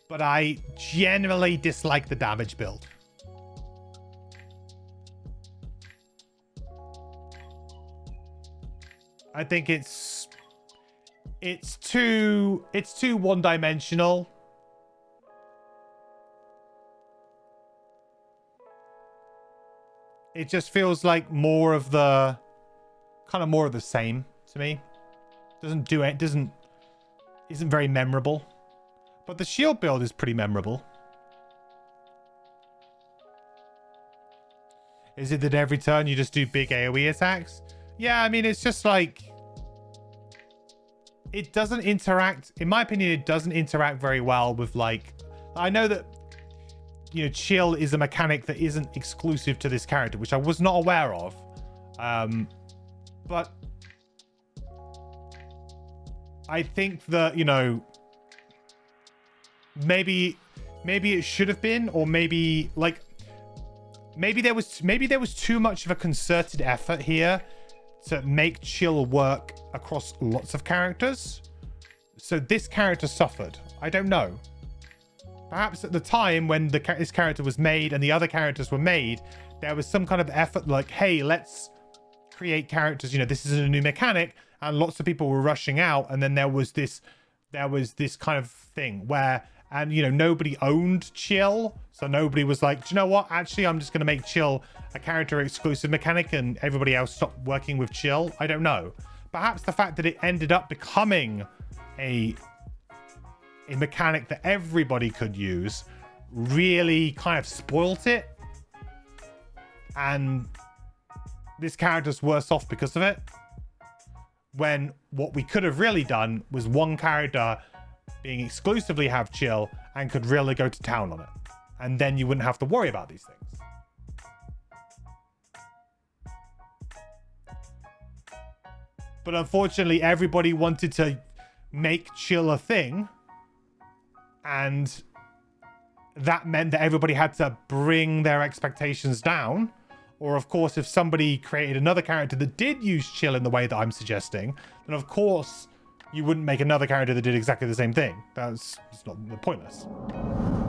A: But I generally dislike the damage build. I think it's too one-dimensional. It just feels like more of the same to me. Isn't very memorable. But the shield build is pretty memorable. Is it that every turn you just do big AoE attacks? Yeah, I mean, it's just like, it doesn't interact, in my opinion, it doesn't interact very well with, like, I know that, chill is a mechanic that isn't exclusive to this character, which I was not aware of. But I think that, maybe it should have been, or maybe there was too much of a concerted effort here to make chill work across lots of characters. So this character suffered. I don't know. Perhaps at the time when this character was made and the other characters were made, there was some kind of effort like, hey, let's create characters, this is a new mechanic, and lots of people were rushing out, and then there was this kind of thing where, and nobody owned chill, so nobody was like, do you know what, actually I'm just going to make chill a character exclusive mechanic and everybody else stopped working with chill. I don't know. Perhaps the fact that it ended up becoming a mechanic that everybody could use really kind of spoilt it, and this character's worse off because of it, when what we could have really done was one character being exclusively have chill and could really go to town on it, and then you wouldn't have to worry about these things. But unfortunately everybody wanted to make chill a thing, and that meant that everybody had to bring their expectations down. Or of course, if somebody created another character that did use chill in the way that I'm suggesting, then of course you wouldn't make another character that did exactly the same thing. It's not pointless.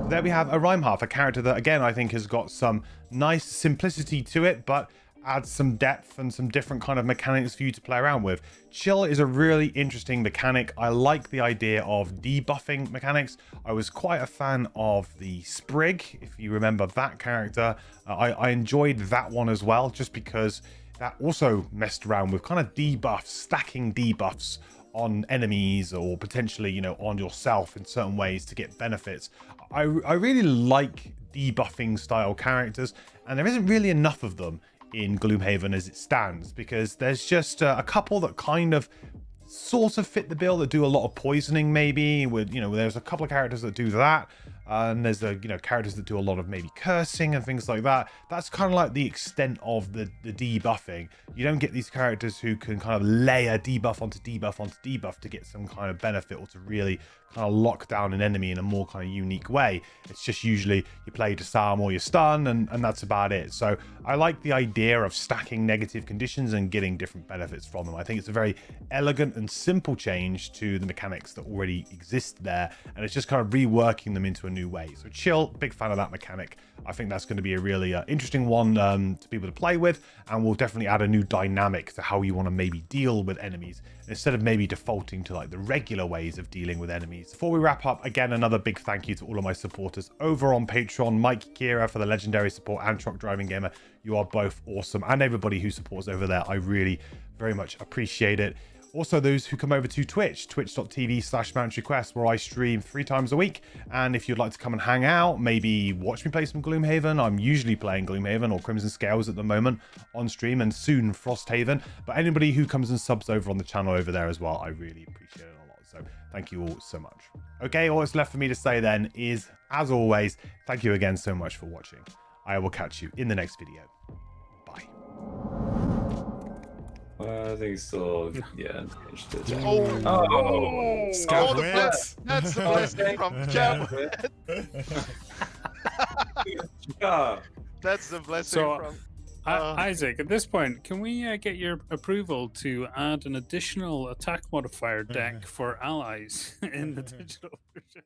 A: So there we have a Rimehearth, a character that, again, I think has got some nice simplicity to it, but adds some depth and some different kind of mechanics for you to play around with. Chill is a really interesting mechanic. I like the idea of debuffing mechanics. I was quite a fan of the Sprig, if you remember that character. I enjoyed that one as well, just because that also messed around with kind of debuffs, stacking debuffs on enemies or potentially, you know, on yourself in certain ways to get benefits. I really like debuffing style characters, and there isn't really enough of them in Gloomhaven as it stands, because there's just a couple that kind of sort of fit the bill, that do a lot of poisoning, maybe. With, you know, there's a couple of characters that do that, and there's the, you know, characters that do a lot of maybe cursing and things like that. That's kind of like the extent of the debuffing. You don't get these characters who can kind of layer debuff onto debuff onto debuff to get some kind of benefit, or to really kind of lock down an enemy in a more kind of unique way. It's just usually you play disarm or you stun, and that's about it. So I like the idea of stacking negative conditions and getting different benefits from them. I think it's a very elegant and simple change to the mechanics that already exist there, and it's just kind of reworking them into a new way. So Chill, big fan of that mechanic. I think that's going to be a really interesting one to be able to play with, and will definitely add a new dynamic to how you want to maybe deal with enemies, instead of maybe defaulting to like the regular ways of dealing with enemies. Before we wrap up, again, another big thank you to all of my supporters over on Patreon. Mike Kira for the legendary support, and Truck Driving Gamer. You are both awesome, and everybody who supports over there, I really very much appreciate it. Also, those who come over to Twitch, twitch.tv/MountainQuest, where I stream 3 times a week. And if you'd like to come and hang out, maybe watch me play some Gloomhaven. I'm usually playing Gloomhaven or Crimson Scales at the moment on stream, and soon Frosthaven. But anybody who comes and subs over on the channel over there as well, I really appreciate it a lot. So thank you all so much. Okay, all that's left for me to say then is, as always, thank you again so much for watching. I will catch you in the next video. Bye.
E: I think still, yeah.
B: Oh,
E: Scott
B: that's the blessing from Jam.
E: Yeah.
B: That's the blessing from.
F: Isaac, at this point, can we get your approval to add an additional attack modifier deck for allies in the digital version?